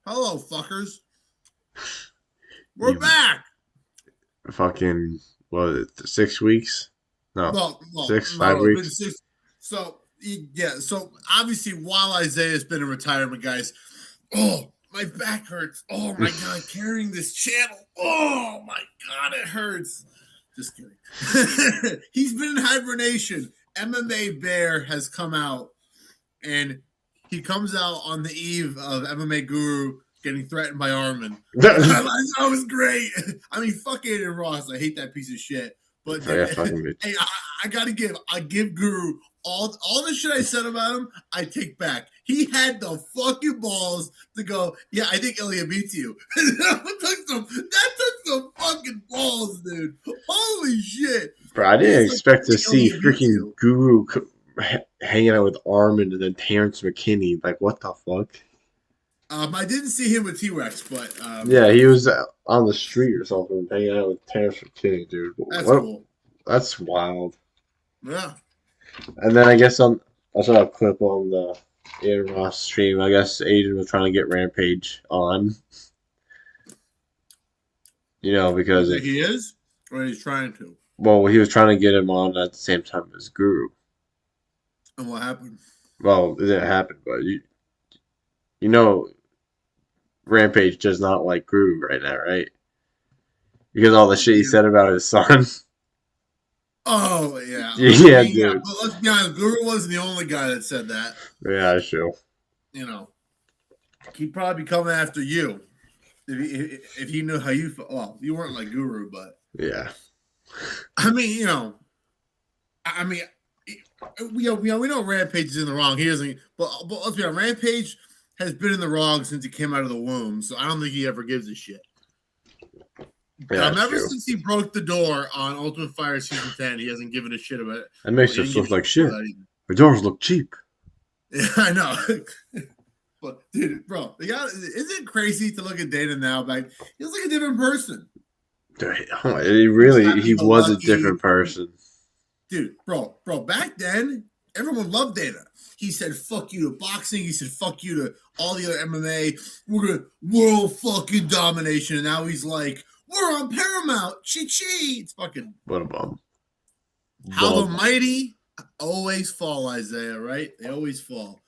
Hello, fuckers. We're back. Fucking, what, 6 weeks? No, No, 5 it's been weeks. 6. So, yeah. So, obviously, while Isaiah's been in retirement, guys, my back hurts. Oh, my God. Carrying this channel. Oh, my God. It hurts. Just kidding. He's been in hibernation. MMA Bear has come out, and he comes out on the eve of MMA Guru getting threatened by Armin. That was great. I mean, fuck Aiden Ross. I hate that piece of shit. But Yeah, fucking bitch. hey, I gotta give Guru all the shit I said about him. I take back. He had the fucking balls to go. Yeah, I think Ilya beats you. that took some fucking balls, dude. Holy shit! Bro, I didn't expect to see Ilya beats freaking you. Guru hanging out with Armin and then Terrence McKinney. Like, what the fuck? I didn't see him with T-Rex, but Yeah, he was on the street or something hanging out with Terrence McKinney, dude. that's cool. That's wild. Yeah. And then I guess I saw a clip on the Aiden Ross stream. I guess Aiden was trying to get Rampage on. Because He is, or he's trying to. well, he was trying to get him on at the same time as Guru. And what happened? Well, it didn't happen, but you know, Rampage does not like Guru right now, right? Because all the shit he said about his son. Oh yeah, Yeah, dude. Yeah, but let's be honest, Guru wasn't the only guy that said that. Yeah, sure. He'd probably be coming after you if he knew how you felt. Well, you weren't like Guru, but yeah. I mean, we know Rampage is in the wrong. He doesn't, but let's be honest, Rampage has been in the wrong since he came out of the womb, so I don't think he ever gives a shit. Yeah, ever since he broke the door on Ultimate Fighter Season 10, he hasn't given a shit about it. That makes us look like shit. The doors look cheap. Yeah, I know. But, dude, bro, isn't it crazy to look at Dana now? Like, he was like a different person. Dude, he was a different person. Dude, bro, back then, everyone loved Dana. He said, fuck you to boxing. He said, fuck you to all the other MMA. We're going to world fucking domination. And now he's like, we're on Paramount. Chi-chi. It's fucking. What a bum. How the mighty always fall, Isaiah, right? They always fall.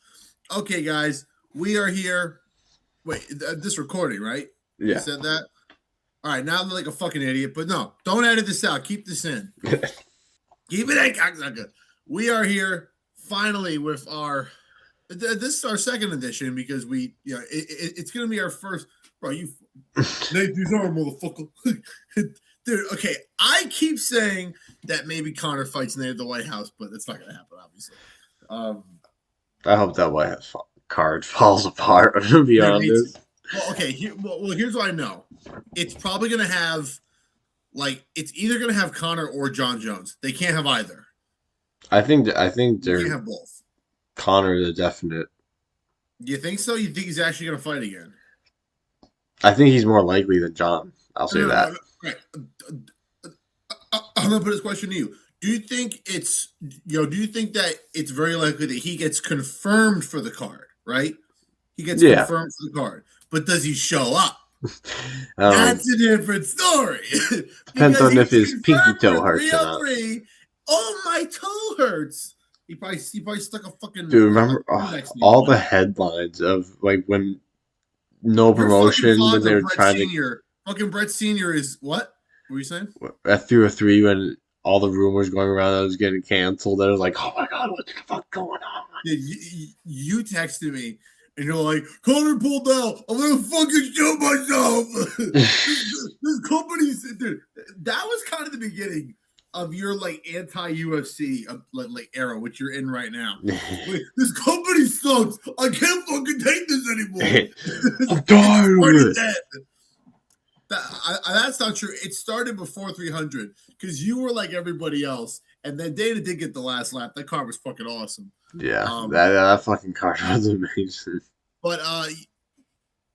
Okay, guys, we are here. Wait, this recording, right? Yeah. You said that? All right, now I'm like a fucking idiot, but no, don't edit this out. Keep this in. Keep it in, cocksucker. We are here finally with this is our second edition because it's going to be our first. Bro, these are motherfucker. Dude, okay, I keep saying that maybe Connor fights Nate at the White House, but it's not going to happen, obviously. I hope that White House card falls apart, to be honest. Well, okay, here's what I know. It's probably going to have, it's either going to have Connor or John Jones. They can't have either. I think they're can't have both. Connor the definite. You think so? You think he's actually going to fight again? I think he's more likely than John. I'll say that. Right. I'm gonna put this question to you. Do you think that it's very likely that he gets confirmed for the card, right? He gets confirmed for the card. But does he show up? That's a different story. Depends on if his pinky toe hurts or not. Oh, my toe hurts. He probably stuck a fucking. Dude, remember all the headlines of when no promotion when they were trying to. Fucking Brett Senior is what? What were you saying? At 303 when all the rumors going around that it was getting canceled, I was like, oh my god, what the fuck going on? You texted me and you're like, Connor pulled out. I'm gonna fucking show myself. this company, dude. That was kind of the beginning of your anti-UFC era, which you're in right now. This company sucks. I can't fucking take this anymore. I'm tired of it. That's not true. It started before 300 because you were like everybody else, and then Dana did get the last lap. That car was fucking awesome. Yeah, that fucking car was amazing. But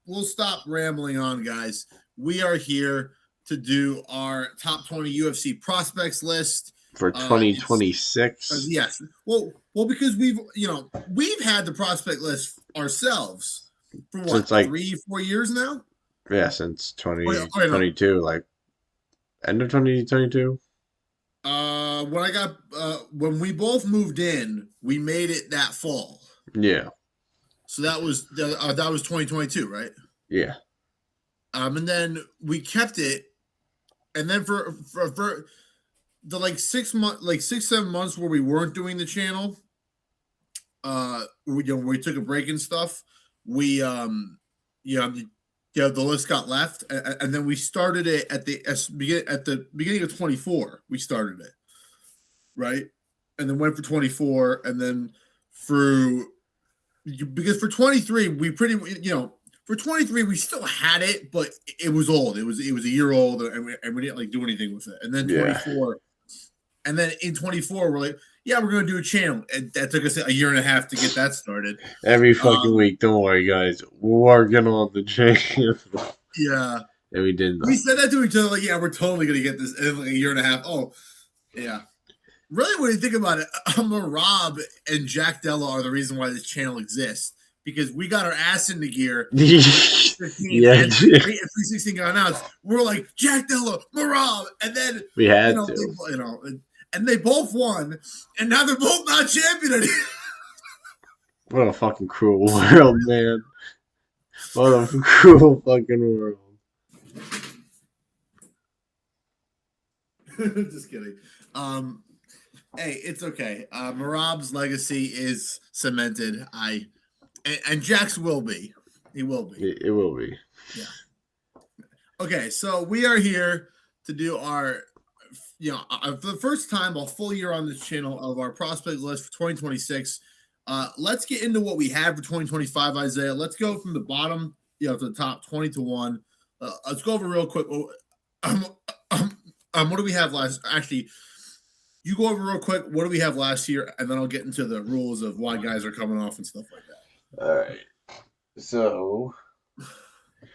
we'll stop rambling on, guys. We are here to do our top 20 UFC prospects list for 2026. Yes. Well, because we've had the prospect list ourselves. For what? Since like 3-4 years now? since Wait, no. 2022, like end of 2022. When we both moved in, we made it that fall. Yeah. So that was 2022, right? Yeah. And then we kept it, and then for the 6-7 months where we weren't doing the channel, we took a break and stuff. We the list got left, and then we started it at the beginning of 24. We started it, right, and then went for 24, and then because for 23 we for 23 we still had it, but it was old. It was a year old, and we didn't like do anything with it. And then 24, and then in 24 we're like, yeah, we're gonna do a channel, and that took us a year and a half to get that started. Every fucking week. Don't worry, guys. We're working on the channel. Yeah. And we did that. We said that to each other, like, yeah, we're totally gonna get this in like a year and a half. Oh, yeah. Really, when you think about it, Rob and Jack Della are the reason why this channel exists, because we got our ass into gear. 15, yeah, and 316 got announced. We're like, Jack Della, Marab, and then we had to. And they both won, and now they're both not champion anymore. What a fucking cruel world, man. What a cruel fucking world. Just kidding. Hey, it's okay. Marab's legacy is cemented. And Jack's will be. He will be. It will be. Yeah. Okay, so we are here to do our, for the first time, a full year on this channel of our prospect list for 2026. Let's get into what we have for 2025, Isaiah. Let's go from the bottom, to the top, 20 to 1. Let's go over real quick. What do we have last? Actually, you go over real quick. What do we have last year, and then I'll get into the rules of why guys are coming off and stuff like that. All right. So,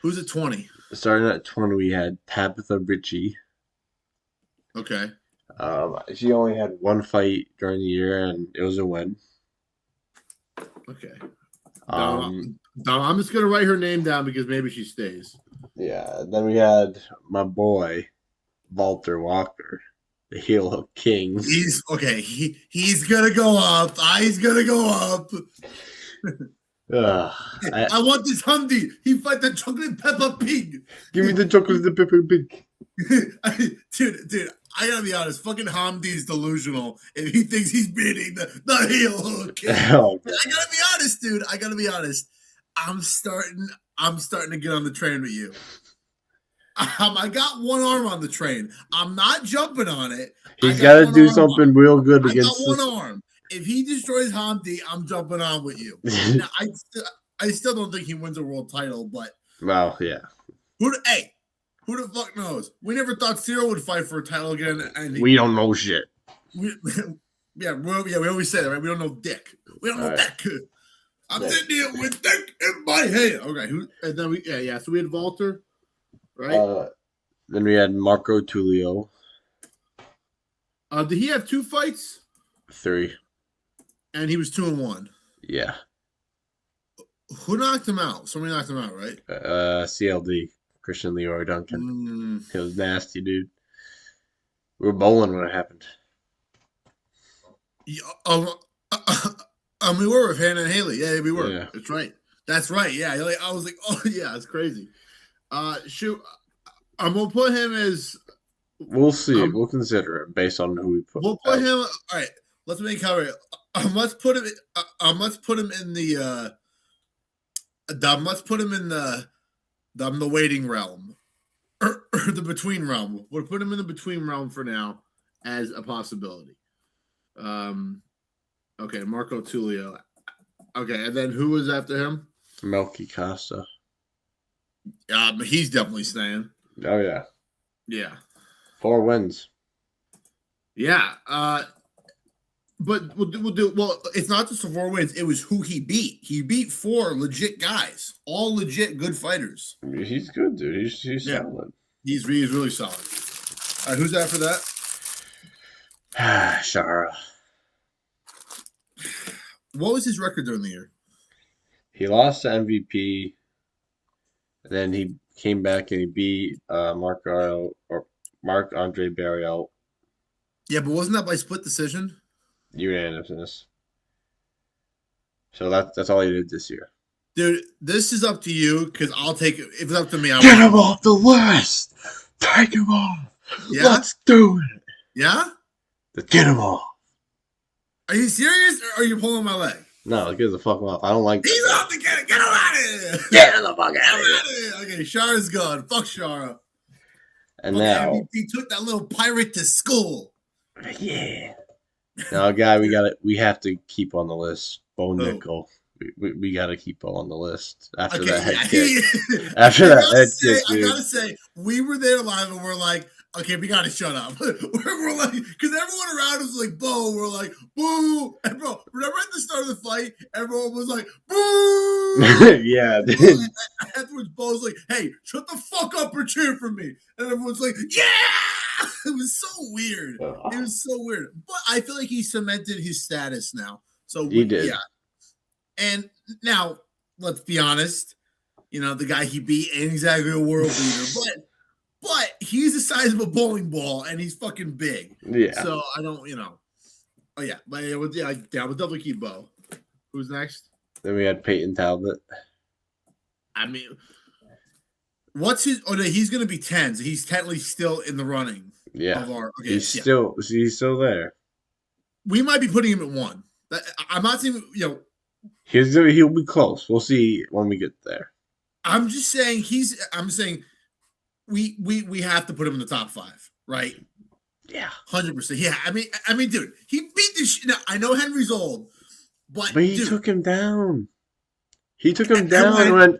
who's at 20? Starting at 20, we had Tabitha Ritchie. Okay. She only had one fight during the year, and it was a win. Okay. I'm just gonna write her name down because maybe she stays. Yeah. Then we had my boy, Walter Walker, the heel of Kings. He's okay. He's gonna go up. He's gonna go up. I want this Humdy. He fight the chocolate pepper pig. Give me the chocolate pepper pig. Dude, I gotta be honest. Fucking Hamdi's delusional if he thinks he's beating the heel hook. Oh, I gotta be honest, dude. I gotta be honest. I'm starting to get on the train with you. I got one arm on the train. I'm not jumping on it. He's got to do something real good against. I got one arm. If he destroys Hamdi, I'm jumping on with you. Now, I still don't think he wins a world title, but well, yeah. Who the fuck knows? We never thought Cyril would fight for a title again, and we don't know shit. We always say that, right? We don't know dick. We don't know dick. I'm sitting here with dick in my hand. Okay, and then so we had Walter, right? Then we had Marco Tullio. Did he have 2 fights? 3. And he was 2-1. Yeah. Who knocked him out? Somebody knocked him out, right? CLD, Christian Leroy Duncan. It was nasty, dude. We were bowling when it happened. Yeah, we were with Hannah and Haley. Yeah, we were. Yeah. That's right. That's right. Yeah. I was like, oh yeah, it's crazy. Shoot, I'm gonna put him as. We'll see. We'll consider it based on who we put. We'll put him. All right. Let's make cover. Let's put him in the. Let's put him in the waiting realm, or the between realm. We'll put him in the between realm for now as a possibility. Okay, Marco Tullio. Okay, and then who was after him? Melky Costa. He's definitely staying. Oh yeah. Yeah. 4 wins. Yeah. But we'll do. Well, it's not just the 4 wins. It was who he beat. He beat 4 legit guys, all legit good fighters. He's good, dude. He's solid. He's really solid. All right, who's after that? Shara. What was his record during the year? He lost to MVP, and then he came back and he beat Mark Andre Barriel Yeah, but wasn't that by split decision? unanimous. So that's all he did this year. Dude, this is up to you because I'll take it. If it's up to me, I Get would. him off the list. Take him off. Yeah? Let's do it. Yeah? Get him off. Are you serious or are you pulling my leg? No, get the fuck off. I don't like He's that. off the get him out of here. Get the fuck Get out him of here. out of here. Okay, Shara's gone. Fuck Shara. And Okay, now, he took that little pirate to school. yeah. Now, guy, we have to keep on the list. Bo Who? Nickel. We got to keep Bo on the list after Okay, that head yeah. kick. After that head kick, I dude. gotta say, we were there live and we're like, okay, we gotta shut up. we're like, because everyone around us was like, Bo, we're like, boo. And bro, remember at the start of the fight, everyone was like, boo. Yeah, dude. Afterwards, Bo's like, hey, shut the fuck up or cheer for me. And everyone's like, yeah. It was so weird. It was so weird. But I feel like he cemented his status now. So He did. Yeah. And now, let's be honest, you know, the guy he beat ain't exactly a world beater, but he's the size of a bowling ball and he's fucking big. Yeah. So I don't, you know. Oh yeah, but I would definitely keep Bo. Who's next? Then we had Peyton Talbot. I mean, what's his? Oh no, he's gonna be 10. So he's technically still in the running. Yeah. Of our, okay, He's still there. We might be putting him at 1. I'm not saying, you know. He'll be close. We'll see when we get there. I'm just saying I'm saying we have to put him in the top 5, right? Yeah, 100%. Yeah, I mean, dude, he beat the shit. Now I know Henry's old, but he dude, took him down. He took him down when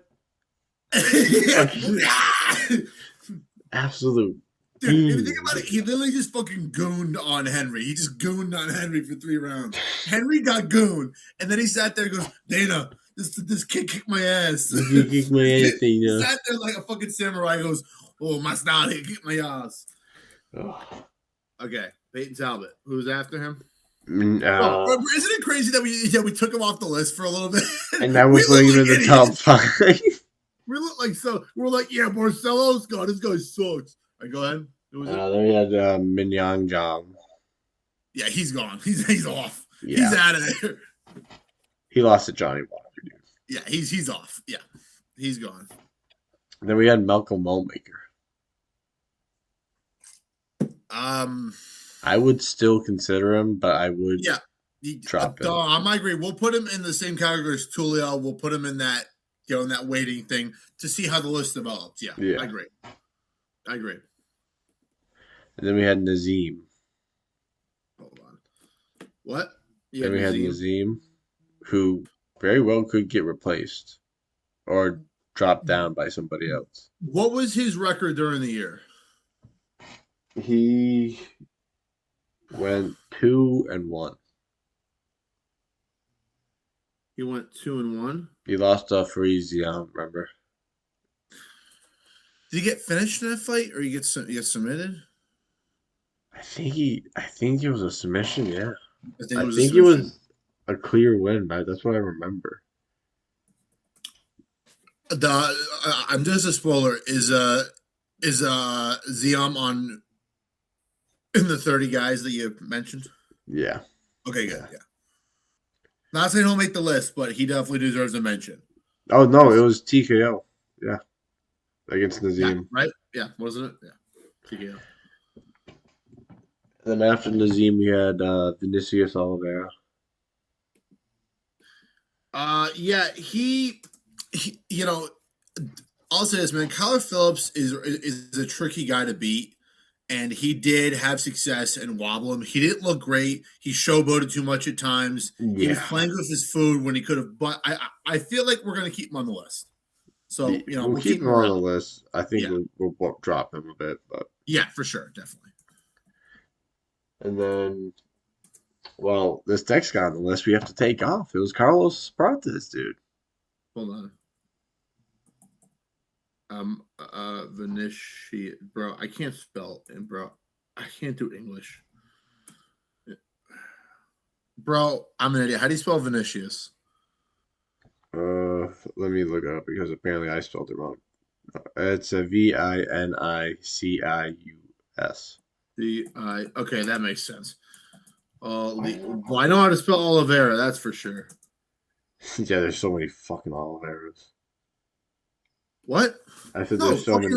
absolute. Dude, if you think about it, he literally just fucking gooned on Henry. He just gooned on Henry for 3 rounds. Henry got gooned, and then he sat there and goes, Dana, this kid kicked my ass. He kicked my ass, He Dana. sat there like a fucking samurai. He goes, oh, my style, he kicked my ass. Oh. Okay, Peyton Talbot. Who's after him? Isn't Isn't it crazy that we took him off the list for a little bit? And now we're putting him in the top 5. We're like, yeah, Marcelo's gone. This guy sucks. All right, go ahead. Then we had Minyang Jong. Yeah, he's gone. He's off. Yeah. He's out of there. He lost to Johnny Walker, dude. Yeah, he's off. Yeah, he's gone. Then we had Malcolm Mulmaker. I would still consider him, but I would drop him. I might agree. We'll put him in the same category as Tulio. We'll put him in that, in that waiting thing to see how the list develops. Yeah. I agree. And then we had Nazim. Hold on. What? Then we had Nazim, who very well could get replaced or dropped down by somebody else. What was his record during the year? He went 2-1. He went 2-1. He lost to Friesian, remember? Did he get finished in that fight, or he get submitted? I think it was a submission. Yeah, I think it was a clear win. That's what I remember. I'm just a spoiler. Is Ziam on in the 30 guys that you mentioned? Yeah. Okay, good. Yeah. Not saying he'll make the list, but he definitely deserves a mention. Oh no, it was TKO. Yeah, against Nazim. Yeah, right? Yeah, wasn't it? Yeah, TKO. Then after Nazim, we had Vinicius Oliveira. Yeah, he I'll say this, man. Kyler Phillips is a tricky guy to beat, and he did have success and wobble him. He didn't look great. He showboated too much at times. Yeah. He was playing with his food when he could have. But I feel like we're going to keep him on the list. So we'll keep him on the list. I think we'll drop him a bit, but yeah, for sure, definitely. And then, well, this next guy on the list we have to take off. It was Carlos Prates, dude. Hold on. Vinicius, bro. I can't spell, and bro, I can't do English. Bro, I'm an idiot. How do you spell Vinicius? V-I-N-I-C-I-U-S. Let me look it up because apparently I spelled it wrong. It's a Vinicius. Okay, that makes sense. Well, I know how to spell Oliveira, that's for sure. Yeah, there's so many fucking Oliveras. What? I said No, there's so many.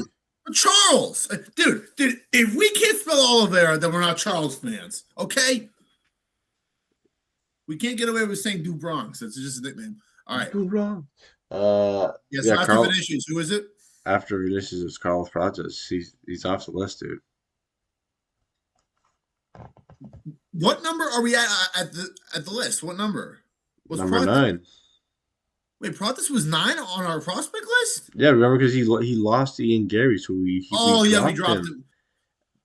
Charles. Dude, if we can't spell Oliveira, then we're not Charles fans. Okay? We can't get away with saying Du Bronx. It's just a nickname. All right. Who's wrong? Yeah, so Yeah, after Carl. Vinicius, who is it? After Vinicius is Carlos Prates. He's off the list, dude. What number are we at the list? What number? Number 9. Wait, Prates was 9 on our prospect list? Yeah, remember because he lost to Ian Gary, so we dropped him.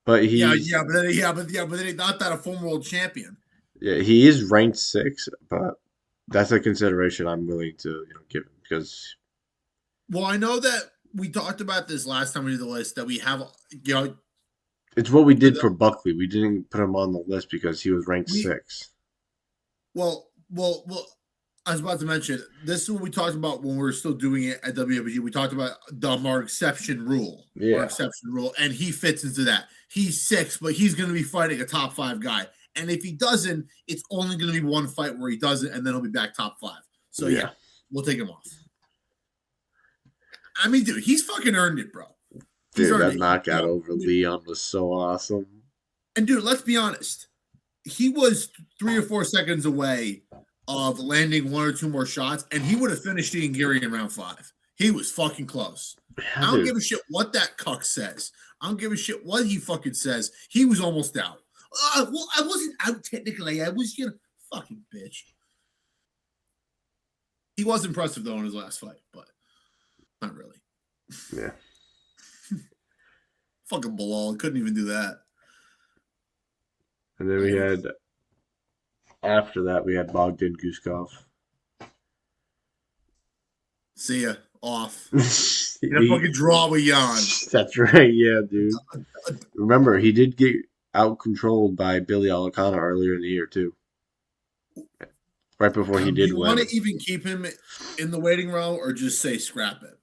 But he's but then not that a former world champion. Yeah, he is ranked 6, but that's a consideration I'm willing to give him because. Well, I know that we talked about this last time we did the list that we have. It's what we did for Buckley. We didn't put him on the list because he was ranked 6. Well. I was about to mention, this is what we talked about when we were still doing it at WWG. We talked about our exception rule. Yeah. Our exception rule. And he fits into that. He's 6, but he's going to be fighting a top 5 guy. And if he doesn't, it's only going to be one fight where he doesn't, and then he'll be back top 5. So, yeah, we'll take him off. I mean, dude, he's fucking earned it, bro. Dude, that knockout over Leon was so awesome. And, dude, let's be honest. He was 3 or 4 seconds away of landing 1 or 2 more shots, and he would have finished Ian Gary in round 5. He was fucking close. Yeah, I don't give a shit what that cuck says. I don't give a shit what he fucking says. He was almost out. Well, I wasn't out technically. I was, fucking bitch. He was impressive, though, in his last fight, but not really. Yeah. Fucking Bilal. Couldn't even do that. And then we had... After that, we had Bogdan Guskov. See ya. Off. In a fucking draw with Jan. That's right, yeah, dude. Remember, he did get out-controlled by Billy Alicana earlier in the year, too. Right before he did win. Do you want to even keep him in the waiting row or just say scrap it?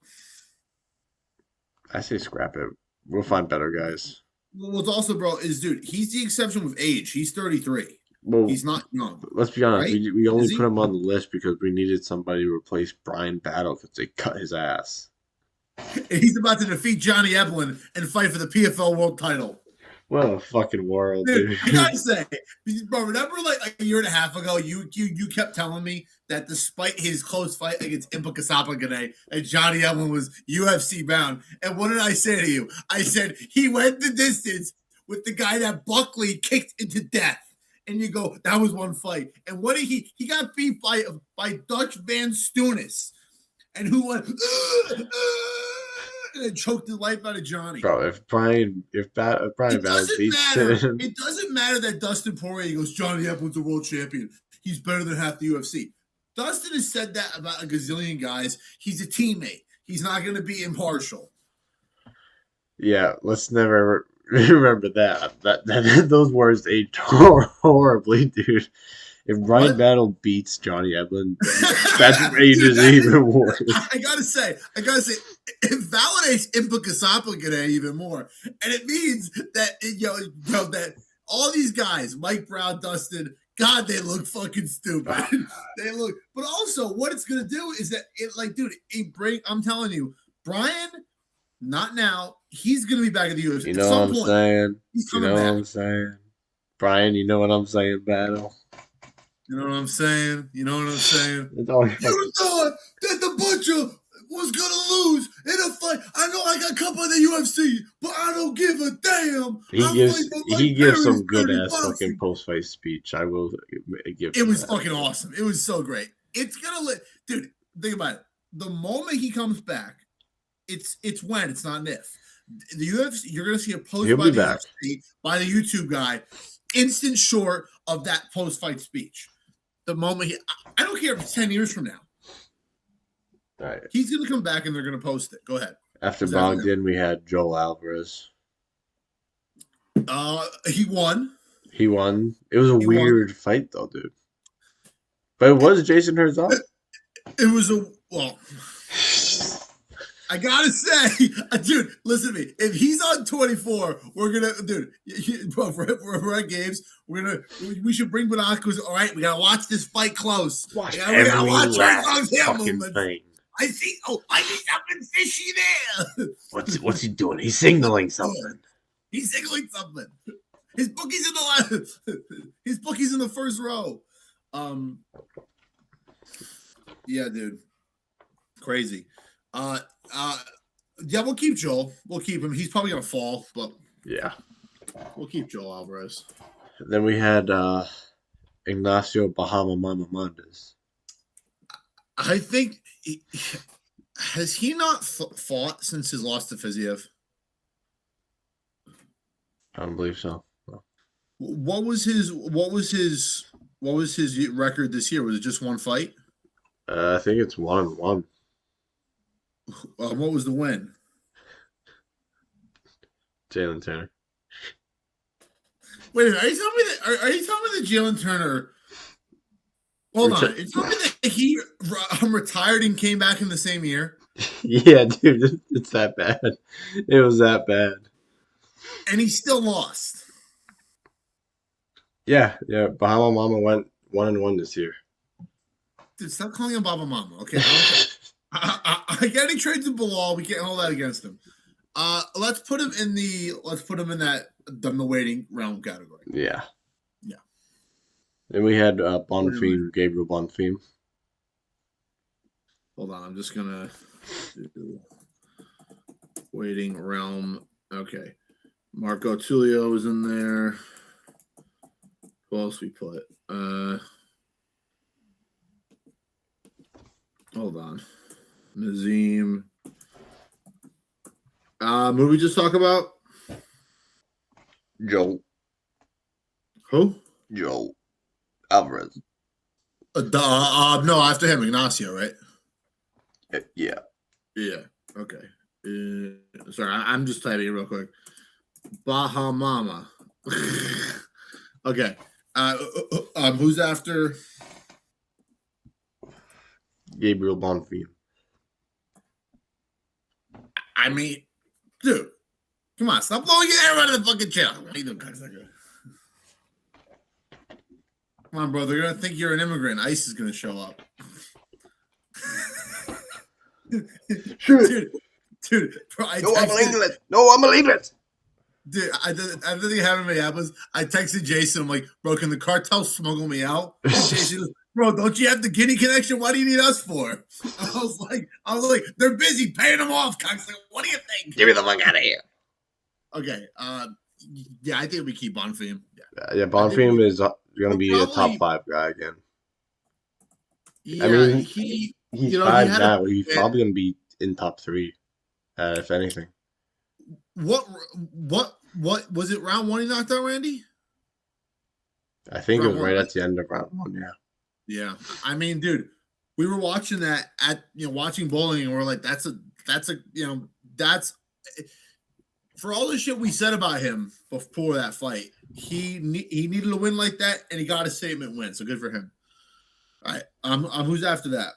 I say scrap it. We'll find better guys. Well, what's also, bro, is, dude, he's the exception with age. He's 33. Well, he's not young. Let's be honest. Right? We only put him on the list because we needed somebody to replace Brian Battle because they cut his ass. He's about to defeat Johnny Eblen and fight for the PFL world title. What a fucking world, dude. I gotta say, bro, remember like a year and a half ago, you kept telling me that despite his close fight against Impa Kasapagane, and Johnny Eblen was UFC bound. And what did I say to you? I said he went the distance with the guy that Buckley kicked into death. And you go, that was one fight. And what did he got beat by Dutch Van Stoonis. And who went and then choked the life out of Johnny. Bro, if Brian Battle beats him. It doesn't matter that Dustin Poirier goes, Johnny Eblen's a world champion. He's better than half the UFC. Dustin has said that about a gazillion guys. He's a teammate. He's not going to be impartial. Yeah, let's never remember that those words aged horribly, dude. If Brian Battle beats Johnny Eblen, that ages even worse. I gotta say, it validates Impa Kasapagane even more, and it means that that all these guys, Mike Brown, Dustin, God, they look fucking stupid. They look, but also what it's gonna do is that I'm telling you, Brian. Not now. He's going to be back at the UFC. You know what I'm saying? You know what I'm saying? Brian, you know what I'm saying, Battle? You know what I'm saying? You thought that the Butcher was going to lose in a fight. I know I got cut by the UFC, but I don't give a damn. He gives some good-ass fucking post-fight speech. I will give it was that. Fucking awesome. It was so great. It's going to dude, think about it. The moment he comes back, it's when, it's not an if. The UFC, you're going to see a post by the YouTube guy, instant short of that post-fight speech. The moment I don't care if it's 10 years from now. All right. He's going to come back and they're going to post it. Go ahead. After Bogdan, we had Joel Alvarez. He won. It was a weird fight, though, dude. But it was Jason Herzog. It was Well, I gotta say, dude, listen to me. If he's on 24, we're gonna, dude, bro, we're at games. We should bring binoculars. All right, we gotta watch this fight close. Watch we every gotta watch last fucking thing. I see something fishy there. What's he doing? He's signaling something. He's signaling something. His bookie's in the last. His bookie's in the first row. Yeah, dude, crazy. Yeah, we'll keep Joel. We'll keep him. He's probably gonna fall, but yeah, we'll keep Joel Alvarez. Then we had Ignacio Bahama Mama Mondes. I think has he not fought since his loss to Fiziev? I don't believe so. No. What was his record this year? Was it just one fight? I think it's 1-1. What was the win? Jalen Turner. Wait a minute. Are you telling me that Jalen Turner? Hold on. Are you telling me that he retired and came back in the same year? Yeah, dude, it's that bad. It was that bad. And he still lost. Yeah. Bahama Mama went 1-1 this year. Dude, stop calling him Baba Mama. Okay. I get he trades in Bilal. We can't hold that against him. Let's put him in the waiting realm category. Yeah. Then we had Bonfim, Gabriel Bonfim. Hold on, I'm just gonna do waiting realm. Okay. Marco Tulio is in there. Who else we put? Hold on. Nazim. Who we just talk about? Joel. Who? Joel Alvarez. No, after him, Ignacio, right? Yeah. Yeah. Okay. Sorry, I'm just typing it real quick. Bahamama. Okay. Who's after? Gabriel Bonfim. I mean, dude, come on, stop blowing your air out of the fucking channel. What are you doing, cocksucker? Come on, bro. They're gonna think you're an immigrant. ICE is gonna show up. Dude, bro, no, I'm England. No, I'm England. Dude, I didn't have in Minneapolis. I texted Jason. I'm like, bro, can the cartel smuggle me out? And Jason, bro, don't you have the Guinea connection? Why do you need us for? I was like, they're busy paying them off, cocksucker. What do you think? Give me the fuck out of here. Okay. Yeah, I think we keep Bonfim. Yeah, Bonfim is going to be a top 5 guy again. Yeah, I mean, he's 5 now. He's probably going to be in top 3, if anything. What was it? Round 1 he knocked out Randy? I think it was right at the end of round 1. Yeah. Yeah, I mean, dude, we were watching that watching bowling, and we're like, that's for all the shit we said about him before that fight. He needed a win like that, and he got a statement win. So good for him. All right, who's after that?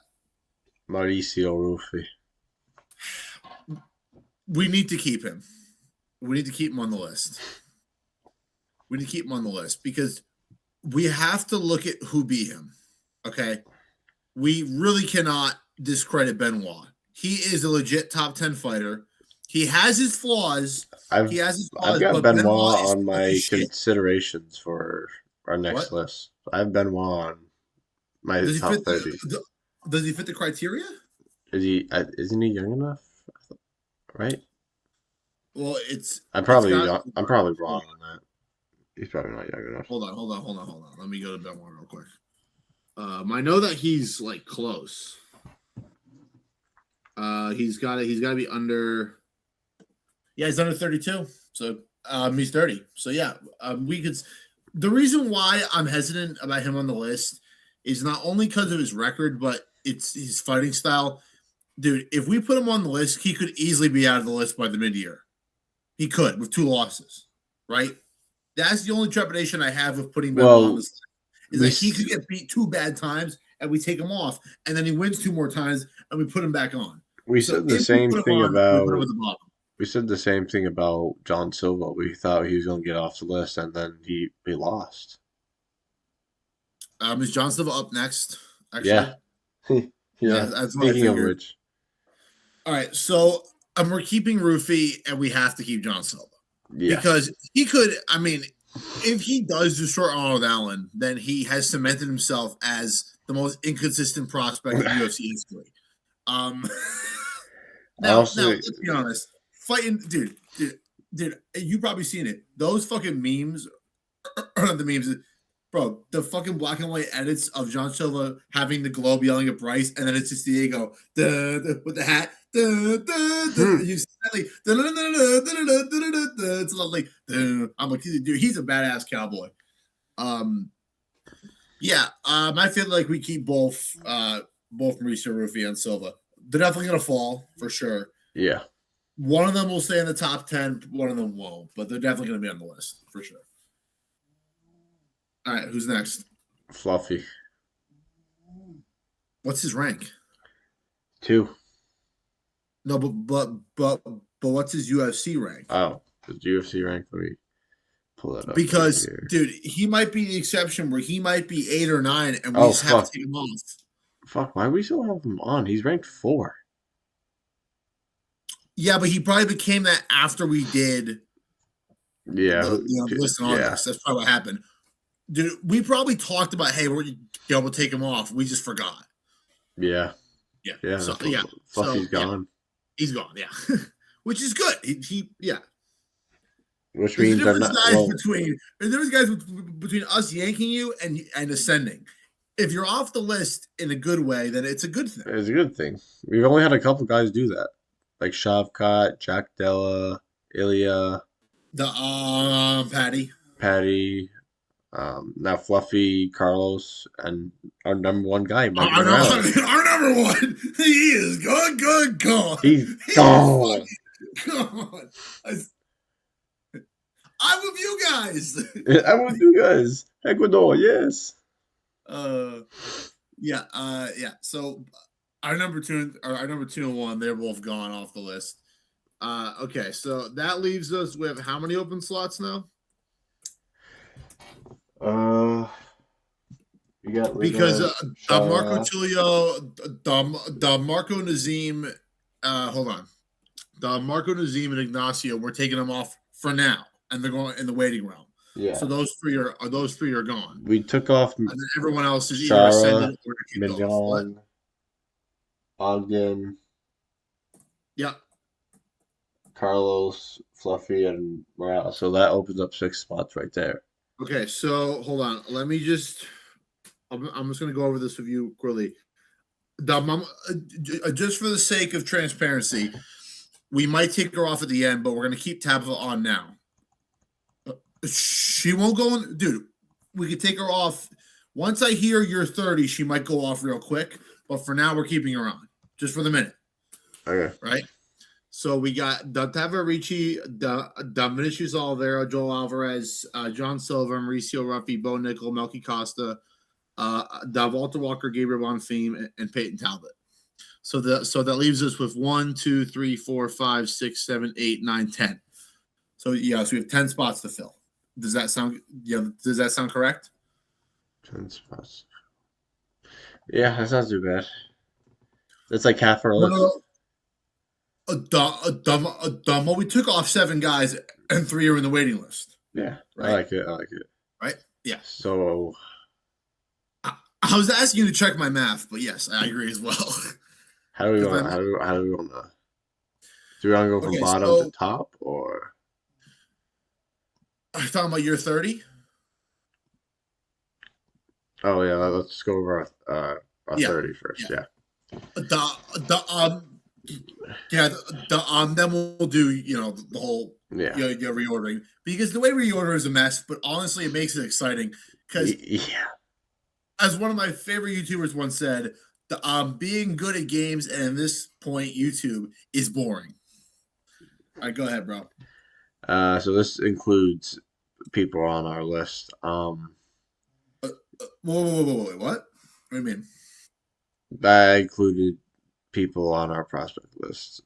Mauricio Ruffi. We need to keep him. We need to keep him on the list. We need to keep him on the list because we have to look at who beat him. Okay, we really cannot discredit Benoit. He is a legit top 10 fighter. He has his flaws. I've got Benoit on my considerations for our next list. I have Benoit on my top 30. Does he fit the criteria? Isn't he young enough? Right? Well, I'm probably wrong on that. He's probably not young enough. Hold on. Let me go to Benoit real quick. I know that he's like close. He's got to be under. Yeah, he's under 32. So he's 30. So yeah, we could. The reason why I'm hesitant about him on the list is not only because of his record, but it's his fighting style. Dude, if we put him on the list, he could easily be out of the list by the mid-year. He could with 2 losses, right? That's the only trepidation I have with putting Benoit on this list. Is that he could get beat 2 bad times and we take him off, and then he wins 2 more times and we put him back on. We So said the if we same put him thing on, we put him about at the bottom. we said the same thing about John Silva. We thought he was going to get off the list, and then he lost. Is John Silva up next? Actually, Yeah, yeah. that's what I Speaking of figured. which, All right, so we're keeping Rufy, and we have to keep John Silva yes. because he could. I mean, if he does destroy Arnold Allen, then he has cemented himself as the most inconsistent prospect in UFC history. Now, let's be honest. Fighting, dude, you probably seen it. Those fucking memes, or not the memes, bro. The fucking black and white edits of John Silva having the globe yelling at Bryce, and then it's just Diego with the hat. You it's like I'm like, dude, he's a badass cowboy. I feel like we keep both Mauricio Rufy and Silva. They're definitely gonna fall for sure. Yeah. One of them will stay in the top 10, one of them won't, but they're definitely gonna be on the list for sure. All right, who's next? Fluffy. What's his rank? 2. No, but what's his UFC rank? Oh, his UFC rank. Let me pull that up. Because, dude, he might be the exception where he might be 8 or 9, and we just have to take him off. Fuck, why do we still have him on? He's ranked 4. Yeah, but he probably became that after we did the list in August. That's probably what happened. Dude, we probably talked about, hey, we'll take him off. We just forgot. Yeah. Yeah. So, Fluffy's gone. He's gone, yeah. Which is good. He Which means there's guys between us yanking you and ascending. If you're off the list in a good way, then it's a good thing. It's a good thing. We've only had a couple guys do that. Like Shavkat, Jack Della, Ilya. Patty. Now Fluffy, Carlos, and our number 1 guy, Mike Morales. Our number 1. He is gone. He's gone. Gone. I'm with you guys. I'm with you guys. Ecuador, yes. So our number 2 and 1, they're both gone off the list. Okay, so that leaves us with how many open slots now? We got because Marco Tulio, Marco Nazim, hold on, Marco Nazim and Ignacio, we're taking them off for now, and they're going in the waiting room. Yeah. So those three are gone. We took off. And then everyone else is either ascended or kicked off. Ogden. Yeah. Carlos, Fluffy, and Morales. So that opens up 6 spots right there. Okay, so hold on. Let me just. I'm just going to go over this with you quickly. Just for the sake of transparency, we might take her off at the end, but we're going to keep Tabitha on now. She won't go on. Dude, we could take her off. Once I hear you're 30, she might go off real quick. But for now, we're keeping her on. Just for the minute. Okay. Right? So we got Tava Ricci, Vinicius Oliveira, Joel Alvarez, John Silva, Mauricio Rufy, Bo Nickel, Melky Costa, Walter Walker, Gabriel Bonfim, and Peyton Talbot. So that leaves us with 1, 2, 3, 4, 5, 6, 7, 8, 9, 10. So we have 10 spots to fill. Does that sound correct? 10 spots. Yeah, that sounds too bad. That's like half our list. Well, we took off 7 guys and 3 are in the waiting list. Yeah, right? I like it. Right? Yeah. So I was asking you to check my math, but yes, I agree as well. How do we want to? Do we want to go from bottom to top, or? Are you talking about year 30? Oh yeah, let's go over our 30 first. Yeah. Then we'll do the whole reordering, because the way we reorder is a mess. But honestly, it makes it exciting because as one of my favorite YouTubers once said, being good at games and at this point YouTube is boring. All right, go ahead, bro. So this includes people on our list. Whoa, what? What do you mean? That included people on our prospect list.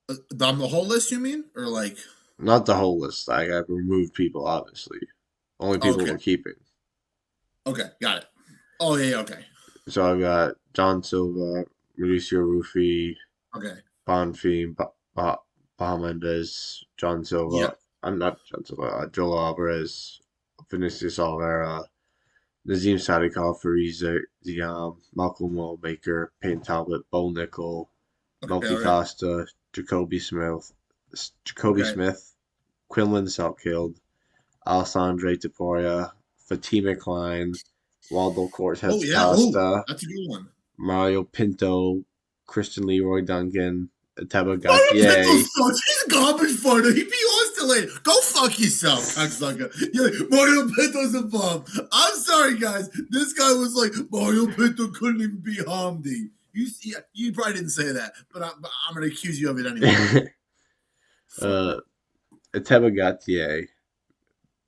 On the whole list, you mean, or like? Not the whole list. Like I removed people, obviously. Only people Okay, we're keeping. okay, got it. Oh yeah, okay, So I've got John Silva, Mauricio Ruffi, okay. Bonfim, Bahamondes, John Silva. Yep. I'm not John Silva. Joel Alvarez, Vinicius Oliveira, Nazim Sadikov, Fariza Diam, Malcolm Wallmaker, Payne Talbot, Bo Nickel, Okay, Melky all right. Costa, Jacoby Okay. Smith, Quinlan Selkfield, Alessandre Taporia, Fatima Klein, Waldo Oh Cortez yeah. Oh, Costa, that's a good one. Mario Pinto, Christian Leroy Duncan, Ateba Mario Pinto Gauthier. sucks. He's a garbage fighter. He'd be lost later. Go fuck yourself, cocksucker. Yeah, Mario Pinto's a bum. I'm sorry, guys. This guy was like, Mario Pinto couldn't even be Hamdi. You probably didn't say that, but I'm going to accuse you of it anyway. uh, Ateba Gauthier,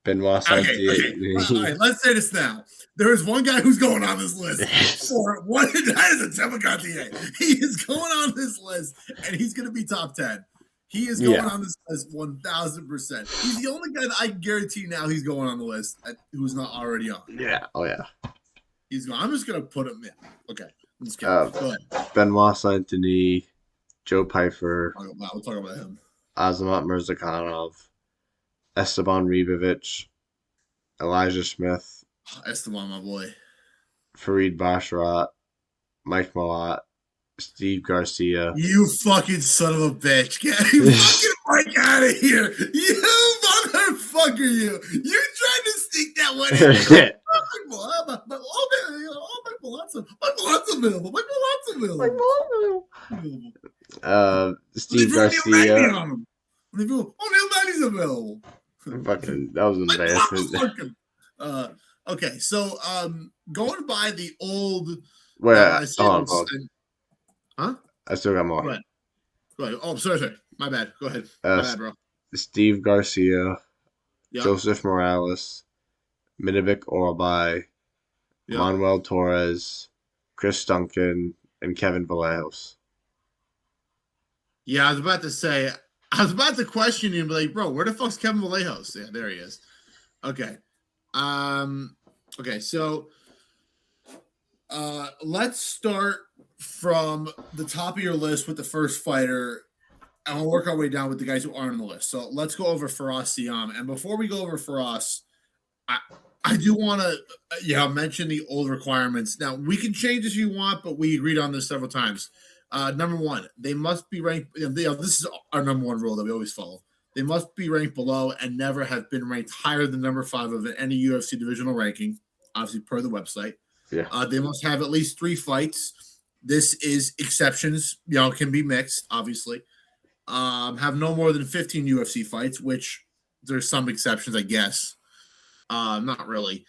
Benoit Saint-Denis. Okay. All right, let's say this now. There is one guy who's going on this list. For one, that is a Temagatier. He is going on this list, and he's going to be top 10. He is going on this list 1,000%. He's the only guy that I can guarantee now he's going on the list who's not already on. Yeah. Oh yeah. He's going. I'm just going to put him in. Okay. Let's go. Go ahead. Benoit Saint-Denis, Joe Pfeiffer. We'll talk about him. Azamat Mirzakhanov, Esteban Ribovic, Elijah Smith, Esteban, my boy. Farid Basharat, Mike Malott, Steve Garcia. You fucking son of a bitch. Get fucking Mike out of here. You motherfucker, you. You tried to sneak that one in. Steve Garcia. O'Neal available. Fucking, that was an embarrassment. Okay, so going by the old. Wait, hold on. Huh? I still got more. Go ahead. Oh, sorry. My bad. Go ahead. My bad, bro. Steve Garcia, Joseph Morales, Midovic Orabai, Manuel Torres, Chris Duncan, and Kevin Vallejos. Yeah, I was about to question you and be like, bro, where the fuck's Kevin Vallejos? Yeah, there he is. Okay. Okay, so let's start from the top of your list with the first fighter, and we'll work our way down with the guys who aren't on the list. So let's go over Faraz Siam. And before we go over Faraz, I do want to mention the old requirements. Now, we can change as you want, but we agreed on this several times. Number one, they must be ranked. This is our number one rule that we always follow. They must be ranked below and never have been ranked higher than number 5 of any UFC divisional ranking, obviously per the website. Yeah. They must have at least 3 fights. This is exceptions, can be mixed, obviously. Have no more than 15 UFC fights, which there's some exceptions, I guess. Not really.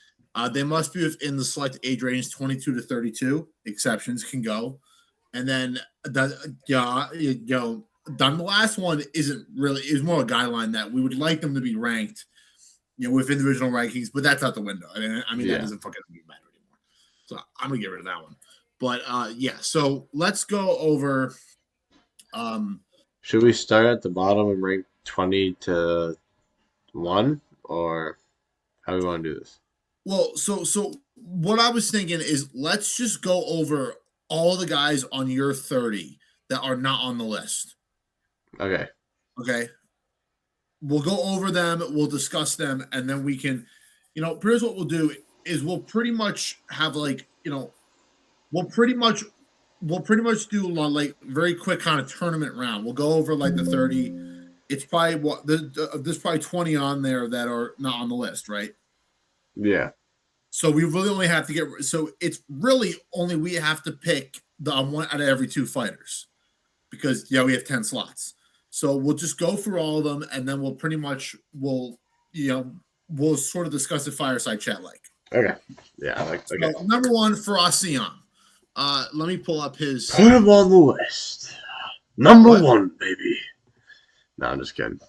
They must be within the select age range 22 to 32. Exceptions can go. And then the last one is more a guideline that we would like them to be ranked, within divisional rankings, but that's out the window. I mean that doesn't fucking matter anymore. So I'm gonna get rid of that one. But so let's go over. Should we start at the bottom and rank 20 to 1, or how do we want to do this? Well, so what I was thinking is let's just go over all the guys on your 30 that are not on the list. Okay. We'll go over them, we'll discuss them, and then we can, here's what we'll do is we'll pretty much have we'll pretty much do like very quick kind of tournament round. We'll go over like the 30. It's probably there's probably 20 on there that are not on the list, right? Yeah. So we really only have to it's really only we have to pick the one out of every 2 fighters because we have 10 slots. So we'll just go through all of them and then we'll pretty much we'll sort of discuss the fireside chat like. Okay. Yeah. Okay. So, number 1 for Asiam. Let me pull up his. Put him on the list. Number 1, baby. No, I'm just kidding.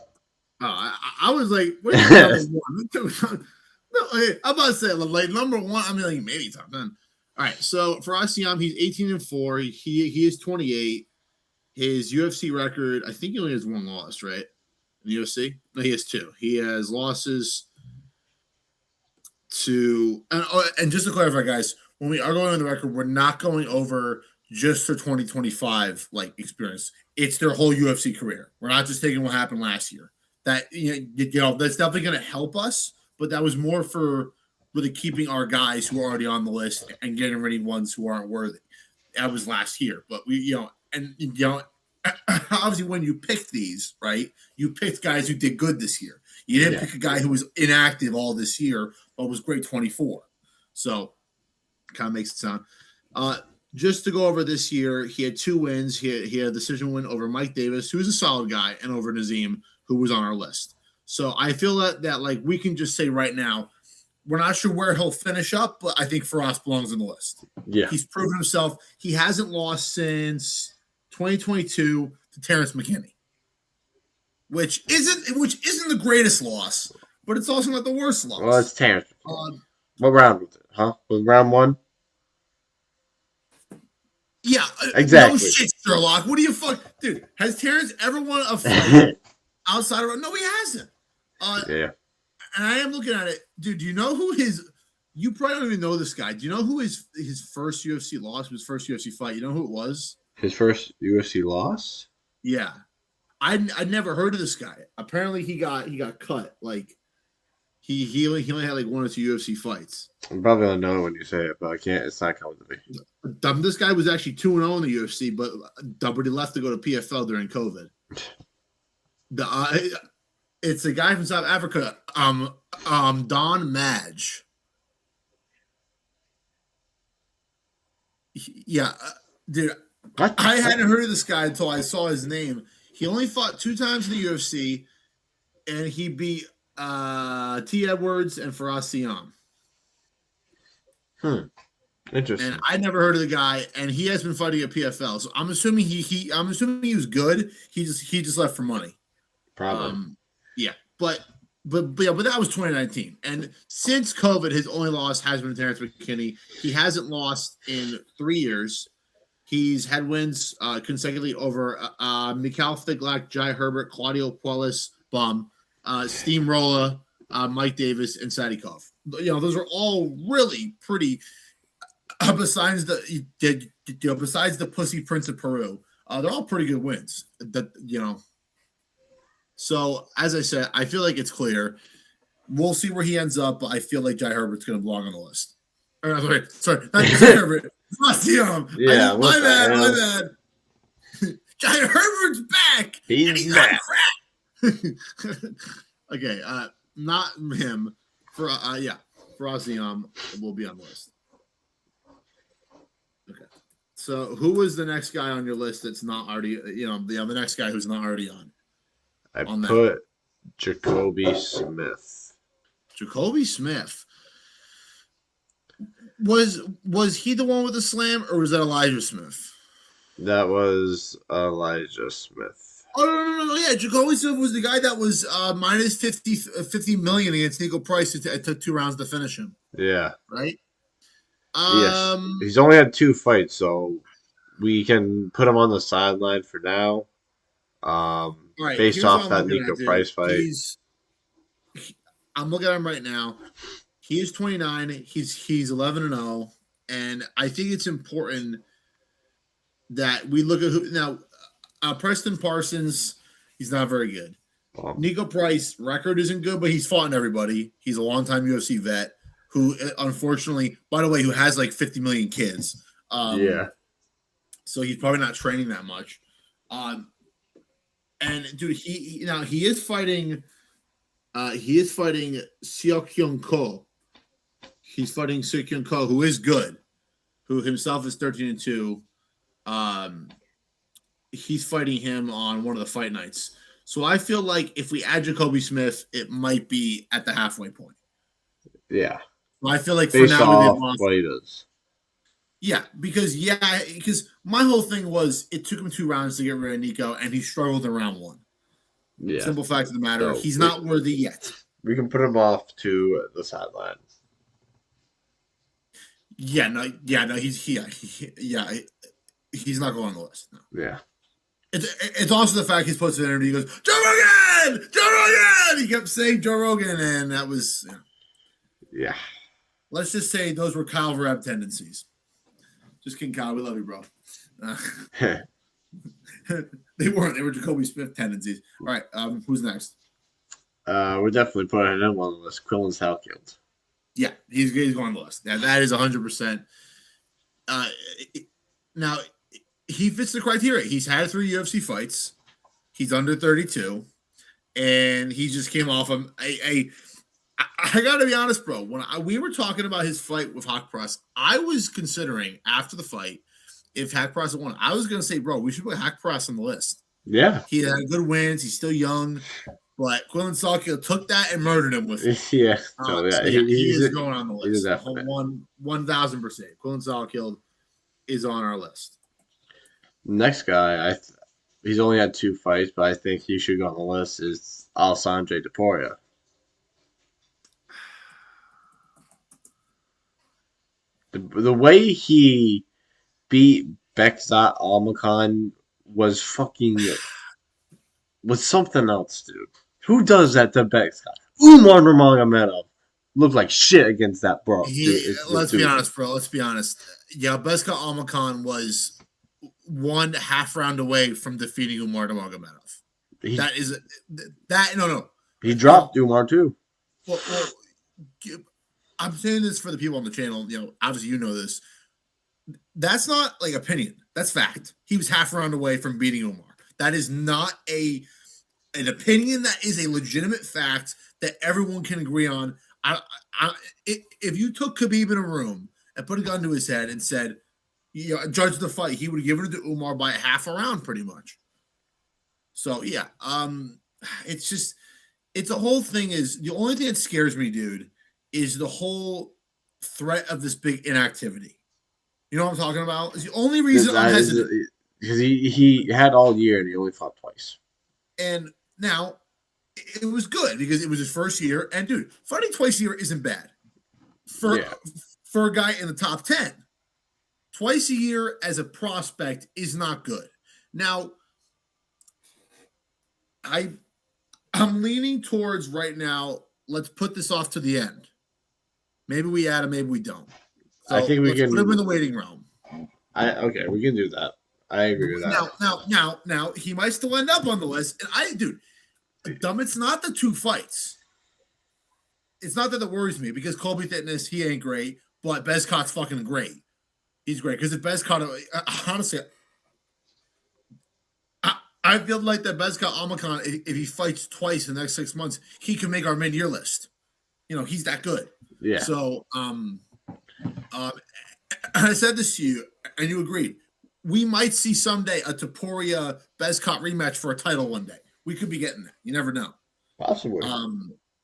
I was like, where's number 1? No, I'm about to say like number 1. I mean, like maybe top 10. All right, so for Asiam, he's 18-4. He is 28. His UFC record, I think he only has one loss, right? In the UFC? No, he has two. He has losses to and just to clarify, guys, when we are going on the record, we're not going over just their 2025 like experience. It's their whole UFC career. We're not just taking what happened last year. That that's definitely going to help us, but that was more for really keeping our guys who are already on the list and getting rid of ones who aren't worthy. That was last year, but we obviously when you picked these, right, you picked guys who did good this year. You didn't pick a guy who was inactive all this year, but was great 24. So kind of makes it sound. Just to go over this year, he had 2 wins. He had a decision win over Mike Davis, who's a solid guy, and over Nazim, who was on our list. So I feel that like we can just say right now, we're not sure where he'll finish up, but I think Faraz belongs on the list. Yeah. He's proven himself. He hasn't lost since 2022 to Terrence McKinney, which isn't the greatest loss, but it's also not the worst loss. Well, it's Terrence. What round was it? Huh? Was it round 1? Yeah, exactly. No shit, Sherlock. What do you dude? Has Terrence ever won a fight outside of? No, he hasn't. Yeah. And I am looking at it, dude. Do you know who his? You probably don't even know this guy. Do you know who his first UFC loss? His first UFC fight. You know who it was? His first UFC loss? Yeah, I'd never heard of this guy. Apparently, he got cut. Like he only had like 1 or 2 UFC fights. I'm probably gonna know when you say it, but I can't. It's not coming to me. This guy was actually 2-0 in the UFC, but he left to go to PFL during COVID. It's a guy from South Africa, Don Madge. Yeah, dude. What? I hadn't heard of this guy until I saw his name. He only fought 2 times in the UFC, and he beat T. Edwards and Faraz Siam. Interesting. And I never heard of the guy, and he has been fighting at PFL. So I'm assuming I'm assuming he was good. He just left for money. Probably. Yeah, but that was 2019, and since COVID, his only loss has been Terrence McKinney. He hasn't lost in 3 years. He's had wins consecutively over Mikhail Thiglak, Jai Herbert, Claudio Puelles, Steamroller, Mike Davis, and Sadikov. Those are all really pretty. Besides the Pussy Prince of Peru, they're all pretty good wins. So as I said, I feel like it's clear. We'll see where he ends up, but I feel like Jai Herbert's going to belong on the list. Sorry, not Jai Herbert. Yeah, my bad. Jai Herbert's back. He's back. Okay, not him. For Asiam will be on the list. Okay, so who was the next guy on your list that's not already? The next guy who's not already on. I put Jacoby Smith. Jacoby Smith. Was he the one with the slam, or was that Elijah Smith? That was Elijah Smith. Oh, no. Yeah, Jacoby Smith was the guy that was minus 50 million against Nico Price. It took 2 rounds to finish him. Yeah. Right? Yes. He's only had 2 fights, so we can put him on the sideline for now. Right, based off that Nico Price fight. I'm looking at him right now. He is 29. He's 11-0, and I think it's important that we look at who now. Preston Parsons, he's not very good. Nico Price record isn't good, but he's fought everybody. He's a longtime UFC vet who, unfortunately, by the way, who has like 50 million kids. Yeah. So he's probably not training that much. And dude, he is fighting. He is fighting Seok-Kyung Ko. He's fighting Seok-Kyung Ko, who is good, who himself is 13-2. He's fighting him on one of the fight nights. So I feel like if we add Jacoby Smith, it might be at the halfway point. Yeah. So I feel like based for now, off what he does. Yeah, because my whole thing was it took him 2 rounds to get rid of Nico, and he struggled in round 1. Yeah. Simple fact of the matter, he's not worthy yet. We can put him off to the sideline. He's not going on the list. No. Yeah. It's also the fact he's posted an interview. He goes, Joe Rogan, Joe Rogan. He kept saying Joe Rogan, and that was Yeah. Let's just say those were Kyle Vereb tendencies. Just kidding, Kyle. We love you, bro. They weren't. They were Jacoby Smith tendencies. All right. Who's next? We're definitely putting him on the list. Quillen Salkeld. Yeah, he's going on the list. Now that is 100%. Now he fits the criteria. He's had 3 UFC fights. He's under 32, and he just came off of I gotta be honest, bro. When we were talking about his fight with Haqparast, I was considering after the fight, if Haqparast won, I was gonna say, bro, we should put Haqparast on the list. Yeah, he had good wins. He's still young, but Quillen Salkeld took that and murdered him with it. Yeah, he is going on the list. 1,000%. Quillen Salkeld is on our list. Next guy, he's only had 2 fights, but I think he should go on the list is Alessandro Deporia. The way he beat Bekzat Almakhan was something else, dude. Who does that to Bekzat? Umar Nurmagomedov looked like shit against that bro. Let's be honest, bro. Let's be honest. Yeah, Bekzat Almakhan was 1 half round away from defeating Umar Nurmagomedov. No. He dropped Umar too. Well, I'm saying this for the people on the channel. Obviously you know this. That's not like opinion. That's fact. He was half round away from beating Umar. That is not an opinion. That is a legitimate fact that everyone can agree on. If you took Khabib in a room and put a gun to his head and said, judge the fight, he would have given it to Umar by half a round, pretty much. So yeah, it's the whole thing is the only thing that scares me, dude, is the whole threat of this big inactivity. You know what I'm talking about? It's the only reason I'm hesitant. Because he had all year and he only fought twice. And now it was good because it was his first year. And dude, fighting twice a year isn't bad for a guy in the top 10. Twice a year as a prospect is not good. Now, I'm leaning towards right now, let's put this off to the end. Maybe we add him, maybe we don't. So I think we can put him in the waiting room. Okay, we can do that. I agree with that. Now he might still end up on the list. And it's not the 2 fights. It's not that worries me because Colby Fitness, he ain't great, but Bezkot's fucking great. He's great because if Bezkot, honestly, I feel like that Bekzat Almakhan, if he fights twice in the next 6 months, he can make our mid-year list. He's that good. Yeah. So, I said this to you, and you agreed. We might see someday a Topuria Bezkot rematch for a title one day. We could be getting that. You never know. Possibly.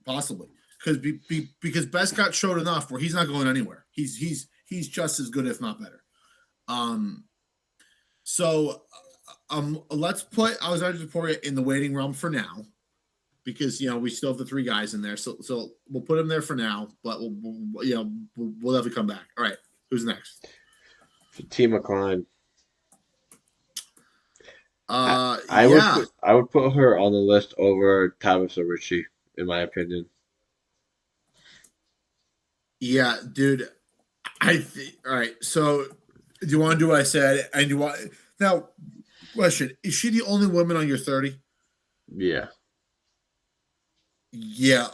Possibly because Bezkot showed enough where he's not going anywhere. He's just as good, if not better. Let's put Alexander Topuria in the waiting room for now, because we still have the 3 guys in there. So we'll put him there for now, but we'll have to come back. All right, who's next? Fatima Klein. I would put her on the list over Tabitha Ritchie, in my opinion. Yeah, dude. All right. So, do you want to do what I said? And you want now? Question: is she the only woman on your 30? Yeah. Yeah.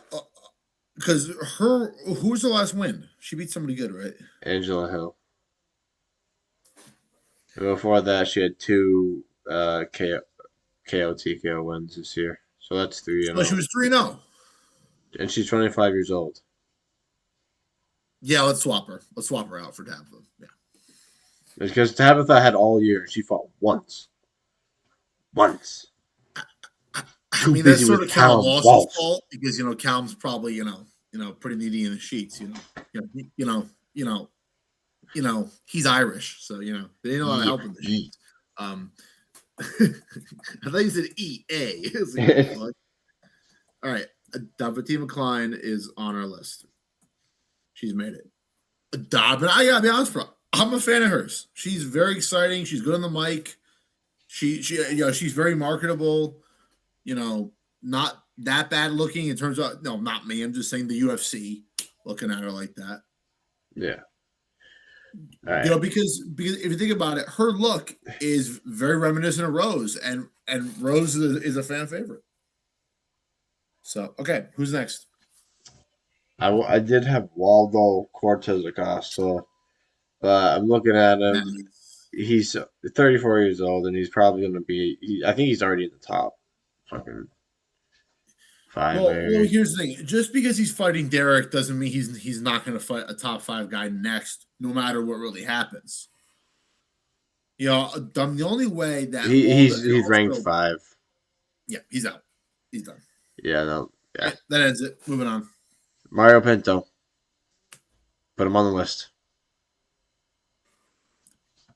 Because who was the last win? She beat somebody good, right? Angela Hill. And before that, she had 2 KO TKO wins this year. So that's 3. Well, she was 3-0. And she's 25 years old. Yeah, let's swap her. Let's swap her out for Tabitha. Yeah. Because Tabitha had all year. She fought once. I mean, that's sort of Callum Lawson's fault because Callum's probably pretty needy in the sheets. He's Irish, so they didn't know how to help him. I thought you said EA. All right, Fatima Klein is on our list. She's made it. But I gotta be honest, bro. I'm a fan of hers. She's very exciting. She's good on the mic. She's very marketable. Not that bad looking in terms of no, not me. I'm just saying the UFC looking at her like that. Yeah. All right. Because if you think about it, her look is very reminiscent of Rose, and Rose is a fan favorite. So okay, who's next? I did have Waldo Cortez Acosta, but I'm looking at him. He's 34 years old, and he's probably going to be. I think he's already in the top fucking five. Well, here's the thing. Just because he's fighting Derek doesn't mean he's not going to fight a top 5 guy next, no matter what really happens. The only way that he's ranked 5. Yeah, he's out. He's done. Yeah, no, yeah. That ends it. Moving on. Mario Pinto. Put him on the list.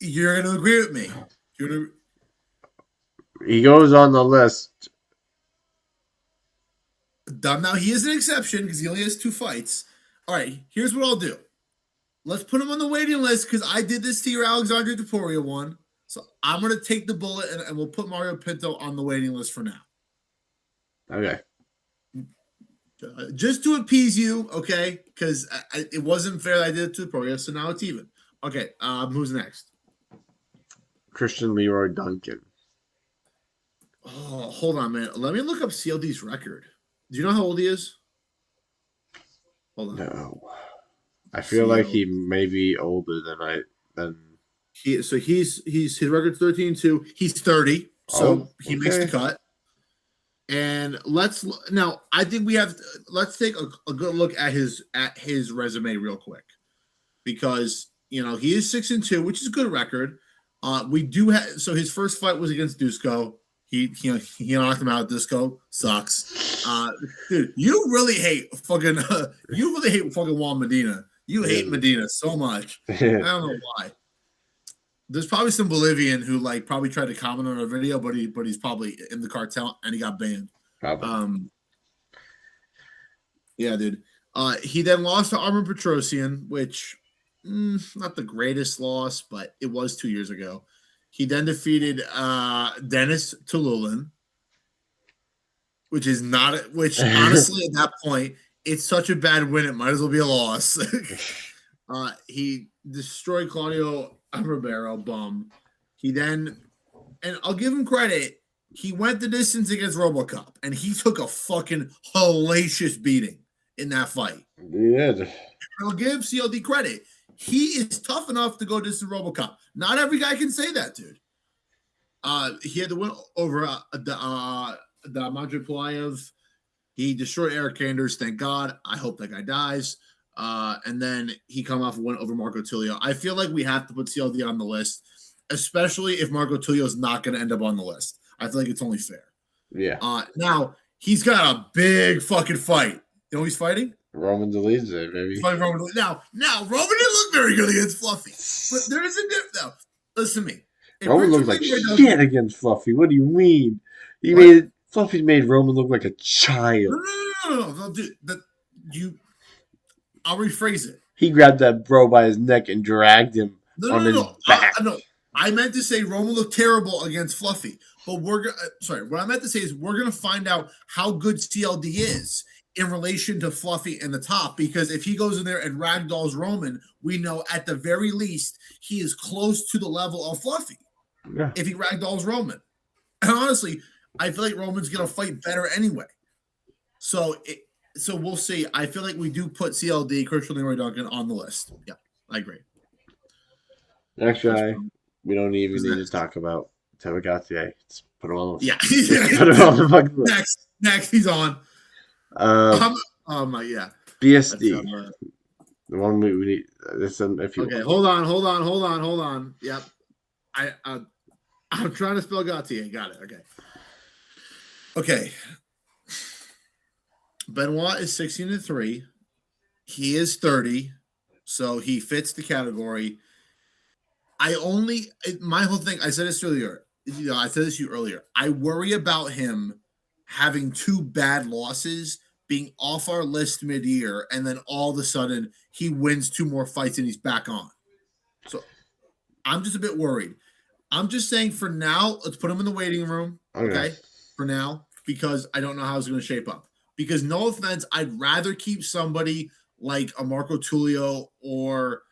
You're going to agree with me. He goes on the list. Now, he is an exception because he only has 2 fights. All right, here's what I'll do. Let's put him on the waiting list because I did this to your Alexandre Topuria one. So I'm going to take the bullet and we'll put Mario Pinto on the waiting list for now. Okay. Just to appease you, okay? Because it wasn't fair that I did it to Topuria, so now it's even. Okay, who's next? Christian Leroy Duncan. Oh, hold on, man. Let me look up CLD's record. Do you know how old he is? Hold on. No. I feel like he may be older than his record's 13-2. He's 30, so he makes the cut. And let's take a good look at his resume real quick, because he is 6-2, which is a good record. We do have his first fight was against Dusko. He knocked him out. Dusko sucks. Dude, you really hate fucking Juan Medina. You hate Medina so much. I don't know why. There's probably some Bolivian who probably tried to comment on our video, but he's probably in the cartel and he got banned. Probably. Yeah, dude. He then lost to Armin Petrosian, which not the greatest loss, but it was 2 years ago. He then defeated Dennis Tululin, which honestly at that point, it's such a bad win, it might as well be a loss. He destroyed Claudio Ribeiro, bum. He then, and I'll give him credit, he went the distance against RoboCop, and he took a fucking hellacious beating in that fight. He did. I'll give CLD credit. He is tough enough to go distance RoboCop. Not every guy can say that, dude. He had to win over Dmitry Pulayev. He destroyed Eric Anders. Thank God. I hope that guy dies. And then he come off a win over Marco Tulio. I feel like we have to put CLD on the list, especially if Marco Tulio is not going to end up on the list. I feel like it's only fair. Yeah. Now, he's got a big fucking fight. You know who he's fighting? Roman Dolidze, baby. Now, Roman didn't look very good against Fluffy. But there is a difference, though. Listen to me. Roman looks like shit against Fluffy. What do you mean? Fluffy made Roman look like a child. No, dude. I'll rephrase it. He grabbed that bro by his neck and dragged him on his back. I meant to say Roman looked terrible against Fluffy. But what I meant to say is we're going to find out how good CLD is in relation to Fluffy in the top, because if he goes in there and ragdolls Roman, we know at the very least he is close to the level of Fluffy. Yeah. If he ragdolls Roman. And honestly, I feel like Roman's going to fight better anyway. So we'll see. I feel like we do put CLD, Christian Leroy Duncan, on the list. Yeah, I agree. Next guy, we don't even need to talk about. Tevagatier. Let's put him on the list. Yeah. Put him on the fucking list. Next, he's on. BSD. The one we need. If you okay, hold on. Yep. I'm trying to spell Gautier. Got it. Okay. Benoit is 16-3. He is 30, so he fits the category. My whole thing, I said this earlier. I said this to you earlier. I worry about him having 2 bad losses being off our list mid-year, and then all of a sudden he wins 2 more fights and he's back on. So I'm just a bit worried. I'm just saying for now, let's put him in the waiting room, okay? For now, because I don't know how it's going to shape up. Because no offense, I'd rather keep somebody like a Marco Tullio or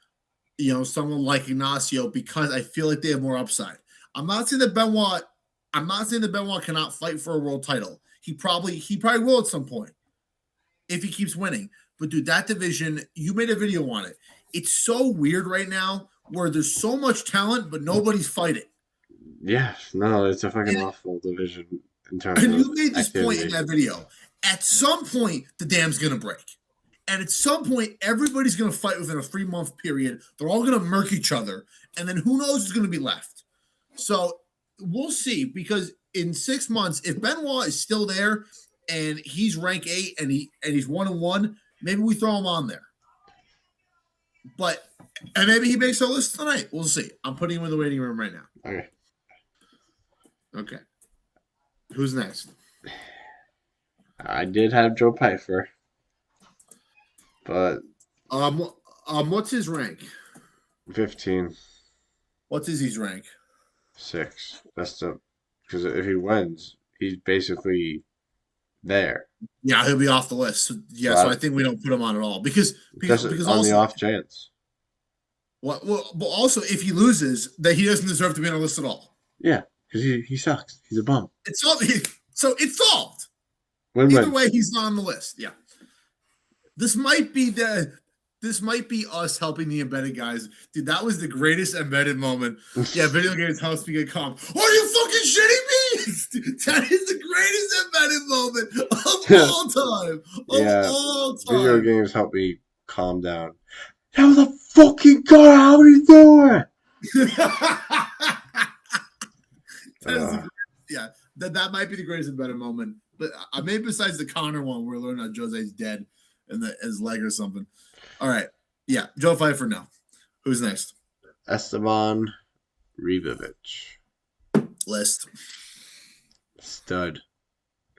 someone like Ignacio because I feel like they have more upside. I'm not saying that Benoit cannot fight for a world title. He probably will at some point if he keeps winning. But dude, that division, you made a video on it. It's so weird right now where there's so much talent, but nobody's fighting. Yeah, no, it's a fucking awful division in terms and of you made this activity. point in that video. At some point, the dam's going to break. And at some point, everybody's going to fight within a 3-month period. They're all going to murk each other. And then who knows who's going to be left. So we'll see. Because in 6 months, if Benoit is still there and he's rank 8 and he's 1-1, maybe we throw him on there. And maybe he makes our list tonight. We'll see. I'm putting him in the waiting room right now. Okay. Who's next? I did have Joe Pyfer, but what's his rank? 15. What's his rank? 6. That's because if he wins, he's basically there. Yeah, he'll be off the list. So I think we don't put him on at all because on also, the off chance. Well, but also if he loses, that he doesn't deserve to be on the list at all. Yeah, because he sucks. He's a bum. So it's solved. Win-win. Either way, he's not on the list. Yeah, this might be us helping the embedded guys, dude. That was the greatest embedded moment. Yeah, video games helps me get calm. Are you fucking shitting me? That is the greatest embedded moment of all time. All time. Video games help me calm down. That was a fucking car. How are you doing? That might be the greatest embedded moment. But maybe besides the Connor one where we learned that Jose's dead and his leg or something. All right. Yeah. Joe Pyfer now. Who's next? Esteban Ribovic. List. Stud.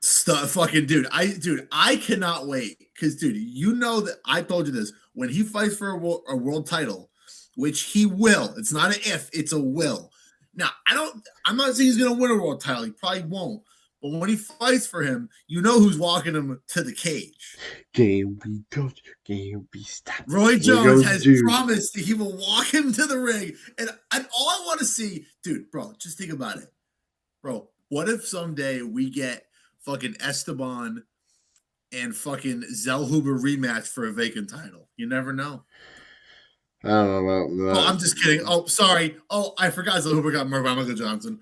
Fucking dude. I cannot wait. Because, dude, you know that I told you this. When he fights for a world title, which he will, it's not an if, it's a will. Now, I'm not saying he's going to win a world title. He probably won't. But when he fights for him, you know who's walking him to the cage. Game be coach, game be stopped. Roy Jones has promised that he will walk him to the ring. And all I want to see, dude, bro, just think about it. Bro, what if someday we get fucking Esteban and fucking Zellhuber rematch for a vacant title? You never know. I don't know about that. Oh, I'm just kidding. Oh, sorry. Oh, I forgot Zellhuber got murdered by Michael Johnson.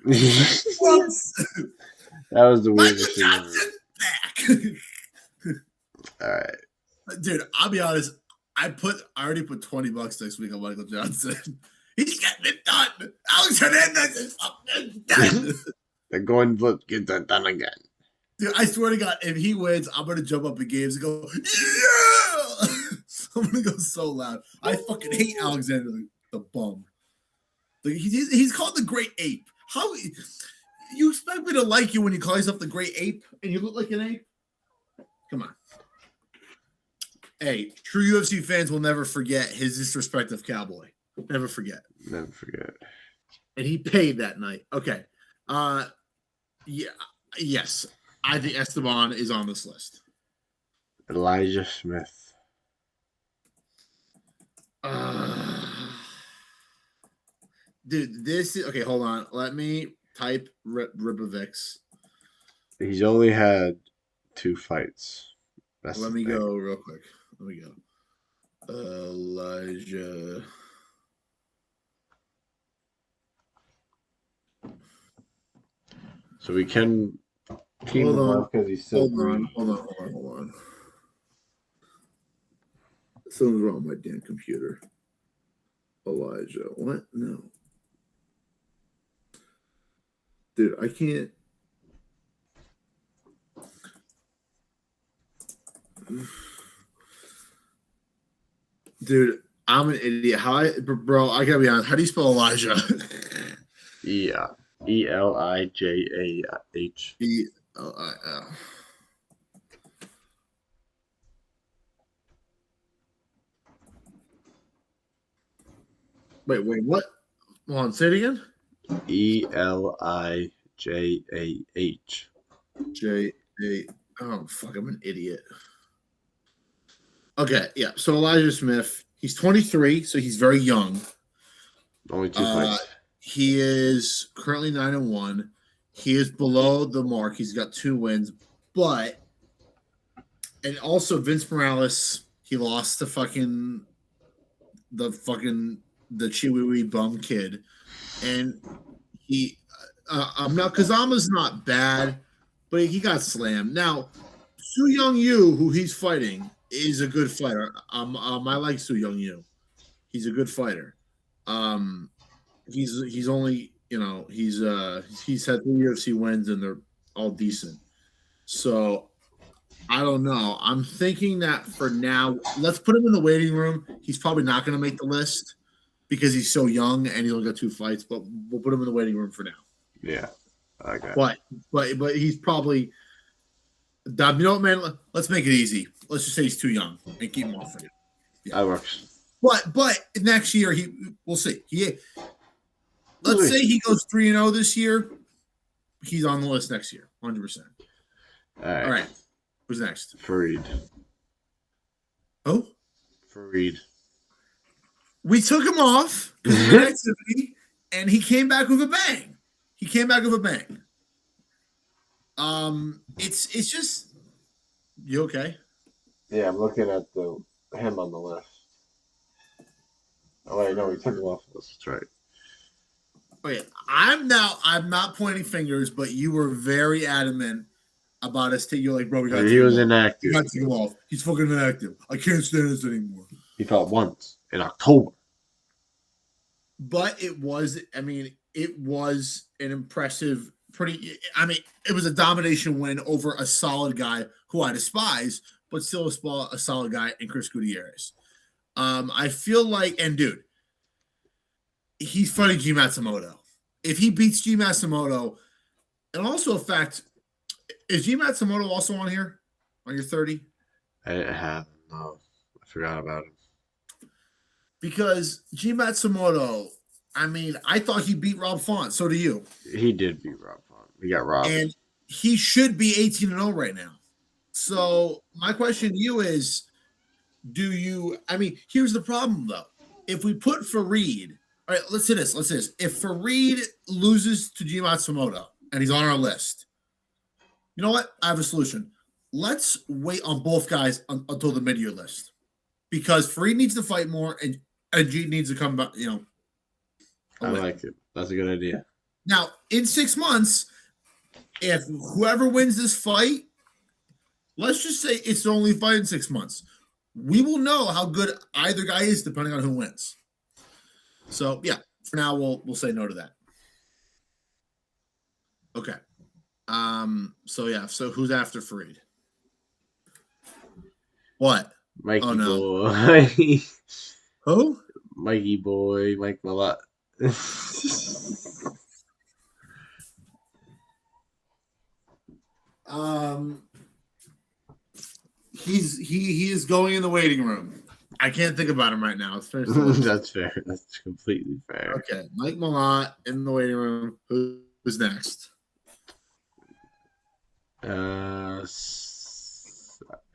That was the weirdest thing ever. All right. Dude, I'll be honest. I already put $20 next week on Michael Johnson. He's getting it done. Alex Hernandez is fucking done. They're going to get that done again. Dude, I swear to God, if he wins, I'm going to jump up in games and go, yeah! I'm going to go so loud. I fucking hate Alexander the bum. Like, he's called the Great Ape. How... You expect me to like you when you call yourself the Great Ape and you look like an ape? Come on. Hey, true UFC fans will never forget his disrespect of Cowboy. Never forget. Never forget. And he paid that night. Okay. Yes. I think Esteban is on this list. Elijah Smith. Dude, this is... Okay, hold on. Let me... type Ribovic. He's only had 2 fights. Let me go real quick. Let me go. Elijah. So we can keep him on because he's still green. Hold on. Something's wrong with my damn computer. Elijah. What? No. Dude, I can't. Dude, I'm an idiot. Bro, I gotta be honest. How do you spell Elijah? Yeah. Elijah. Elijah. Wait, what? Hold on, say it again. Elijah. J-A. Oh, fuck, I'm an idiot. Okay, yeah. So Elijah Smith, he's 23, so he's very young. Only 2 fights. He is currently 9-1. He is below the mark. He's got 2 wins, and also Vince Morales, he lost to the Chihuahua bum kid, and Kazama's not bad, but he got slammed. Now, Su Young Yu, who he's fighting, is a good fighter. I like Su Young Yu. He's a good fighter. He's only he's had 3 UFC wins and they're all decent. So I don't know. I'm thinking that for now, let's put him in the waiting room. He's probably not going to make the list because he's so young and he's only got 2 fights. But we'll put him in the waiting room for now. Yeah. Okay. But he's probably. You know what, man? Let's make it easy. Let's just say he's too young and keep him off for you. Yeah. That works. But next year we'll see. Let's say he goes 3-0 this year. He's on the list next year, 100%. All right. Who's next? Fareed. Oh? Fareed. We took him off because of activity, and he came back with a bang. It's just. You okay? Yeah, I'm looking at him on the list. Oh wait, no, we took him off the list. That's right. Okay, I'm not pointing fingers, but you were very adamant about us taking. You're like, bro, we got. He was inactive. We got to take him off. He's fucking inactive. I can't stand this anymore. He fought once in October. But it was an impressive, it was a domination win over a solid guy who I despise, but still a solid guy in Chris Gutierrez. I feel like, and dude, he's fighting G Matsumoto. If he beats G Matsumoto, and also a fact, is G Matsumoto also on here? On your 30? I haven't. No, I forgot about him. Because G Matsumoto, I thought he beat Rob Font. So do you. He did beat Rob Font. We got Rob. And he should be 18-0 right now. So my question to you is, here's the problem, though. If we put Fareed, all right, let's say this. If Fareed loses to G Matsumoto and he's on our list, you know what? I have a solution. Let's wait on both guys until the mid-year list. Because Fareed needs to fight more and G needs to come back, I like it. That's a good idea. Now, in 6 months, if whoever wins this fight, let's just say it's the only fight in 6 months, we will know how good either guy is depending on who wins. So, yeah, for now, we'll say no to that. Okay. So who's after Fareed? What? Mikey boy. Who? Mikey boy, Mike Malott. He is going in the waiting room. I can't think about him right now. That's fair. That's completely fair. Okay, Mike Malott in the waiting room. Who's next? I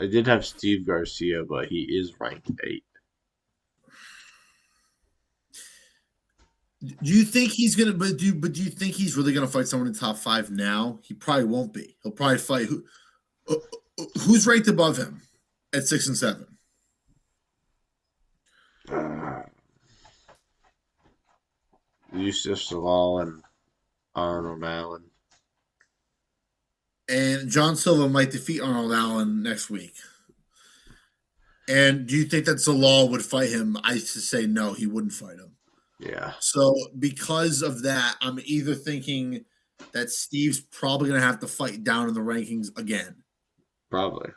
did have Steve Garcia, but he is ranked 8. Do you think he's gonna? But do you think he's really gonna fight someone in top 5 now? He probably won't be. He'll probably fight who's ranked above him at 6 and 7. Yusuf Salal and Arnold Allen. And John Silva might defeat Arnold Allen next week. And do you think that Zalal would fight him? I used to say no, he wouldn't fight him. Yeah. So because of that, I'm either thinking that Steve's probably going to have to fight down in the rankings again. Probably.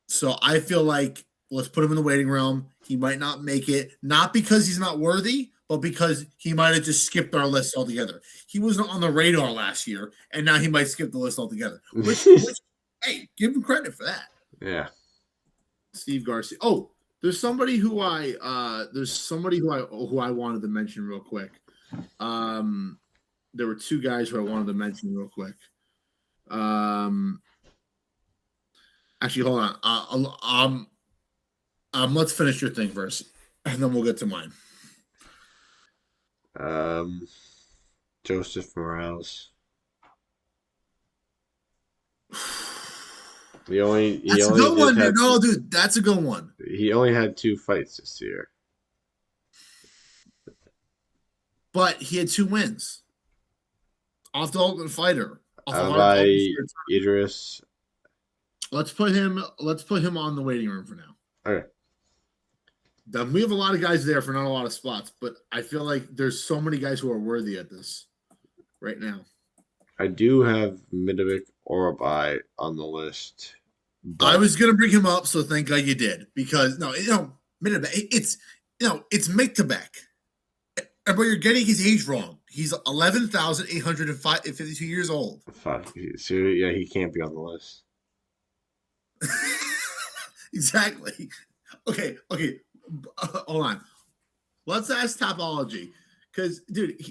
So I feel like let's put him in the waiting room. He might not make it, not because he's not worthy, but because he might have just skipped our list altogether. He wasn't on the radar last year, and now he might skip the list altogether. Which hey, give him credit for that. Yeah. Steve Garcia. Oh, There's somebody who I wanted to mention real quick. There were two guys who I wanted to mention real quick. Actually, hold on. Let's finish your thing first, and then we'll get to mine. Joseph Morales. That's a good one, dude. No, dude, that's a good one. He only had 2 fights this year, but he had 2 wins off the Ultimate Fighter. Idris. Let's put him on the waiting room for now. Okay. We have a lot of guys there for not a lot of spots, but I feel like there's so many guys who are worthy at this right now. I do have Midovic Orabai on the list. I was gonna bring him up, so thank God you did, because Midovic, it's Miktabek. But you're getting his age wrong. He's 11,852 years old. Fuck. So yeah, he can't be on the list. Exactly. Okay. Hold on. Let's ask Topology, because dude,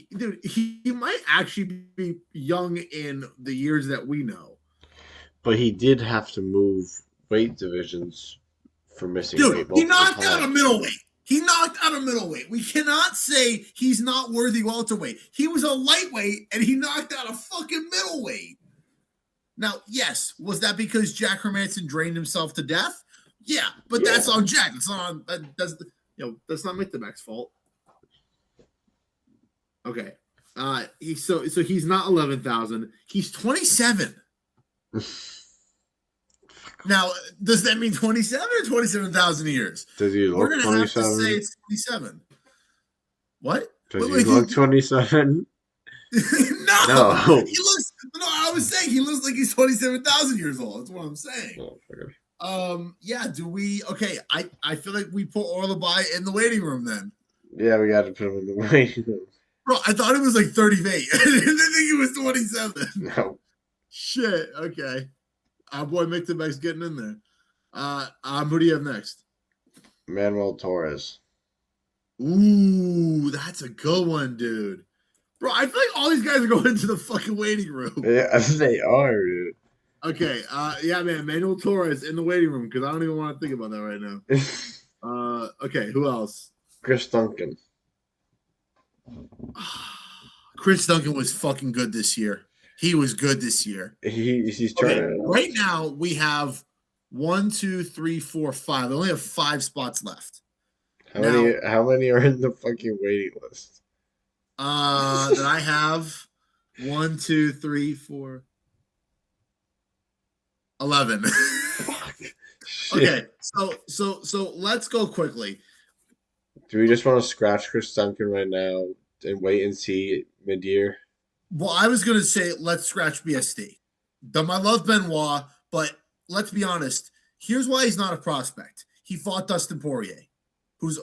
he might actually be young in the years that we know. But he did have to move weight divisions for missing weight. Dude, he knocked out a middleweight. We cannot say he's not worthy welterweight. He was a lightweight, and he knocked out a fucking middleweight. Now, yes, was that because Jack Hermanson drained himself to death? Yeah, but that's on Jack. It's not that's not Miktabek's fault. Okay. So he's not 11,000. He's 27. Now, does that mean 27 or 27,000 years? Does he look 27? We're going to have to say it's 27. What? Does he look 27? No. He looks. No, I was saying he looks like he's 27,000 years old. That's what I'm saying. Oh, okay. Yeah. Do we? Okay. I feel like we put Orlabai in the waiting room then. Yeah, we got to put him in the waiting room. Bro, I thought it was like 38. I didn't think it was 27. No. Shit. Okay. Our boy Miktabek's getting in there. Who do you have next? Manuel Torres. Ooh, that's a good one, dude. Bro, I feel like all these guys are going into the fucking waiting room. Yeah, they are, dude. Okay, yeah, man, Manuel Torres in the waiting room, because I don't even want to think about that right now. Okay, who else? Chris Duncan. Chris Duncan was fucking good this year. He was good this year. He's trying. Okay, right now, we have 1, 2, 3, 4, 5. We only have 5 spots left. How many are in the fucking waiting list? That I have 1, 2, 3, 4, 11. Okay, so let's go quickly. Do we just want to scratch Chris Duncan right now and wait and see mid-year? Well, I was going to say let's scratch BSD. I love Benoit, but let's be honest. Here's why he's not a prospect. He fought Dustin Poirier, who's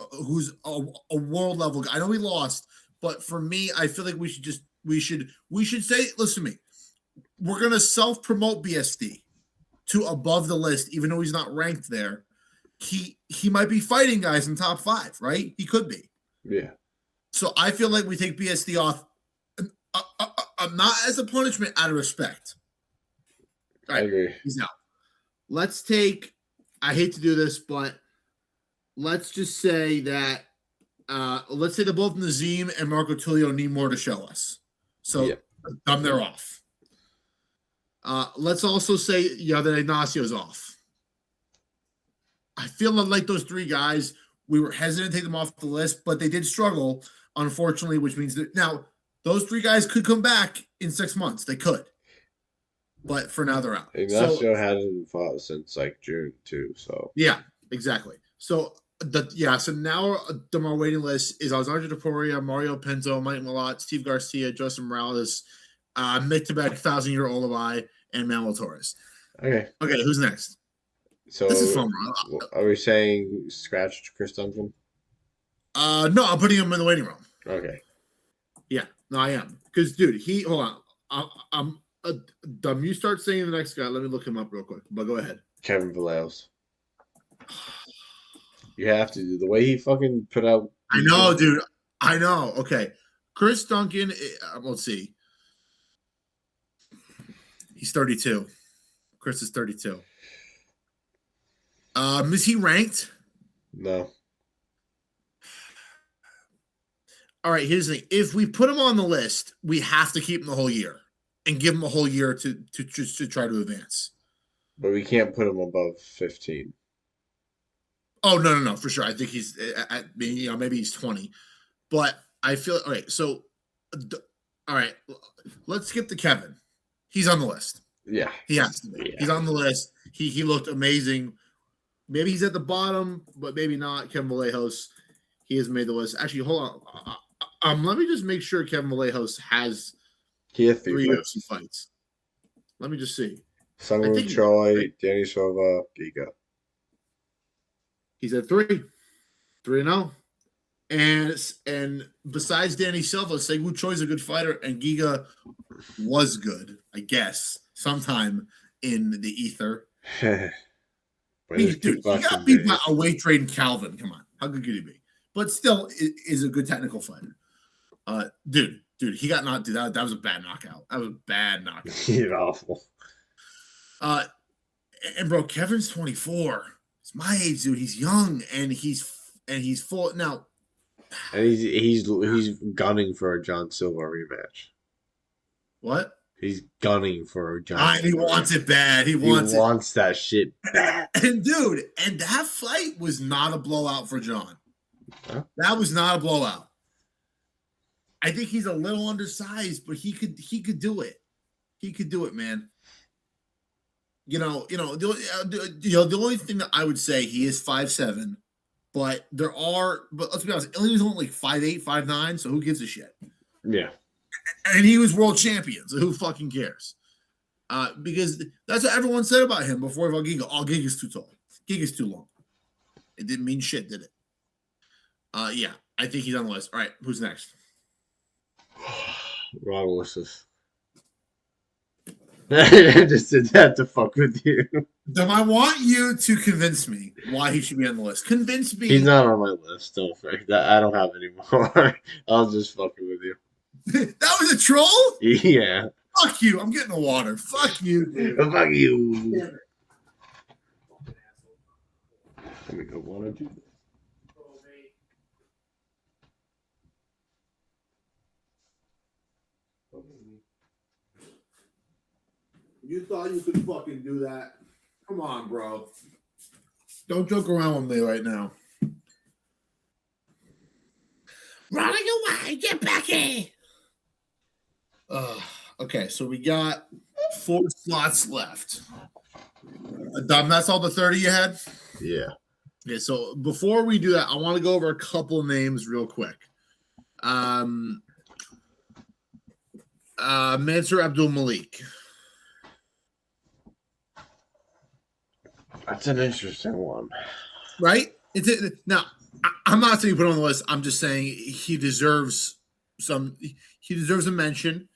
a world level guy. I know he lost, but for me, I feel like we should say, listen to me. We're going to self-promote BSD to above the list, even though he's not ranked there. He might be fighting guys in top 5, right? He could be. Yeah. So I feel like we take BSD off, not as a punishment, out of respect. All right, I agree. He's out. Let's take. I hate to do this, but let's just say that. Let's say that both Nazim and Marco Tulio need more to show us. So they're off. Let's also say that Ignacio's off. I feel like those 3 guys, we were hesitant to take them off the list, but they did struggle, unfortunately, which means that now those 3 guys could come back in 6 months. They could. But for now, they're out. Ignacio hasn't fought since like June, too. So yeah, exactly. So so now our waiting list is Alexandre Topuria, Mario Pinto, Mike Malott, Steve Garcia, Joseph Morales, Miktabek, 1,000-year-old Olabai, and Manuel Torres. Okay, who's next? So this is fun. Are we saying scratch Chris Duncan? No, I'm putting him in the waiting room. Okay. Yeah, no, I am. Because, dude, hold on. You start saying the next guy. Let me look him up real quick. But go ahead. Kevin Vallejos. You have to do the way he fucking put out. I know, dude. I know. Okay. Chris Duncan, let's see. He's 32. Chris is 32. Is he ranked? No. All right, here's the thing. If we put him on the list, we have to keep him the whole year and give him a whole year to try to advance. But we can't put him above 15. Oh, no, for sure. I think he's maybe he's 20. But I feel all right. So, all right, let's skip to Kevin. He's on the list. Yeah, he has to be. Yeah. He's on the list. He looked amazing. Maybe he's at the bottom, but maybe not. Kevin Vallejos, he has made the list. Actually, hold on. Let me just make sure Kevin Vallejos has 3 UFC fights. Let me just see. Sungwoo Choi, Danny Silva, Giga. He's at 3. 3-0. And besides Danny Silva, Sungwoo Choi's a good fighter, and Giga was good, I guess, sometime in the ether. Dude, he got beat by a weight trade in Calvin. Come on. How good could he be? But still is a good technical fighter. Dude, he got knocked. Dude, that was a bad knockout. That was a bad knockout. He's awful. And bro, Kevin's 24. He's my age, dude. He's young and he's full now. And he's gunning for a John Silva rematch. What? He's gunning for a John Silva. He wants it bad. He wants that shit bad. And dude, and that fight was not a blowout for John. Huh? That was not a blowout. I think he's a little undersized, but he could do it. He could do it, man. The only thing that I would say, he is 5'7", but let's be honest, Illinois is only like 5'8", 5'9", so who gives a shit? Yeah. And he was world champion, so who fucking cares? Because that's what everyone said about him before about Giga. Oh, Giga's too tall. Giga's too long. It didn't mean shit, did it? Yeah, I think he's on the list. All right, who's next? Ron Willis. I just did that to fuck with you. I want you to convince me why he should be on the list. Convince me. He's not on my list. Don't think that I don't have any more. I'll just fucking with you. That was a troll? Yeah. Fuck you. I'm getting the water. Fuck you, dude. Fuck you. Let me go 1 or 2. You thought you could fucking do that? Come on, bro. Don't joke around with me right now. Running away, get back here. Okay, so we got 4 slots left. That's all the 30 you had? Yeah. Okay, so before we do that, I want to go over a couple names real quick. Mansour Abdul Malik. That's an interesting one. Right? Now, I'm not saying you put him on the list. I'm just saying he deserves a mention.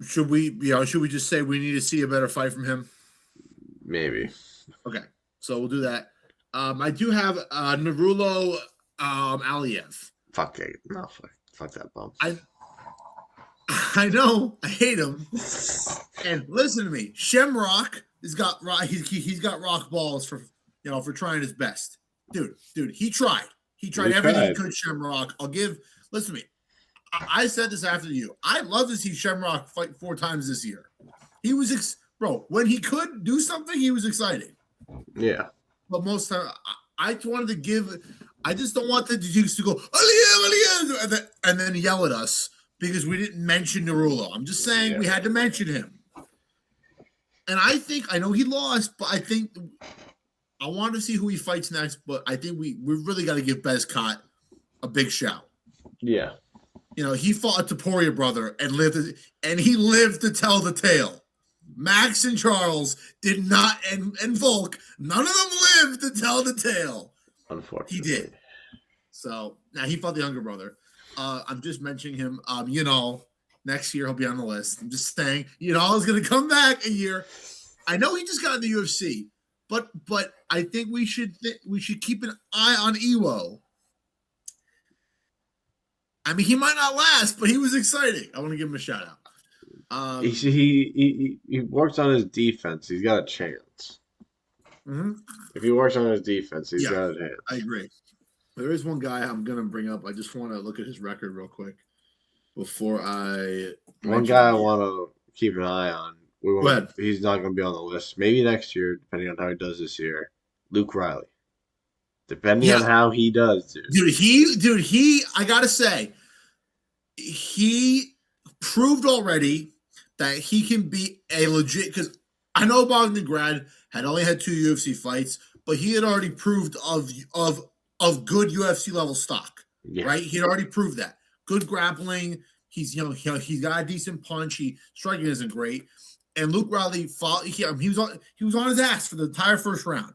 Should we just say we need to see a better fight from him? Maybe. Okay. So we'll do that. I do have Narulo Aliyev. Fuck it. No, fuck that bum. I know. I hate him. And listen to me. Shamrock he's got rock balls for trying his best. Dude, he tried. He tried everything he could, Shamrock. Listen to me. I said this after you. I'd love to see Shamrock fight 4 times this year. He was when he could do something, he was exciting. Yeah. But most time I just don't want the jiu-jitsu to go Aliyev, and then yell at us because we didn't mention Narulo. I'm just saying we had to mention him. And I know he lost, but I think I want to see who he fights next, but I think we really got to give Bezcott a big shout. Yeah. He fought a Taporia brother and he lived to tell the tale. Max and Charles did not, and Volk, none of them lived to tell the tale. Unfortunately. He did. So now he fought the younger brother. I'm just mentioning him. Next year he'll be on the list. I'm just saying, he's going to come back a year. I know he just got in the UFC, but I think we should keep an eye on Ewo. I mean, he might not last, but he was exciting. I want to give him a shout out. He works on his defense. He's got a chance. Mm-hmm. If he works on his defense, he's got a chance. I agree. There is one guy I'm going to bring up. I just want to look at his record real quick before I. One guy I want to keep an eye on. Go ahead. He's not going to be on the list. Maybe next year, depending on how he does this year. Luke Riley. Depending on how he does, dude. I gotta say, he proved already that he can be a legit. Because I know Bogdangrad had only had 2 UFC fights, but he had already proved of good UFC level stock. Yeah. Right? He had already proved that. Good grappling. He's he's got a decent punch. Striking isn't great. And Luke Riley fought. He was on his ass for the entire first round.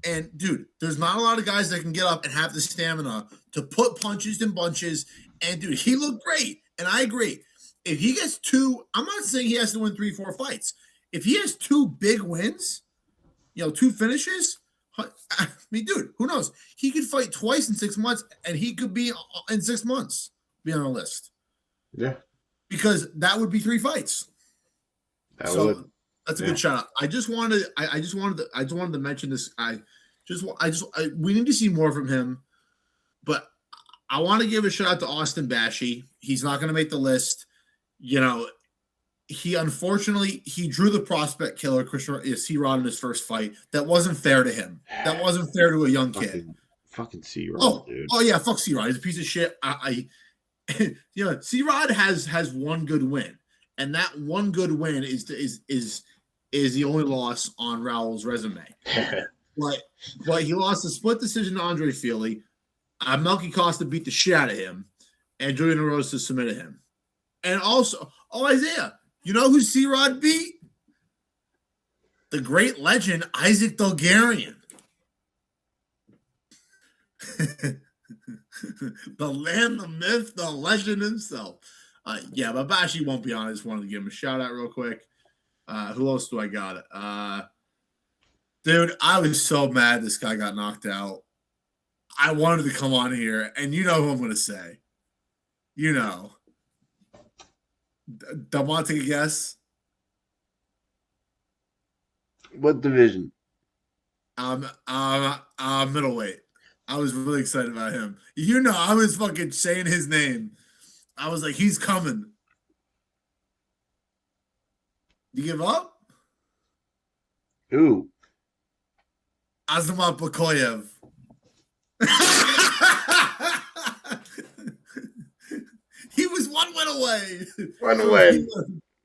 And dude, there's not a lot of guys that can get up and have the stamina to put punches in bunches. And dude, he looked great. And I agree. If he gets 2, I'm not saying he has to win 3-4 fights. If he has 2 big wins, 2 finishes, I mean, dude, who knows? He could fight twice in 6 months, and he could be in 6 months be on a list. Yeah, because that would be 3 fights. That's a good shout out. I just wanted to mention this. We need to see more from him, but I want to give a shout out to Austin Bashi. He's not going to make the list. He unfortunately drew the prospect killer Christian C-Rod in his first fight. That wasn't fair to him. That wasn't fair to a young kid. Fucking C-Rod, dude. Oh yeah, fuck C-Rod. He's a piece of shit. C-Rod has one good win, and that one good win is the only loss on Raul's resume. but he lost a split decision to Andre Fili. Melky Costa beat the shit out of him, and Julian Erosa submitted him. And also, Isaiah, you know who C-Rod beat? The great legend, Isaac Bulgarian. The man, the myth, the legend himself. But Bashi won't be on. I just wanted to give him a shout out real quick. Who else do I got? Dude, I was so mad this guy got knocked out. I wanted to come on here, and you know who I'm going to say. Don't want to take a guess? What division? Middleweight. I was really excited about him. I was fucking saying his name. I was like, he's coming. You give up? Who? Azamat Bakoyev. He was 1 win away. 1 away.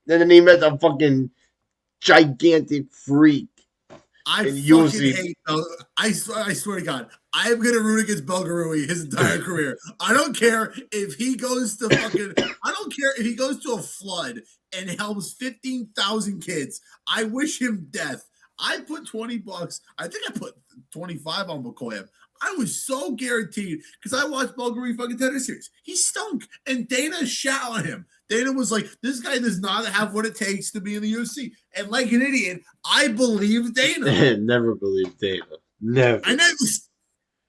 Then he met the fucking gigantic freak. I fucking hate those. I swear to God, I'm gonna root against Belgarui his entire career. I don't care if he goes to a flood and helps 15,000 kids. I wish him death. I put $20. I think I put 25 on Bakoyev. I was so guaranteed because I watched Bulgari fucking tennis series. He stunk, and Dana shat on him. Dana was like, "This guy does not have what it takes to be in the UFC." And like an idiot, I believed Dana. Never believed Dana. Never. I never.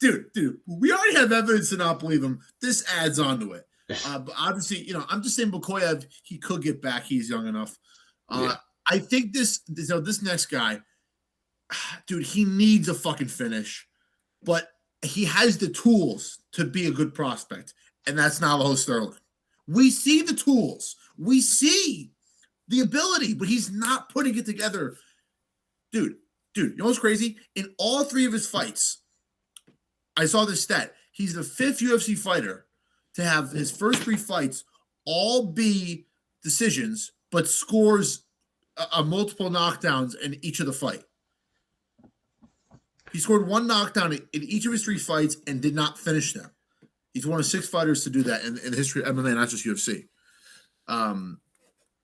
Dude, we already have evidence to not believe him. This adds on to it. But obviously, I'm just saying Bakoyev, he could get back. He's young enough. I think this next guy, dude, he needs a fucking finish, but he has the tools to be a good prospect, and that's Navajo Sterling. We see the tools. We see the ability, but he's not putting it together. Dude, you know what's crazy? In all 3 of his fights, I saw this stat. He's the 5th UFC fighter to have his first 3 fights all be decisions, but scores a multiple knockdowns in each of the fight. He scored 1 knockdown in each of his 3 fights and did not finish them. He's one of 6 fighters to do that in the history of MMA, not just UFC.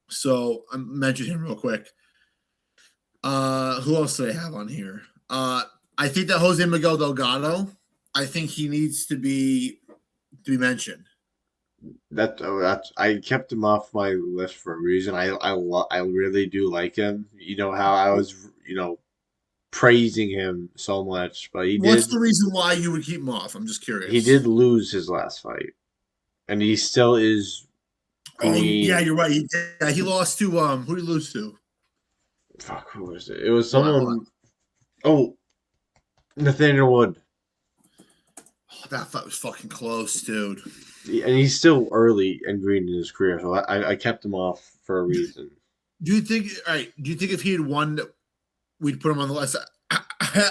So I mentioned him real quick. Who else do I have on here? I think that Jose Miguel Delgado, I think he needs to be mentioned. That's I kept him off my list for a reason. I really do like him. You know how I was praising him so much, but What's the reason why you would keep him off? I'm just he curious. did lose his last fight, and he still is Oh yeah, green. you're right. He lost to who did he lose to? Fuck, who was it? It was Hold on. someone. Oh, Nathaniel Wood. Oh, that fight was fucking close, dude. And he's still early and green in his career, so I kept him off for a reason. Do you think? All right. Do you think if he had won, we'd put him on the list? I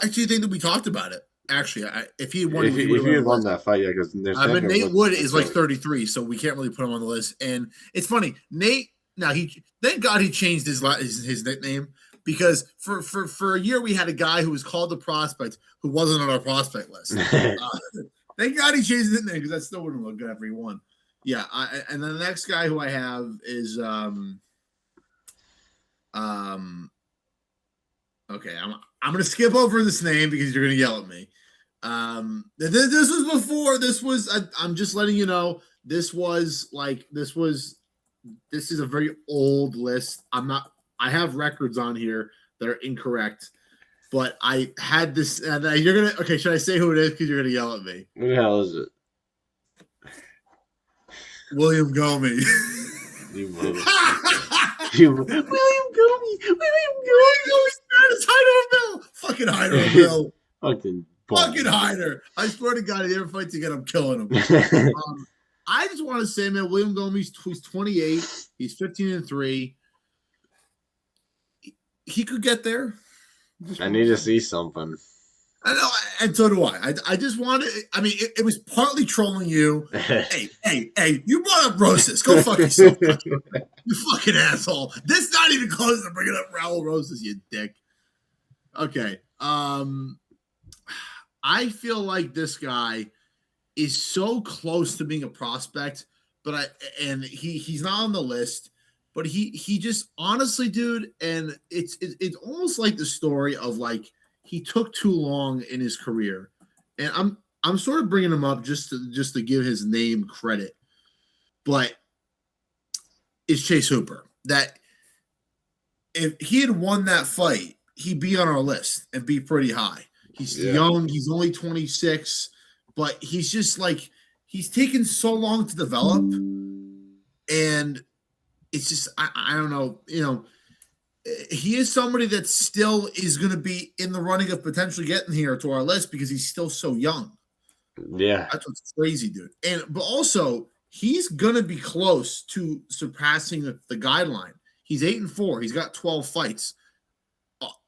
actually think that we talked about it. Actually, if he had won, he would If have he been on had the won list. that fight, yeah, because But Nathaniel Nate Wood's Wood like is like 30. 33, so we can't really put him on the list. And it's funny, Nate. Now he, thank God he changed his nickname, because for a year we had a guy who was called the prospect who wasn't on our prospect list. Thank God he changed his nickname, because that still wouldn't look good after he won. Yeah, and then the next guy who I have is um okay, I'm gonna skip over this name because you're gonna yell at me. This was before. This was. I'm just letting you know. This was like this was. This is a very old list. I'm not. I have records on here that are incorrect, but I had this. And you're gonna. Okay, should I say who it is? Because you're gonna yell at me. Who the hell is it? William Gomey. You motherfucker. William Gummy. William Gummy. It's Hyder. Fucking Hyder. Fucking Fucking balls. Hyder. I swear to God, if he ever fights again, I'm killing him. I just want to say, man, William Gomez, he's 28. He's 15-3. He could get there. I need to see something. I know, and so do I. I just wanted. I mean, it was partly trolling you. Hey! You brought up Rosas. Go fuck yourself, you fucking asshole. This is not even close to bringing up Raul Rosas, you dick. Okay. I feel like this guy is so close to being a prospect, but he's not on the list. But he just honestly, dude, and it's almost like the story of like he took too long in his career, and I'm sort of bringing him up just to give his name credit, but it's Chase Hooper. That if he had won that fight, he'd be on our list and be pretty high. He's young. He's only 26, but he's just like he's taken so long to develop, and it's just I don't know. You know, he is somebody that still is going to be in the running of potentially getting here to our list because he's still so young. Yeah, That's what's crazy, dude. But also he's going to be close to surpassing the guideline. He's 8-4. He's got 12 fights.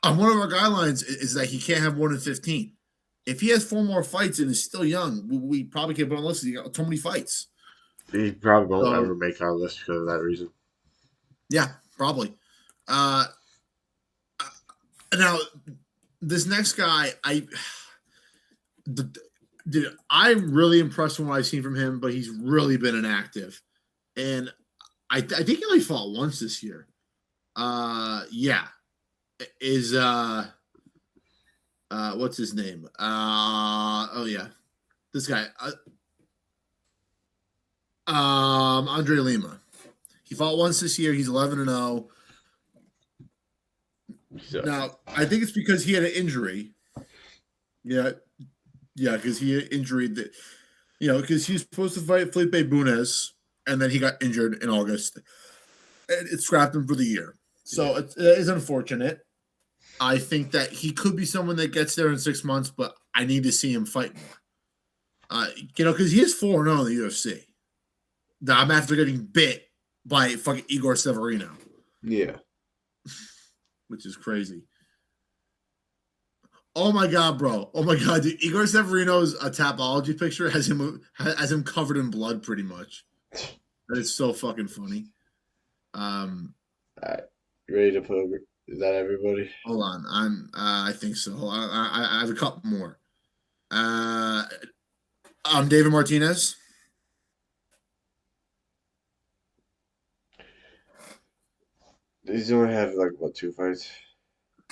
On one of our guidelines is that he can't have more than 15. If he has 4 more fights and is still young, we probably can't put on the list. He got so many fights. he probably won't ever make our list because of that reason. Yeah, probably. Now, this next guy, dude, I'm really impressed with what I've seen from him, but he's really been inactive, and I think he only fought once this year. Yeah, is what's his name? Oh yeah, this guy, Andre Lima. He fought once this year. He's 11-0. Now, I think it's because he had an injury. Yeah, because he had injury that, because he was supposed to fight Felipe Bunes, and then he got injured in August. And it scrapped him for the year. So it is unfortunate. I think that he could be someone that gets there in 6 months, but I need to see him fight more. Because he is 4-0 in the UFC. I'm after getting bit by fucking Igor Severino. Yeah. Which is crazy. Oh my god, bro! Oh my god, dude. Igor Severino's Tapology picture has him covered in blood, pretty much. That is so fucking funny. All right, you ready to put? Is that everybody? Hold on, I think so. I have a couple more. David Martinez. He's only had like what 2 fights?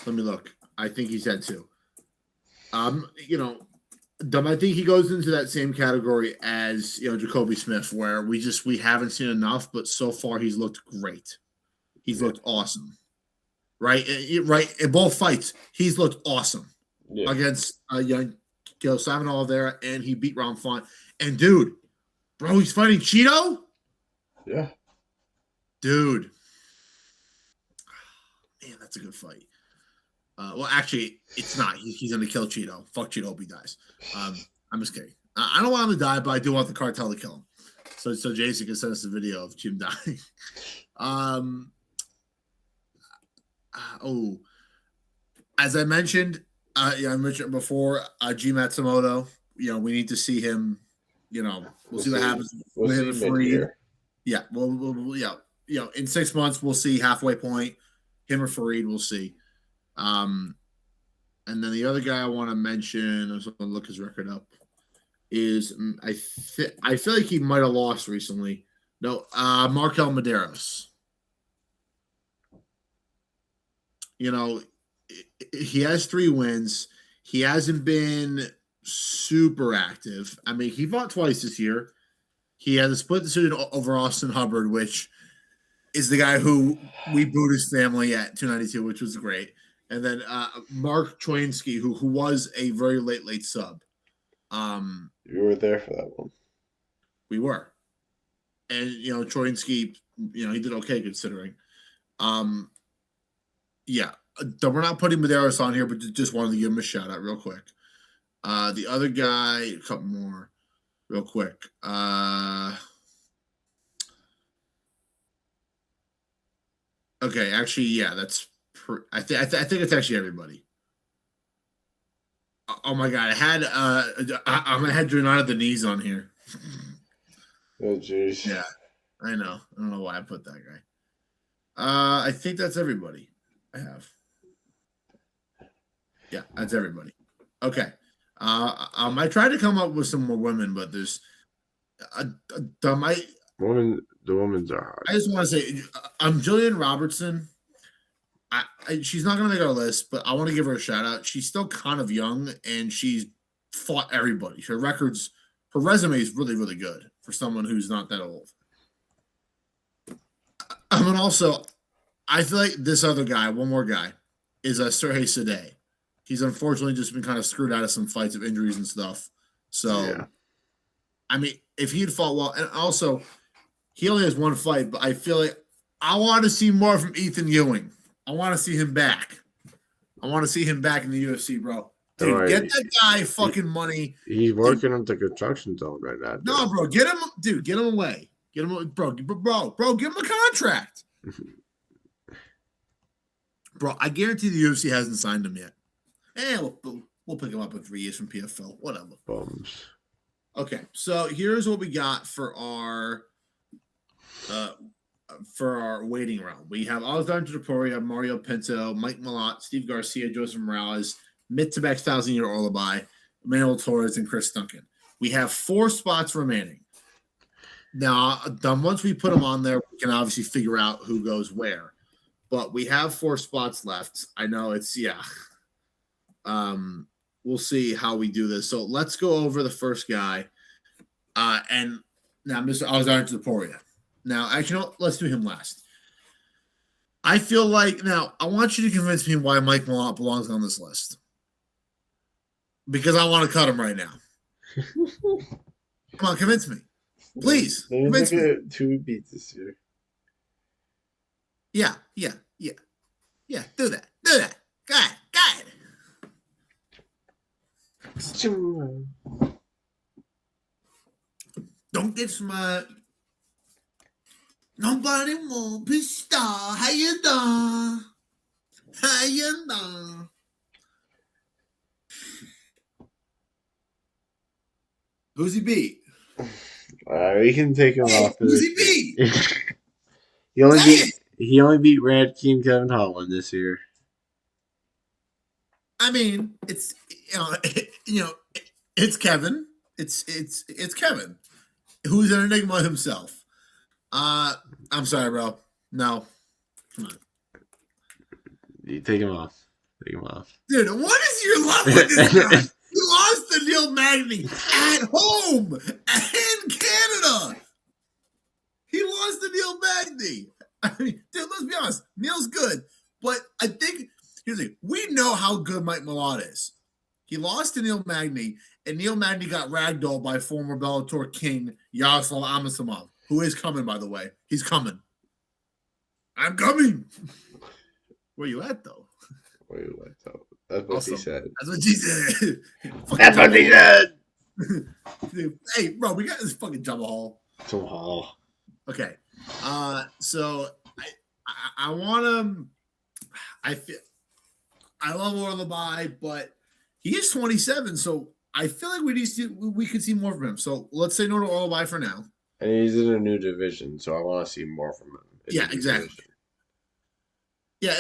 Let me look. I think he's had 2. I think he goes into that same category as Jacoby Smith, where we haven't seen enough, but so far he's looked great. He's looked awesome, right? Right in both fights, he's looked awesome against young Simon Oliveira, and he beat Ron Font. And dude, bro, he's fighting Cheeto. Yeah, dude, man, that's a good fight. Well, actually, it's not. He's going to kill Cheeto. Fuck Cheeto, hope he dies. I'm just kidding. I don't want him to die, but I do want the cartel to kill him. So Jason can send us a video of him dying. As I mentioned, I mentioned before, G Matsumoto. We need to see him. We'll see what happens with him and Fareed. Yeah, in 6 months we'll see halfway point. Him or Fareed, we'll see. And then the other guy I want to mention, I was going to look his record up, is I feel like he might have lost recently. No, Markel Medeiros. He has 3 wins. He hasn't been super active. I mean, he fought twice this year. He had a split decision over Austin Hubbard, which is the guy who we booed his family at 292, which was great. And then Mark Choinsky, who was a very late sub. You were there for that one. We were. And, Choinsky, he did okay considering. Yeah. We're not putting Medeiros on here, but just wanted to give him a shout out real quick. The other guy, a couple more real quick. Okay, actually, yeah, that's. I think it's actually everybody. Oh my god, I had Jonathan the knees on here. Oh jeez. Yeah, I know. I don't know why I put that guy. I think that's everybody. I have. Yeah, that's everybody. Okay. I tried to come up with some more women, but there's the women's are hard. I just want to say, Jillian Robertson. She's not going to make our list, but I want to give her a shout out. She's still kind of young, and she's fought everybody. Her resume is really, really good for someone who's not that old. And also, I feel like this other guy, one more guy, is Sergey Sade. He's unfortunately just been kind of screwed out of some fights of injuries and stuff. So, yeah. I mean, if he had fought well, and also, he only has one fight, but I feel like I want to see more from Ethan Ewing. I want to see him back. I want to see him back in the UFC, bro. Dude, get that guy fucking money. He's working on the construction zone right now. Dude. No, bro, get him away. Get him, bro, give him a contract. Bro, I guarantee the UFC hasn't signed him yet. We'll pick him up in 3 years from PFL. Whatever. Bums. Okay, so here's what we got for our waiting round. We have Alexander Topuria, Mario Pinto, Mike Malott, Steve Garcia, Joseph Morales, Mitzvah 1,000-year Olabai, Manuel Torres, and Chris Duncan. We have 4 spots remaining. Now, once we put them on there, we can obviously figure out who goes where. But we have 4 spots left. I know it's, yeah. We'll see how we do this. So let's go over the first guy. And now, Mr. Alexander Topuria. Now, actually, no, let's do him last. I feel like, now, I want you to convince me why Mike Malott belongs on this list. Because I want to cut him right now. Come on, convince me. Please, convince me. 2 beats this year. Yeah. Do that. Go ahead. Don't get smart. Nobody won't be star. How you doing? Who's he beat? We can take him off. Who's he beat? He only beat Rad King Kevin Holland this year. I mean, it's it's Kevin. It's Kevin, who's an enigma himself. I'm sorry, bro. No, come on. You take him off. Dude, what is your love with this guy? You lost to Neil Neil Magny at home in Canada. He lost to Neil Magny. I mean, dude, let's be honest. Neil's good, but I think here's the thing. We know how good Mike Malott is. He lost to Neil Magny, and Neil Magny got ragdolled by former Bellator king Yaroslav Amisamov, who is coming, by the way. He's coming. I'm coming. Where you at, though? Where you at, though? That's what he said. That's what she said. That's what he said. Hey, bro, we got this fucking Jamal Hall. Okay. So I want to. I love Orlabai, but he is 27, so I feel like we could see more from him. So let's say no to Orlabai for now. And he's in a new division, so I want to see more from him. Yeah, exactly. Division. Yeah,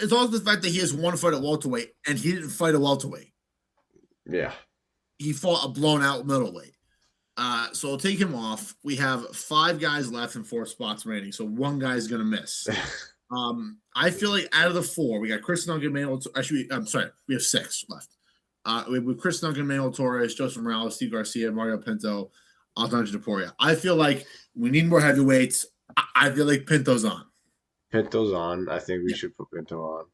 it's also the fact that he has one fight at welterweight, and he didn't fight a welterweight. Yeah. He fought a blown-out middleweight. So I'll take him off. We have 5 guys left and 4 spots remaining, so one guy's going to miss. I feel like out of the 4, we got Chris Duncan, actually, I'm sorry, we have 6 left. We have Chris Duncan, Manuel Torres, Joseph Morales, Steve Garcia, Mario Pinto, Alfonso Deporia. I feel like we need more heavyweights. I feel like Pinto's on. Pinto's on. I think we should put Pinto on.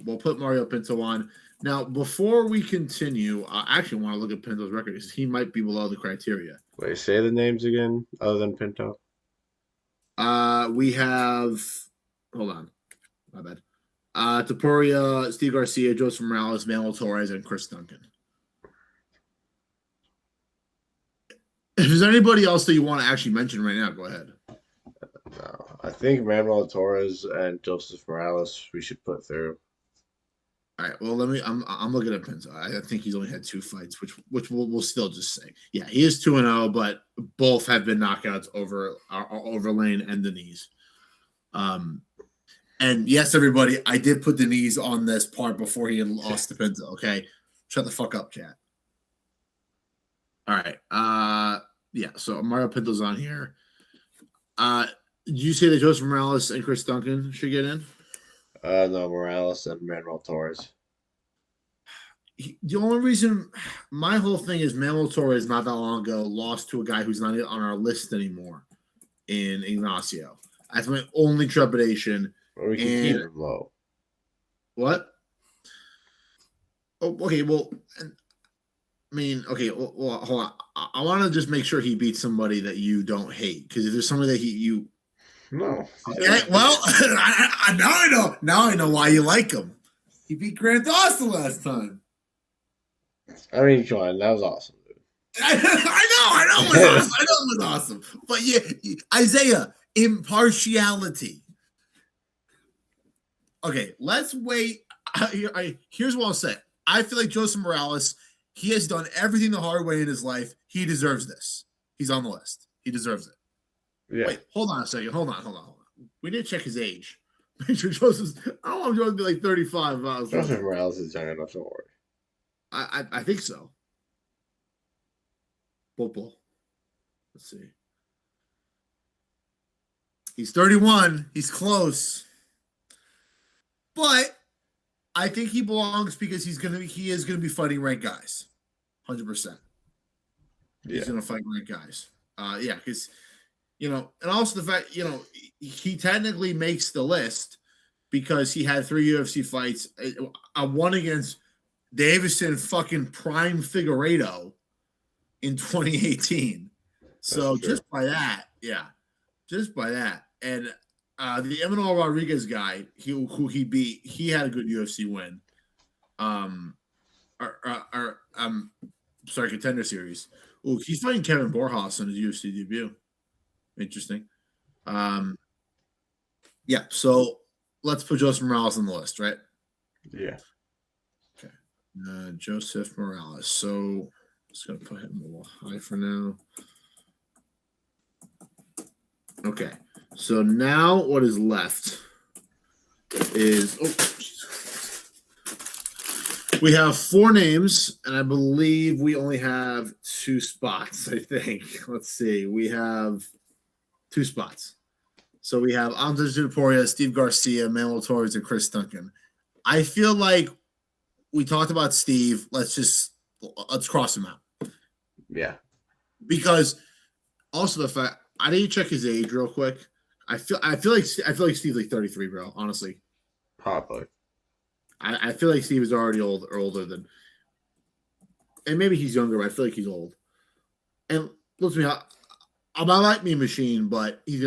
We'll put Mario Pinto on. Now, before we continue, I actually want to look at Pinto's record because he might be below the criteria. Wait, say the names again, other than Pinto. We have, hold on, my bad. Tapuria, Steve Garcia, Joseph Morales, Manuel Torres, and Chris Duncan. If there's anybody else that you want to actually mention right now, go ahead. No, I think Manuel Torres and Joseph Morales we should put through. All right. Well, I'm looking at Pinto. I think he's only had 2 fights, which we'll still just say. Yeah, he is 2-0, but both have been knockouts over Lane and the knees. And yes, everybody, I did put the knees on this part before he had lost to Pinto. Okay, shut the fuck up, chat. All right. Yeah. So Mario Pinto's on here. Did you say that Joseph Morales and Chris Duncan should get in? No, Morales and Manuel Torres. The only reason, my whole thing is Manuel Torres not that long ago lost to a guy who's not on our list anymore in Ignacio. That's my only trepidation. Or we can keep him low. What? Oh, okay. Well, I mean, okay. Well, hold on. I want to just make sure he beats somebody that you don't hate, because if there's somebody that you. No. Okay. Well, I know. Now I know why you like him. He beat Grant Dawson last time. I mean, come on, that was awesome, dude. I know it was awesome. But yeah, Isaiah, impartiality. Okay, let's wait. Here's what I'll say. I feel like Joseph Morales, he has done everything the hard way in his life. He deserves this. He's on the list. He deserves it. Yeah. Wait, hold on a second. Hold on. We did check his age. Make sure Joseph's. I don't want Joseph to be like 35. Joseph Morales is young enough, don't worry. I think so. Football. Let's see. He's 31. He's close. But I think he belongs because he is gonna be fighting ranked guys. 100%. He's gonna fight ranked guys. Yeah, because and also the fact, he technically makes the list because he had 3 UFC fights. One against Davison fucking Prime Figueiredo in 2018. So just by that, and the Emmanuel Rodriguez guy, who he beat, he had a good UFC win. Contender series. Oh, he's fighting Kevin Borjas in his UFC debut. Interesting. Yeah. So let's put Joseph Morales on the list, right? Yeah. Okay. Joseph Morales. So just gonna put him a little high for now. Okay. So now what is left is we have 4 names, and I believe we only have 2 spots, I think. Let's see. We have 2 spots. So we have Antonio Deporia, Steve Garcia, Manuel Torres, and Chris Duncan. I feel like we talked about Steve. Let's let's cross him out. Yeah. Because also the fact I didn't check his age real quick. I feel like Steve's like 33, bro. Honestly, Probably. I feel like Steve is already older than, and maybe he's younger, but I feel like he's old. And listen, I like Mean Machine, but he's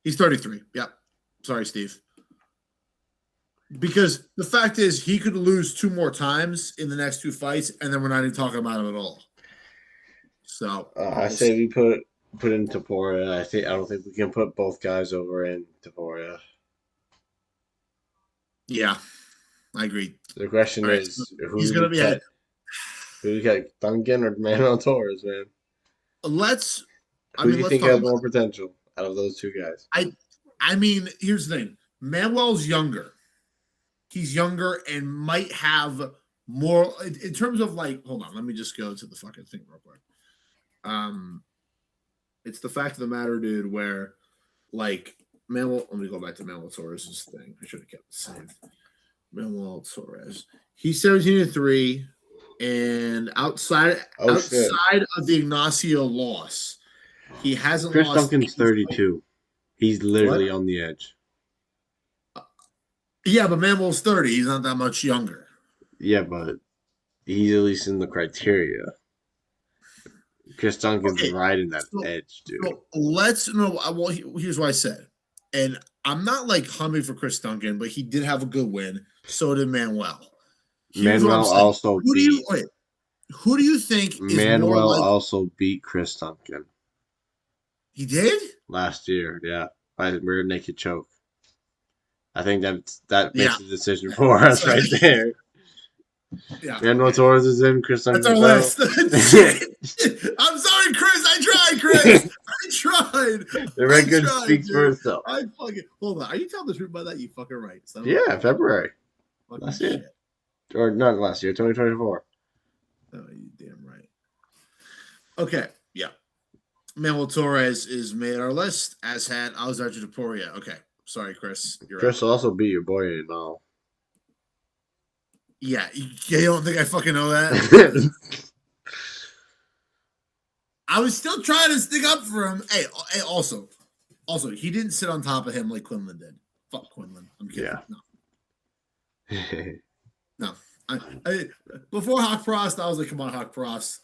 33. Yep. Sorry, Steve. Because the fact is, he could lose 2 more times in the next 2 fights, and then we're not even talking about him at all. So I say we put in Taporia. I don't think we can put both guys over in Taporia. Yeah, I agree. The question Right, is, so he's gonna be ahead. Who do you got, Duncan or Manuel Torres, man? Who do you think has more potential out of those 2 guys? I mean, here's the thing. Manuel's younger. He's younger and might have more in terms of like. Hold on, let me just go to the fucking thing real quick. It's the fact of the matter, dude. Where like Manuel. Let me go back to Manuel Torres' thing. I should have kept it saved. Manuel Torres. He's 17-3, and outside of the Ignacio loss, he hasn't Chris lost. Duncan's 32. He's literally on the edge. Yeah, but Manuel's 30. He's not that much younger. Yeah, but he's at least in the criteria. Chris Duncan's right in that edge, dude. Well, here's what I said. And I'm not like humming for Chris Duncan, but he did have a good win. So did Manuel. Manuel also beat. Who do you think is Manuel more like, also beat Chris Duncan. He did? Last year, yeah. By the rear naked choke. I think that makes the decision for us right there. Yeah. Manuel Torres is in. Chris Duncan. That's our list. I'm sorry, Chris. I tried, Chris. I tried. The record speaks for itself. Hold on. Are you telling the truth about that? You fucking right. Yeah, February. Last year. Or not last year, 2024. Oh, you damn right. Okay, yeah. Manuel Torres is made our list, as had Alexander Taporia. Okay, sorry, Chris. Chris will also beat your boy in all. Yeah, you don't think I fucking know that? I was still trying to stick up for him. Hey, also, he didn't sit on top of him like Quinlan did. Fuck Quinlan. I'm kidding. Yeah. No. Before Hawk Frost, I was like, come on, Hawk Frost.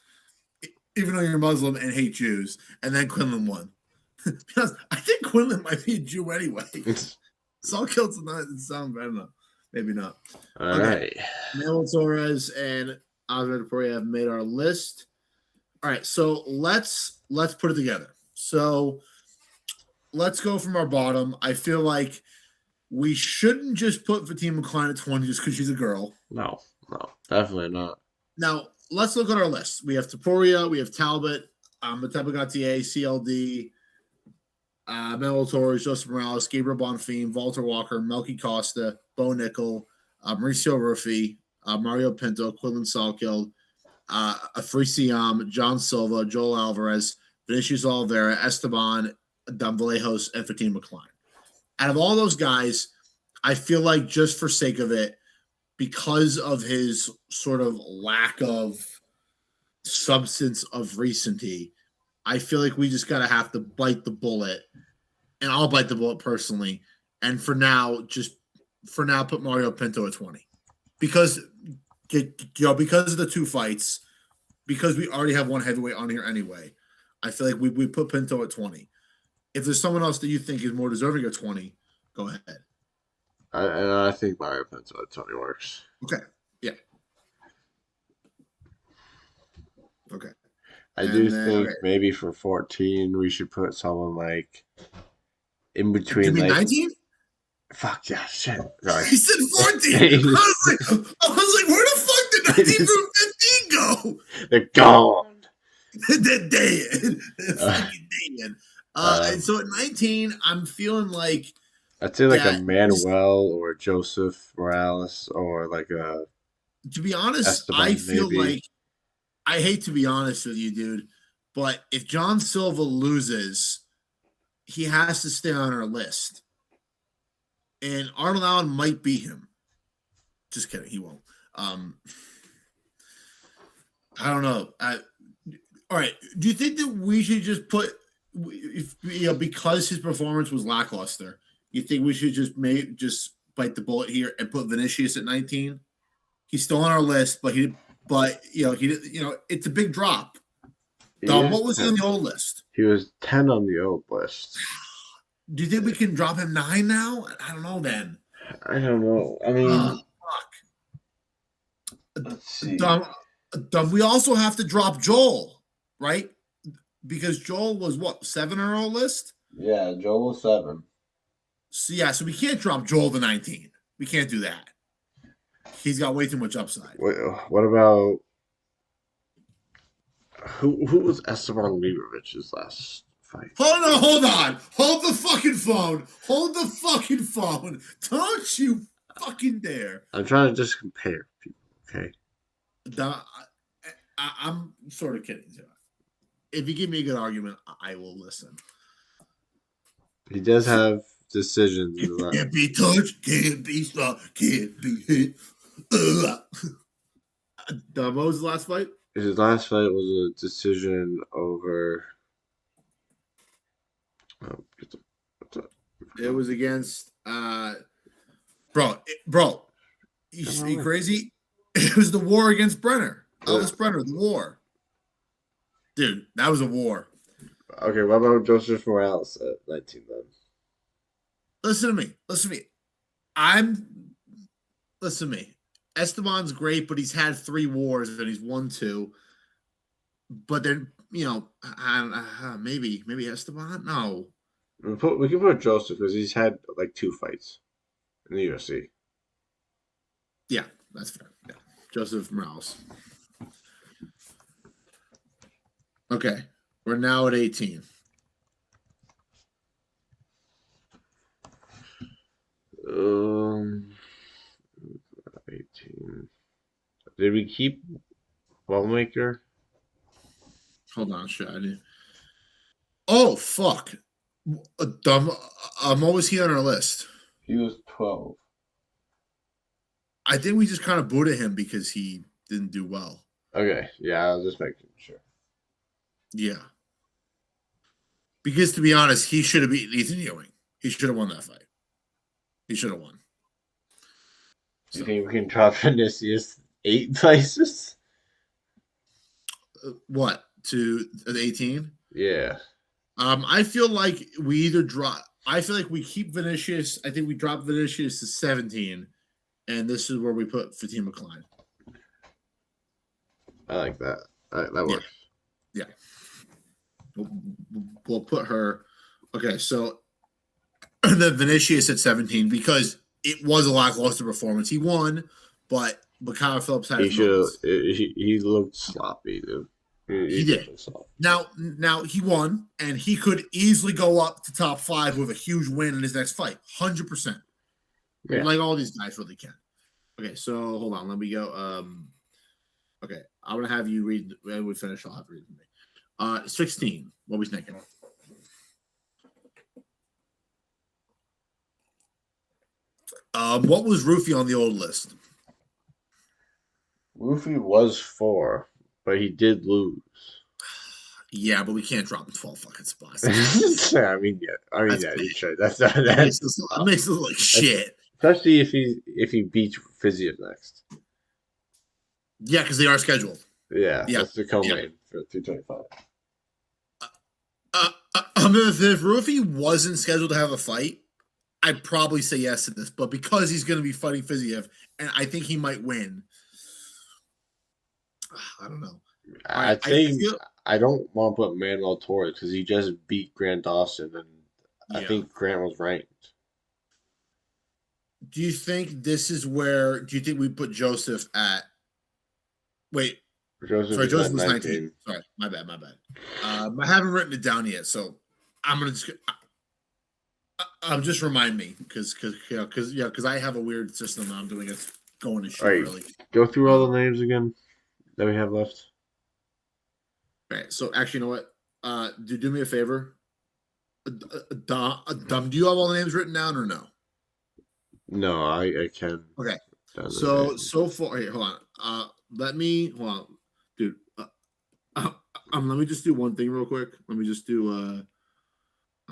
Even though you're Muslim and hate Jews. And then Quinlan won. Because I think Quinlan might be a Jew anyway. Saul Kilt's not sound bad enough. Maybe not. All right. Manuel Torres and Alexander Taporia have made our list. All right, so let's put it together. So let's go from our bottom. I feel like we shouldn't just put Fatima Klein at 20 just because she's a girl. No, definitely not. Now, let's look at our list. We have Taporia, we have Talbot, Matepa Gautier, CLD, Manuel Torres, Joseph Morales, Gabriel Bonfim, Walter Walker, Melky Costa, Bo Nickel, Mauricio Ruffi, Mario Pinto, Quinlan Salkild, Africiam, John Silva, Joel Alvarez, Vinicius Oliveira, Esteban, Don Vallejos, and Fatima Klein. Out of all those guys, I feel like just for sake of it, because of his sort of lack of substance of recency, I feel like we just gotta have to bite the bullet, and I'll bite the bullet personally. And for now, put Mario Pinto at 20, because of the 2 fights, because we already have one heavyweight on here anyway. I feel like we put Pinto at 20. If there's someone else that you think is more deserving of 20, go ahead. I think Mario Pinto at 20 works. Okay. Yeah. Okay. I do think maybe for 14 we should put someone like in between. You mean 19? Fuck yeah, shit. Sorry. He said 14. I was like, where the fuck did 19 through 15 go? They're gone. They're dead. They're fucking dead. And so at 19, I'm feeling like I'd say like a Manuel or Joseph Morales or like a. To be honest, Esteban, I feel like I hate to be honest with you, dude, but if John Silva loses, he has to stay on our list. And Arnold Allen might beat him. Just kidding, he won't. I don't know. All right. Do you think that we should just put, because his performance was lackluster, you think we should just bite the bullet here and put Vinicius at 19? He's still on our list, but it's a big drop. Dom, what was he on the old list? He was 10 on the old list. Do you think we can drop him 9 now? I don't know. Then I don't know. I mean, fuck. Let's see. Dom, we also have to drop Joel, right? Because Joel was 7 on our old list. Yeah, Joel was 7. So we can't drop Joel to 19. We can't do that. He's got way too much upside. What about who was Esteban Libovich's last fight? Hold on. Hold the fucking phone. Don't you fucking dare. I'm trying to just compare people, okay? I'm sort of kidding. If you give me a good argument, I will listen. He does have decisions. Can't be touched, can't be stopped, can't be hit. What was his last fight? His last fight was a decision over. It was against bro. You crazy? It was the war against Brenner. Elvis Brenner, the war. Dude, that was a war. Okay, what about Joseph Morales at 19 then? Listen to me. Listen to me. Esteban's great, but he's had 3 wars and he's won 2. But then, maybe Esteban? No. We can put Joseph because he's had like 2 fights in the UFC. Yeah, that's fair. Yeah. Joseph Morales. Okay. We're now at 18. Um, 18. Did we keep Ballmaker? Hold on, shit. Oh, fuck. What was he on our list? He was 12. I think we just kind of booted him because he didn't do well. Okay, yeah, I was just making sure. Yeah. Because to be honest, he should have beaten Ethan Ewing. He should have won that fight. He should have won. You think we can drop Vinicius 8 places? What? To the 18? Yeah. I feel like we either drop. I feel like we keep Vinicius. I think we drop Vinicius to 17, and this is where we put Fatima Klein. I like that. That works. Yeah. We'll put her. Okay, so the Vinicius at 17 because it was a lackluster performance. He won, but Kyle Phillips had. He looked sloppy, dude. He did. Now he won, and he could easily go up to top 5 with a huge win in his next fight. 100%. Yeah. Like all these guys really can. Okay, so hold on. Let me go. Okay, I'm gonna have you read. When we finish, I'll have to read me. 16. What was thinking? What was Rufy on the old list? Rufy was 4. But he did lose. Yeah, but we can't drop him 12 fucking spots. I mean, you should. That makes us look like shit. Especially if he beats Fiziev next. Yeah, because they are scheduled. Yeah, that's the co-main for 225. If Rufy wasn't scheduled to have a fight, I'd probably say yes to this. But because he's going to be fighting Fiziev, and I think he might win. I don't know. I don't want to put Manuel Torres because he just beat Grant Dawson, and I think Grant was ranked. Do you think this is where? Do you think we put Joseph at? Wait, Joseph was 19. Sorry, my bad. I haven't written it down yet, so I'm gonna just remind me because I have a weird system that I'm doing. It's going to shit. Right. Really. Go through all the names again that we have left. All right. So actually, you know what? Do me a favor. Dom, do you have all the names written down or no? No, I can. Okay. So far, here, hold on. Hold on, dude. Let me just do one thing real quick. Let me just do.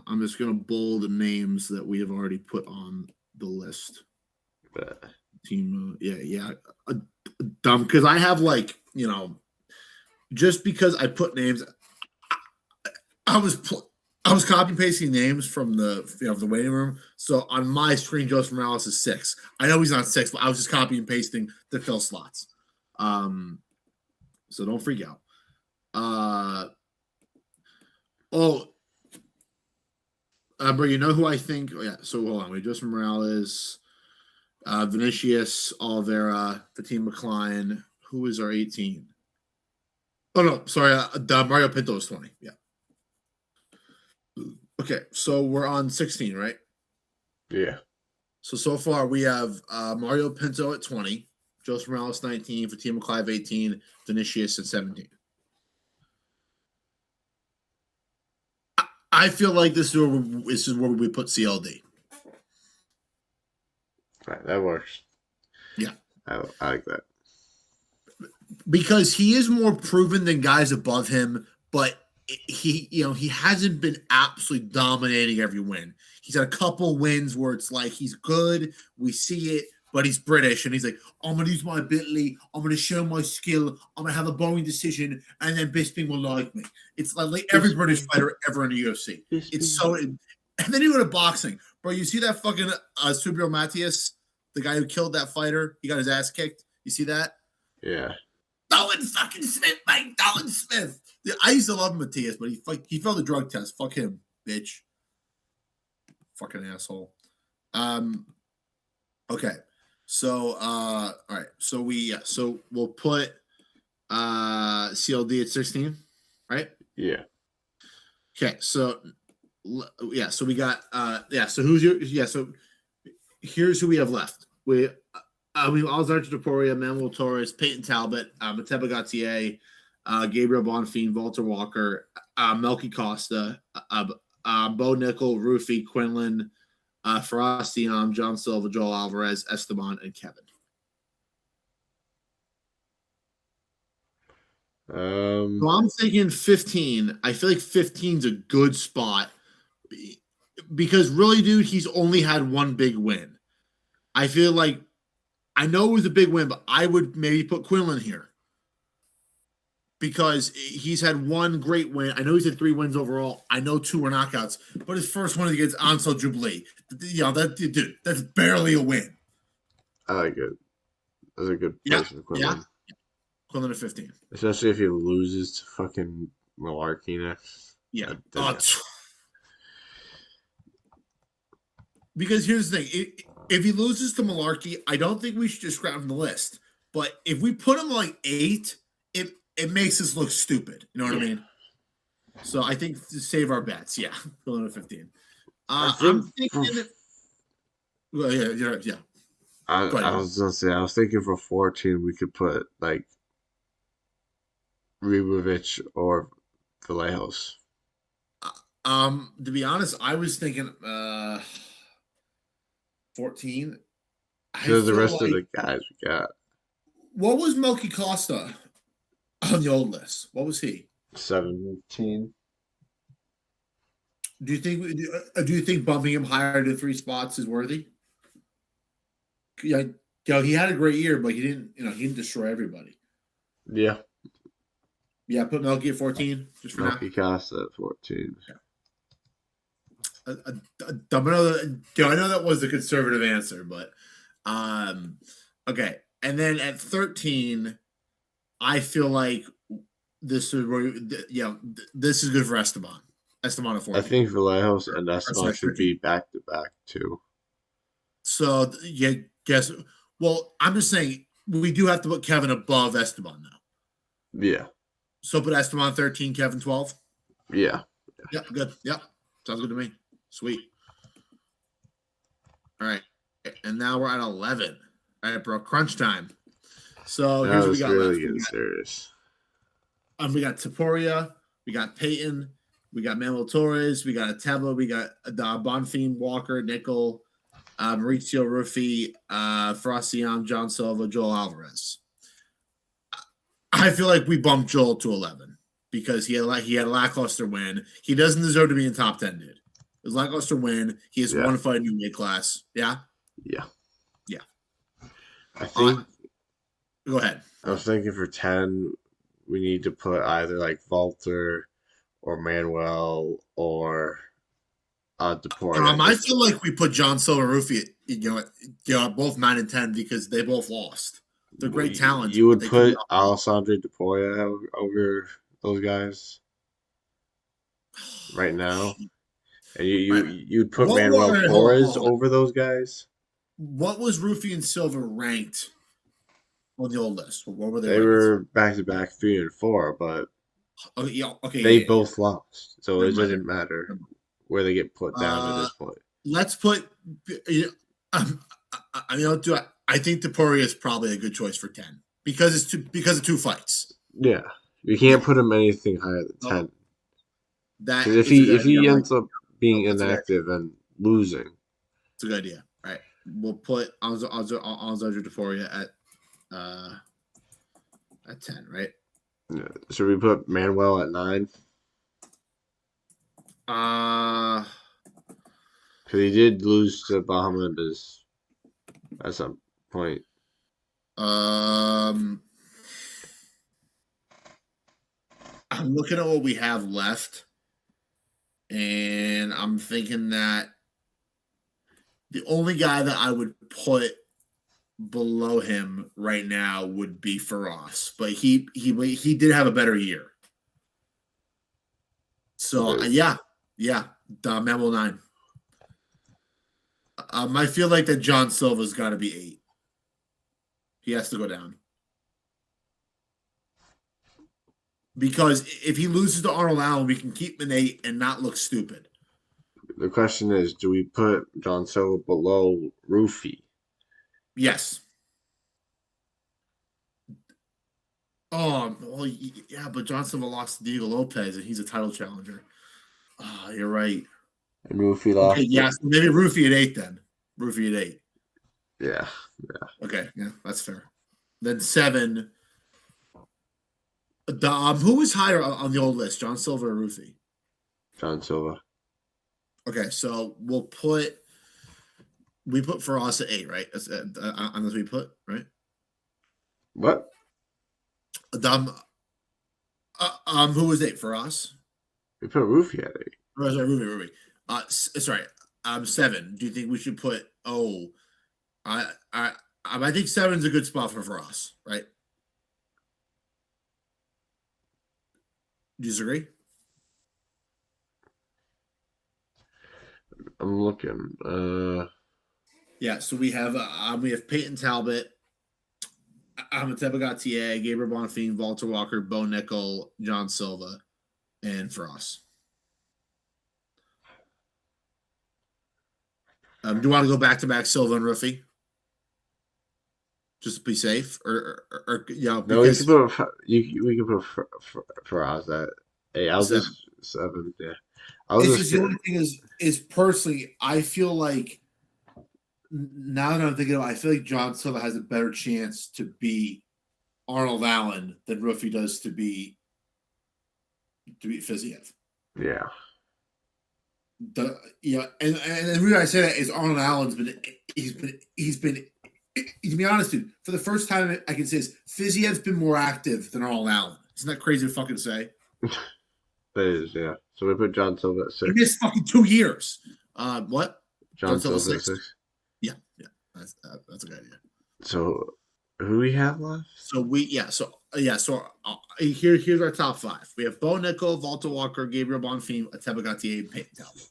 I'm just gonna bold the names that we have already put on the list. Team, yeah. Dumb because I have just because I put names, I was copy and pasting names from the waiting room. So on my screen, Joseph Morales is 6. I know he's not 6, but I was just copy and pasting to fill slots. So don't freak out. Bro, you know who I think? Oh, yeah. So hold on. Joseph Morales, Vinicius, Oliveira, Fatima McCline. Who is our 18? Oh no, sorry. Mario Pinto is 20. Yeah. Okay, so we're on 16, right? Yeah. So far we have Mario Pinto at 20, Joseph Morales 19, Fatima Clive 18, Vinicius at 17. I feel like this is where we put CLD. Right, that works. Yeah. I like that. Because he is more proven than guys above him, but he hasn't been absolutely dominating every win. He's had a couple wins where it's like he's good, we see it, but he's British and he's like, I'm gonna use my ability, I'm gonna show my skill, I'm gonna have a boring decision, and then Bisping will like me. It's like every British fighter ever in the UFC. It's so, and then you go to boxing, bro. You see that fucking Subio Matias, the guy who killed that fighter? He got his ass kicked. You see that? Yeah. Dolan fucking Smith, Mike. Dolan Smith. Yeah, I used to love Matias, but he failed the drug test. Fuck him, bitch. Fucking asshole. Okay. So all right. So we'll put CLD at 16, right? Yeah. Okay. So so we got so who's your so here's who we have left. We Alexander Taporia, Manuel Torres, Peyton Talbot, Mateba Gautier, Gabriel Bonfim, Walter Walker, Melky Costa, Bo Nickel, Rufy, Quinlan, Faraz, John Silva, Joel Alvarez, Esteban, and Kevin. So I'm thinking 15. I feel like 15 is a good spot because really, dude, he's only had one big win. I feel like I know it was a big win, but I would maybe put Quinlan here because he's had one great win. I know he's had 3 wins overall. I know 2 were knockouts, but his first one against Ansel Jubilee, that's barely a win. I like it. That's a good place for Quinlan. Yeah. Quinlan at 15. Especially if he loses to fucking Malarkey next. Yeah. Because here's the thing. If he loses to Malarkey, I don't think we should just scrap him from the list. But if we put him like 8, it makes us look stupid. You know what I mean? So I think to save our bets, Quinlan at 15. I'm thinking. Well, yeah. I was gonna say I was thinking for 14 we could put like Ribovic or Vallejos. To be honest, I was thinking 14. Because the rest of the guys we got. What was Melky Costa on the old list? What was he? 17. Do you think bumping him higher to 3 spots is worthy? Yeah, he had a great year, but he didn't destroy everybody. Yeah. Yeah, put Melky at 14 just for Melky Costa at 14. Yeah. I know that was the conservative answer, but okay. And then at 13, I feel like this is good for Esteban. Esteban at 14. I think Vallejos and Esteban should be back to back too. So guess. Well, I'm just saying we do have to put Kevin above Esteban now. Yeah. So put Esteban 13, Kevin 12. Yeah. Yeah, good. Yep, sounds good to me. Sweet. All right, and now we're at 11. All right, bro. Crunch time. So here's what we got really left. Serious. We got Taporia, we got Peyton, we got Manuel Torres, we got Ateba, we got Bonfim, Walker, Nickel, Mauricio Rufy, Faraz, John Silva, Joel Alvarez. I feel like we bumped Joel to 11. because he had a lackluster win. He doesn't deserve to be in top 10, dude. It was a lackluster win. He has one fight in new weight class. Yeah? Yeah. Yeah. I think go ahead. I was thinking for 10, we need to put either like Walter or Manuel or Deporia. I feel like we put John Silva and Rufi, both 9 and 10 because they both lost. They're great talents. You would put Alessandro Deporia over those guys right now, and you'd put Manuel Torres over those guys. What was Rufi and Silva ranked on the old list? What were they? They were back to back 3 and 4, but they both lost, so it doesn't matter where they get put down at this point. Let's put. I think Deporia is probably a good choice for 10 because of 2 fights. Yeah, you can't put him anything higher than 10. Because if he ends up being inactive and losing, it's a good idea. All right, we'll put Alexandre Deporia at 10. Right? Yeah. Should we put Manuel at 9? Because he did lose to Bahamas at some point. I'm looking at what we have left, and I'm thinking that the only guy that I would put below him right now would be Faraz, but he did have a better year. So yeah, Manuel 9. I feel like that John Silva's got to be 8. He has to go down. Because if he loses to Arnold Allen, we can keep him in 8 and not look stupid. The question is, do we put John Silva below Rufi? Yes. Oh, well, yeah, but John Silva lost to Diego Lopez, and he's a title challenger. Oh, you're right. And Rufi lost. Okay, yeah, so maybe Rufi at 8 then. Rufi at 8. Yeah. Okay, yeah, that's fair. Then 7. Who was higher on the old list, John Silva or Rufi? John Silva. Okay, so we put Faraz at 8, right? Unless we put, right? What? Who was 8 for us? We put Rufi at 8. Oh, sorry, Rufi. Sorry. 7. Do you think we should put? I think 7 is a good spot for us, right? Do you disagree? I'm looking. Yeah. So we have Peyton Talbot, Amateba Gautier, Gabriel Bonfim, Walter Walker, Bo Nickel, John Silva, and Faraz. Do you want to go back to back Silva and Rufi? Just to be safe, or yeah? No, we can put Faraz at 8. I'll 7. just 7. Yeah. The only thing is personally, I feel like now that I'm thinking about it, I feel like John Silva has a better chance to beat Arnold Allen than Rufi does to beat Fiziev. Yeah. And the reason I say that is Arnold Allen's he's been to be honest, dude, for the first time I can say this, Fiziev's been more active than Arnold Allen. Isn't that crazy to fucking say? That is, yeah. So we put John Silva at 6. He missed fucking 2 years. What? John Silva at 6. Yeah. That's a good idea. So who we have left? Here's our top 5. We have Bo Nickel, Walter Walker, Gabriel Bonfim, Ateba Gautier, and Peyton Talbot.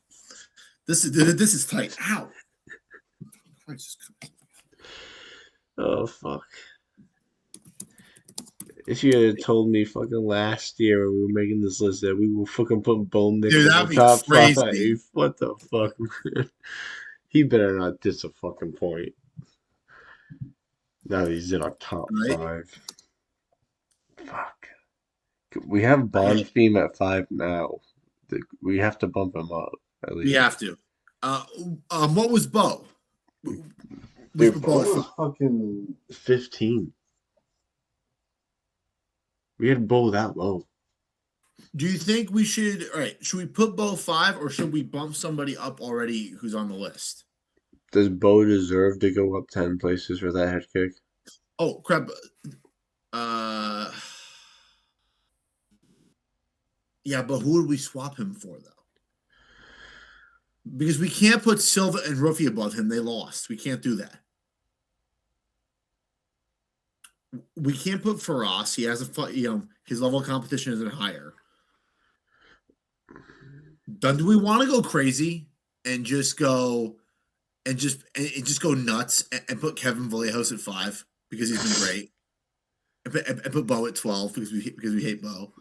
This is tight. Ow. Oh fuck. If you had told me fucking last year when we were making this list that we were fucking putting Bone Nickel in the top 5, what the fuck, man? He better not diss a fucking point. Now he's in our top 5. Fuck. We have Bonfim at 5 now. We have to bump him up at least. We have to. What was Bo? Dude, Bo was fucking 15. We had Bo that low. Do you think we should? All right, should we put Bo 5 or should we bump somebody up already who's on the list? Does Bo deserve to go up 10 places for that head kick? Oh crap! Uh, yeah, but who would we swap him for though? Because we can't put Silva and Ruffy above him. They lost. We can't do that. We can't put Faraz. He has his level of competition isn't higher. Then do we want to go crazy and just go and just go nuts and put Kevin Vallejos at 5 because he's been great, and put Bo at 12 because we hate Bo.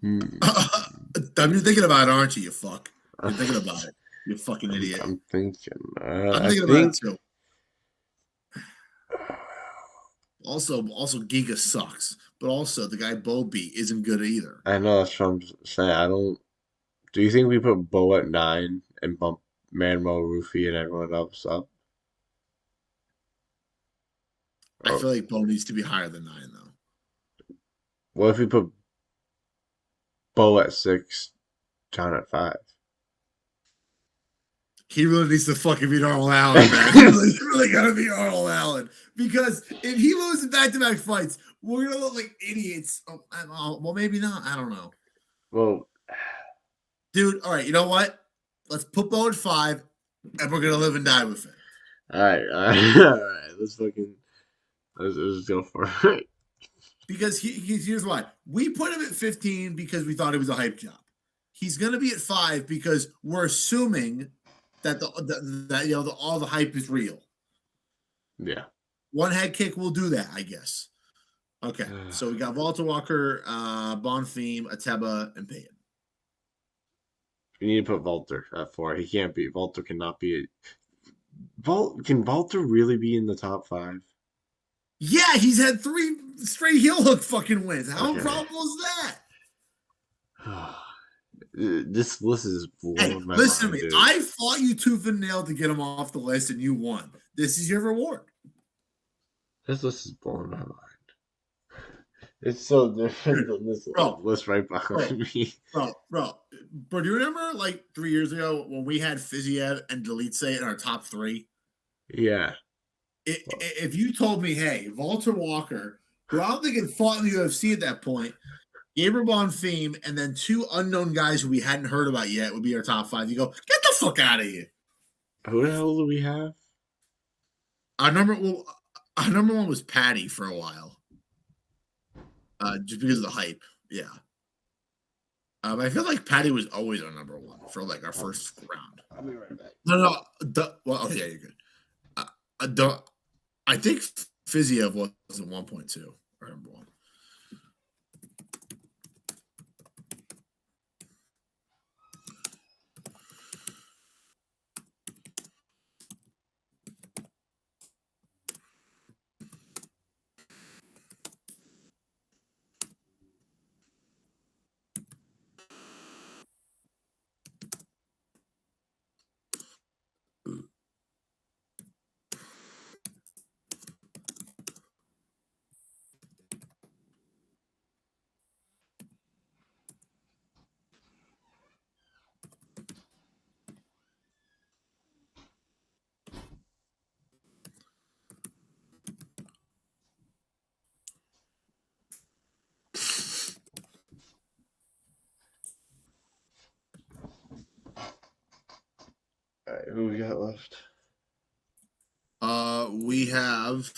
You're thinking about it, aren't you? You fuck. You're thinking about it. You fucking idiot. I'm thinking. I'm thinking about it too. Also, Giga sucks, but also the guy Bo beat isn't good either. I know that's what I'm saying. I don't. Do you think we put Bo at 9 and bump Manuel Rufy and everyone else up? I feel like Bo needs to be higher than 9 though. What if we put Bo at 6, John at 5? He really needs to fucking beat Arnold Allen, man. He's really gotta beat Arnold Allen. Because if he loses back-to-back fights, we're gonna look like idiots. Well, maybe not. I don't know. Well, dude, all right, you know what? Let's put Bo at 5, and we're gonna live and die with it. All right. Let's go for it. Because here's why. We put him at 15 because we thought it was a hype job. He's gonna be at 5 because we're assuming that all the hype is real. Yeah. One head kick will do that, I guess. Okay, so we got Walter Walker, Bonfim, Ateba, and Payton. We need to put Walter at 4. He can't be. Walter cannot be. Can Walter really be in the top 5? Yeah, he's had 3 straight heel hook fucking wins. How improbable is that? This list is blowing my mind. Listen to me. Dude. I fought you tooth and nail to get him off the list, and you won. This is your reward. This list is blowing my mind. It's so different than this list right behind me. Bro, do you remember like 3 years ago when we had Fiziev and Delitse in our top 3? Yeah. If you told me, hey, Walter Walker, who I don't think had fought in the UFC at that point, Gabriel Bonfim, and then 2 unknown guys who we hadn't heard about yet would be our top 5. You go, get the fuck out of here. Who the hell do we have? Our number 1 was Patty for a while. Just because of the hype. Yeah. I feel like Patty was always our number 1 for like our first round. I'll be right back. No. Yeah, you're good. I think Fiziev was at 1.2 or number 1. All right, who we got left? We have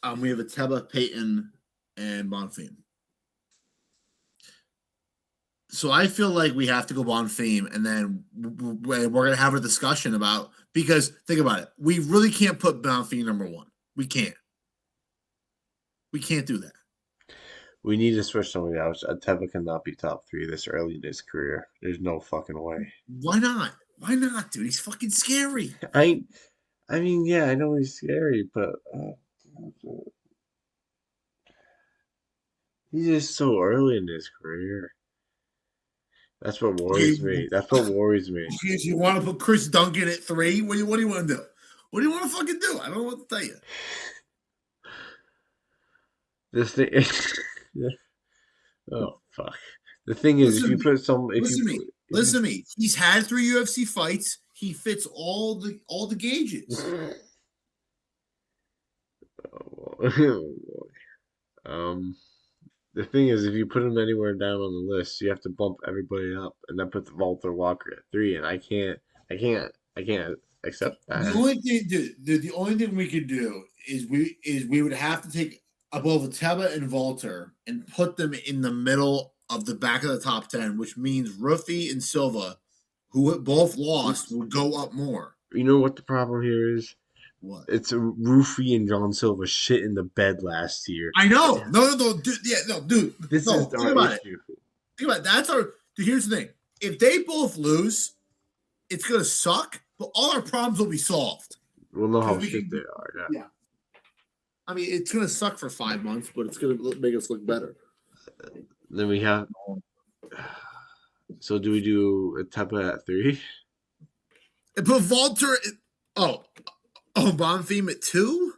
Ateba, Payton, and Bonfim. So I feel like we have to go Bonfim, and then we're going to have a discussion about, because think about it, we really can't put Bonfim number 1. We can't. We can't do that. We need to switch something else. Ateba cannot be top 3 this early in his career. There's no fucking way. Why not? Why not, dude? He's fucking scary. I mean, yeah, I know he's scary, but he's just so early in his career. That's what worries me. That's what worries me. You want to put Chris Duncan at 3? What do you want to do? What do you want to fucking do? I don't know what to tell you. This thing. Oh fuck. The thing is, if Listen you to me. put some, if you Listen to me. put, if Listen to me. He's had 3 UFC fights. He fits all the gauges. you, um, the thing is, if you put him anywhere down on the list, you have to bump everybody up, and that puts Walter Walker at 3, and I can't accept The that. only thing, dude, the only thing we could do is we would have to take above Teba and Volter and put them in the middle of the back of the top 10, which means Ruffy and Silva, who both lost, would go up more. You know what the problem here is? What? It's Rufy and John Silva shit in the bed last year. I know. No, dude. Yeah, no, dude. This No, is think our about it. issue. Think about it. That's our. Dude, here's the thing. If they both lose, it's gonna suck, but all our problems will be solved. We'll know how 'Cause we shit can- they are. Yeah. Yeah. I mean, it's gonna suck for 5 months, but it's gonna make us look better. Then we have. So do we do a Tepa at 3? And put Volter. Oh, Bonfim at 2.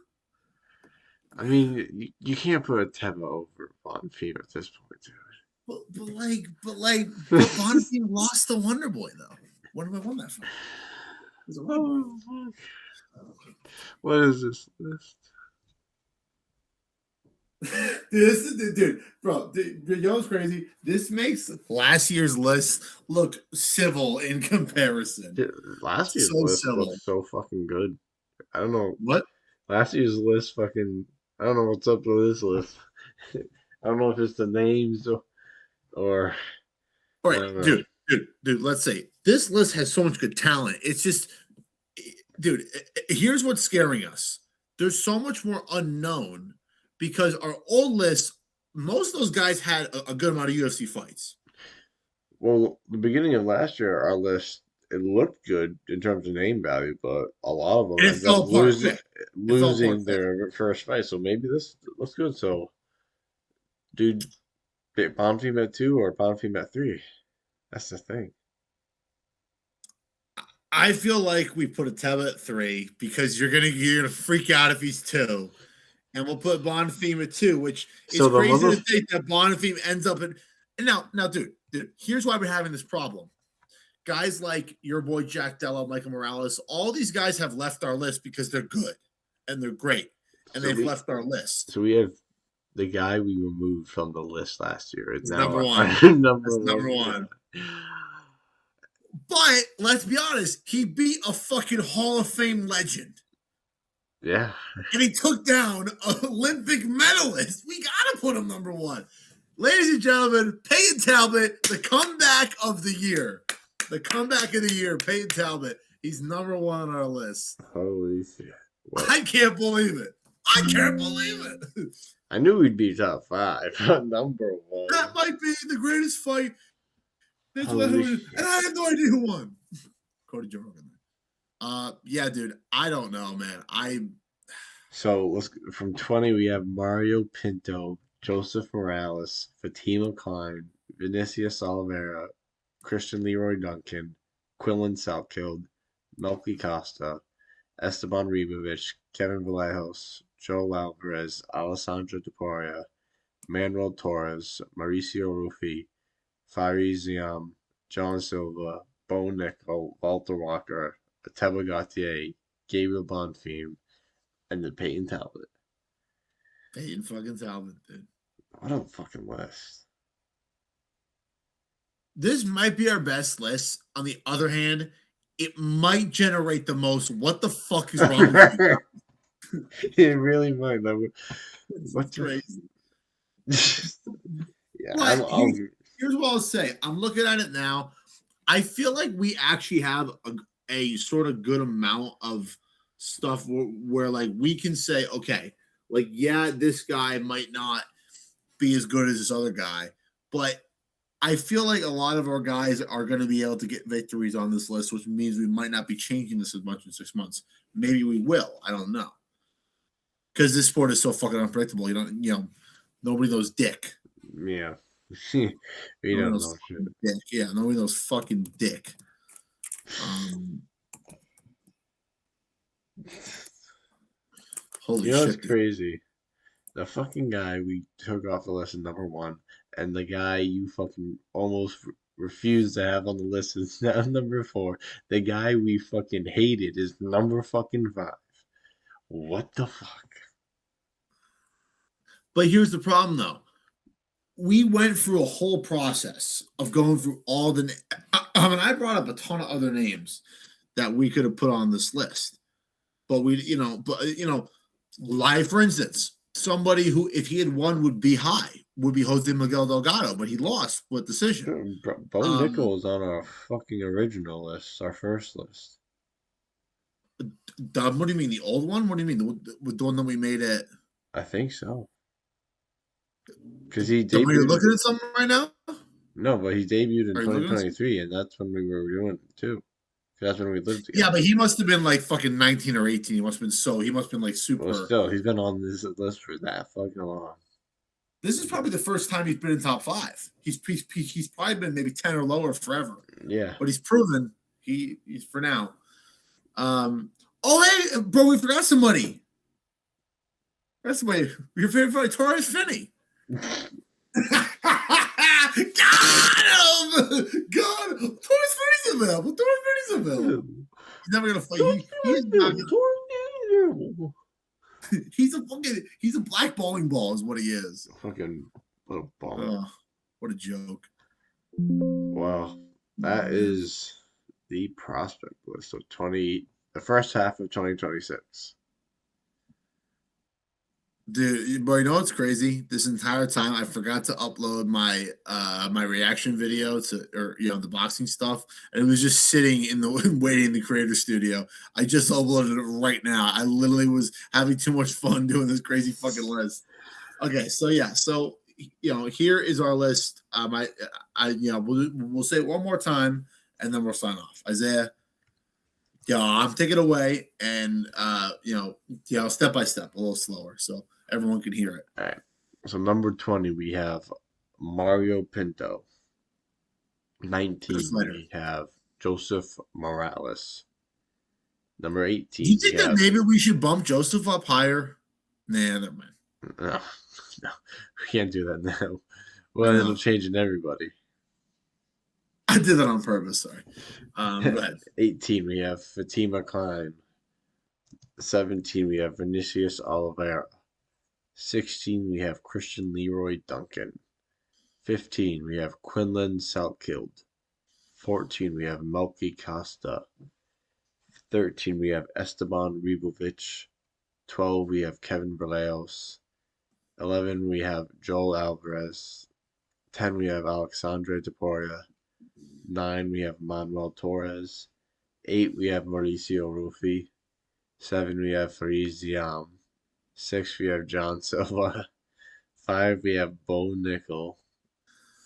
I mean, you can't put a Tepa over Bonfim at this point, dude. But Bonfim lost the Wonder Boy though. Wonder Boy won that fight. Oh, fuck. What is this list? Dude, bro, you know what's crazy? This makes last year's list look civil in comparison. Dude, last year's So list civil. looks so fucking good. I don't know. What? Last year's list fucking. I don't know what's up with this list. I don't know if it's the names or All I right, don't know. dude. Let's say this list has so much good talent. It's just, dude. Here's what's scaring us. There's so much more unknown because our old list, most of those guys had a good amount of UFC fights. Well, the beginning of last year, our list it looked good in terms of name value, but a lot of them And it ended up fell apart quick. It fell apart losing quick. their first fight. So maybe this looks good. So, dude, Bonfim at 2 or Bonfim at 3? That's the thing. I feel like we put a Teba at 3 because you're gonna freak out if he's 2, and we'll put Bonfim at 2, which is So the crazy mother- to think that Bonfim ends up in. And now, dude, here's why we're having this problem. Guys like your boy Jack Della, Michael Morales, all these guys have left our list because they're good and they're great, and So they've we- left our list. So we have the guy we removed from the list last year. It's It's now number one. our number That's one. number one. But let's be honest, he beat a fucking Hall of Fame legend. Yeah. And he took down an Olympic medalist. We gotta put him number 1. Ladies and gentlemen, Peyton Talbot, the comeback of the year. The comeback of the year, Peyton Talbot. He's number 1 on our list. Holy shit. What? I can't believe it. I can't believe it. I knew we'd be top 5. Number 1. That might be the greatest fight. That's Holy what shit. and I have no idea who won. Cody Joe Rogan. Yeah, dude. I don't know, man. So let's from 20 we have Mario Pinto, Joseph Morales, Fatima Klein, Vinicius Oliveira, Christian Leroy Duncan, Quillen Southkild, Melky Costa, Esteban Ribovic, Kevin Vallejos, Joel Alvarez, Alessandro Deporia, Manuel Torres, Mauricio Rufy, Fari Ziam, John Silva, Bo Nickel, Walter Walker, Teba Gautier, Gabriel Bonfim, and then Peyton Talbot. Peyton fucking Talbot, dude. What a fucking list. This might be our best list. On the other hand, it might generate the most. What the fuck is wrong with you? It really might. What's crazy? Yeah, But here's what I'll say. I'm looking at it now. I feel like we actually have a sort of good amount of stuff where like we can say, okay, like, yeah, this guy might not be as good as this other guy, but I feel like a lot of our guys are going to be able to get victories on this list, which means we might not be changing this as much in 6 months. Maybe we will. I don't know. Because this sport is so fucking unpredictable. Nobody knows dick. Yeah. We don't know shit. Dick. Yeah, nobody knows fucking dick. Holy You know shit. what's crazy? The fucking guy we took off the list is number one, and the guy you fucking almost refused to have on the list is now number four. The guy we fucking hated is number fucking five. What the fuck? But here's the problem, though. We went through a whole process of going through all the. I brought up a ton of other names that we could have put on this list, but like for instance, somebody who, if he had won, would be high, would be Jose Miguel Delgado, but he lost with decision. Bo Nickel is on our fucking original list, our first list. What do you mean, the old one? What do you mean, the one that we made it? I think so. Because he Are you debuted. looking at something right now? No, but he debuted in Are you looking at 2023, and that's when we were doing it too. That's when we lived together. Yeah, but he must have been like fucking 19 or 18. He must have been like super. Well, still, he's been on this list for that fucking long. This is probably the first time he's been in top five. He's probably been maybe 10 or lower forever. Yeah. But he's proven he's for now. Oh, hey, bro, we forgot somebody. That's somebody. Your favorite fighter, Torres Finney. Got him! Got him! Torres Finney's available. He's never gonna fight. He's not gonna. He's a black bowling ball, is what he is. Fucking little ball. What a joke. Wow. That is the prospect list of the first half of 2026. Dude, bro, you know what's crazy? This entire time I forgot to upload my my reaction video the boxing stuff, and it was just sitting in the waiting in the creator studio. I just uploaded it right now. I literally was having too much fun doing this crazy fucking list. Okay, so here is our list. We'll say it one more time and then we'll sign off. Isaiah, I'm taking it away, and step by step, a little slower, so everyone can hear it. All right. So number 20, we have Mario Pinto. 19, we have Joseph Morales. Number 18. Do you think that maybe we should bump Joseph up higher? Nah, never mind. No, we can't do that now. Well, it'll change in everybody. I did that on purpose. Sorry. Go ahead. 18, we have Fatima Klein. 17, we have Vinicius Oliveira. 16, we have Christian Leroy Duncan. 15, we have Quinlan Saltkild. 14, we have Melky Costa. 13, we have Esteban Ribovic. 12, we have Kevin Berleos. 11, we have Joel Alvarez. 10, we have Alexandre Deporia. 9, we have Manuel Torres. 8, we have Mauricio Rufy. 7, we have Fariz Ziam. 6, we have John Silva. 5, we have Bo Nickel.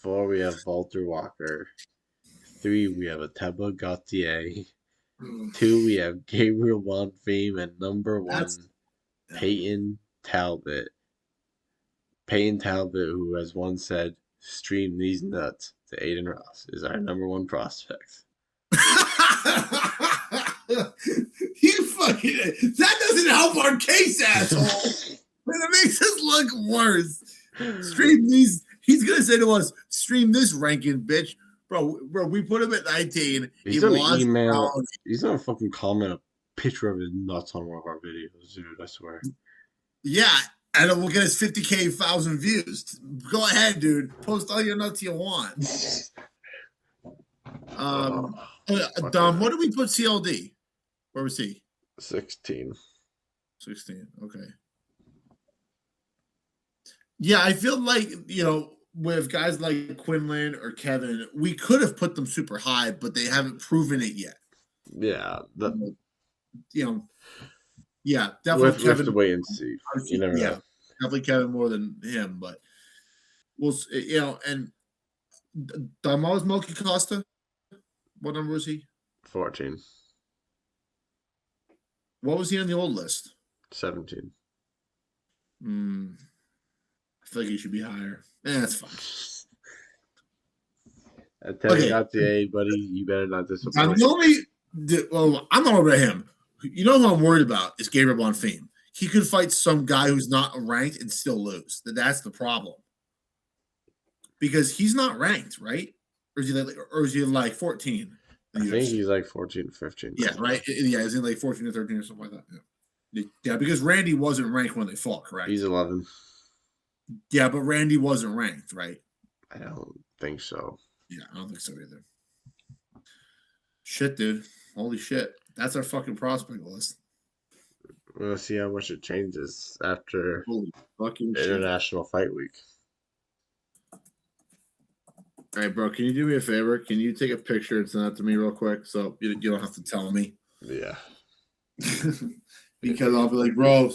4, we have Walter Walker. 3, we have Ateba Gautier. 2, we have Gabriel Bonfim. And number 1, Peyton Talbot. Peyton Talbot, who has once said, "Stream these nuts" to Aiden Ross, is our number 1 prospect. That doesn't help our case, asshole. It makes us look worse. Stream these. He's gonna say to us, "Stream this ranking, bitch." Bro, we put him at 19. He's gonna email. He's gonna fucking comment a picture of his nuts on one of our videos, dude. I swear. Yeah, and we'll get his 50K 1,000 views. Go ahead, dude. Post all your nuts you want. Dom, what did we put CLD? Where was he? 16. 16. Okay. Yeah, I feel like, with guys like Quinlan or Kevin, we could have put them super high, but they haven't proven it yet. Yeah. Yeah, definitely we have to wait and see. You never know. Definitely Kevin more than him, but and Darmal's Melky Costa, what number was he? 14. What was he on the old list? 17. I feel like he should be higher. That's fine. I tell you not to, buddy. You better not disappoint. I'm not worried about him. You know who I'm worried about is Gabriel Bonfim. he could fight some guy who's not ranked and still lose. That's the problem. Because he's not ranked, right? Or is he like 14? I think he's like 14, 15. Yeah, right. Yeah, he's in like 14 or 13 or something like that. Yeah, because Randy wasn't ranked when they fought, correct? He's 11. Yeah, but Randy wasn't ranked, right? I don't think so. Yeah, I don't think so either. Shit, dude. Holy shit. That's our fucking prospect list. We'll see how much it changes after Holy fucking International Fight Week. All right, bro. Can you do me a favor? Can you take a picture and send that to me real quick so you don't have to tell me? Yeah. Because I'll be like, bro,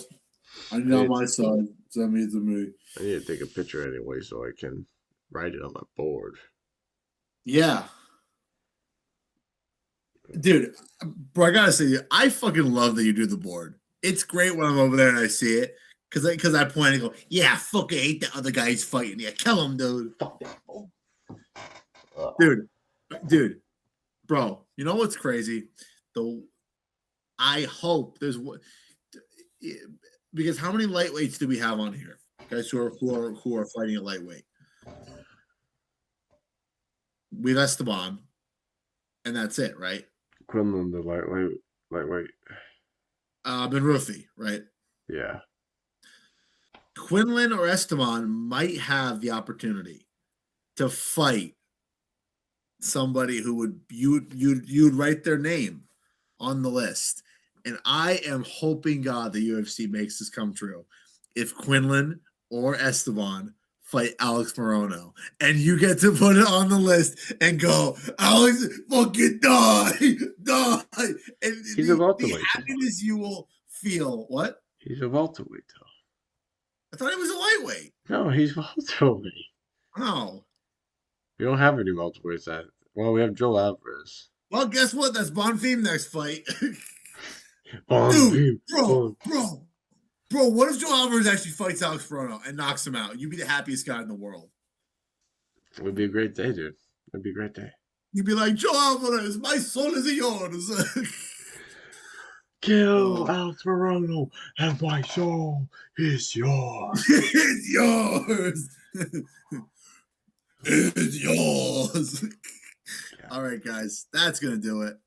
I need on my side. Send me to me. I need to take a picture anyway so I can write it on my board. Yeah. Dude, bro, I gotta say, I fucking love that you do the board. It's great when I'm over there and I see it. Because I point and go, yeah, fucking hate the other guys fighting. Yeah, kill him, dude. Fuck that. Dude, bro, you know what's crazy? I hope there's what, because how many lightweights do we have on here? Guys who are fighting at lightweight. We have Esteban, and that's it, right? Quinlan, the lightweight. Ben Rufi, right? Yeah. Quinlan or Esteban might have the opportunity to fight somebody who you'd write their name on the list. And I am hoping God the UFC makes this come true. If Quinlan or Esteban fight Alex Morono, and you get to put it on the list and go, Alex, fucking die. And he's a welterweight. The happiness you will feel. What? He's a welterweight, though. I thought he was a lightweight. No, he's welterweight. Oh. We don't have any welterweights. Well, we have Joe Alvarez. Well, guess what? That's Bonfim next fight. Dude, bro, what if Joe Alvarez actually fights Alex Morono and knocks him out? You'd be the happiest guy in the world. It would be a great day, dude. It'd be a great day. You'd be like, Joe Alvarez, my soul is yours. Kill Alex Morono, and my soul is yours. It's yours. It's yours. Yeah. All right, guys, that's gonna do it.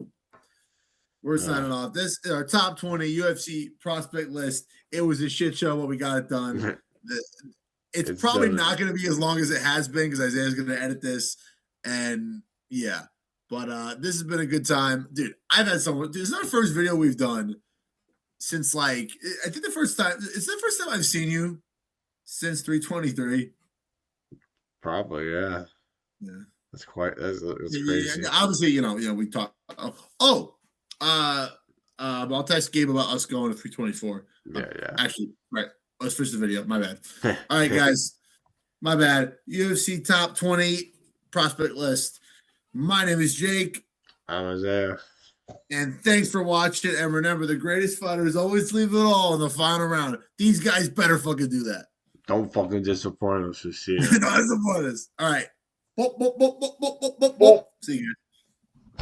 We're signing off. This is our top 20 UFC prospect list. It was a shit show, but we got it done. It's probably done. Not going to be as long as it has been because Isaiah's going to edit this. And yeah, but this has been a good time. Dude, I've had someone, this is our first video we've done since I think it's the first time I've seen you since 323. Probably, yeah. Yeah. That's crazy. Yeah, obviously, we talked. I'll text Gabe about us going to 324. Yeah. Actually, right. Let's finish the video. My bad. All right, guys. My bad. UFC top 20 prospect list. My name is Jake. I'm Isaiah. And thanks for watching. And remember, the greatest fighters always leave it all in the final round. These guys better fucking do that. Don't fucking disappoint us this year. Don't disappoint us. All right. See you guys.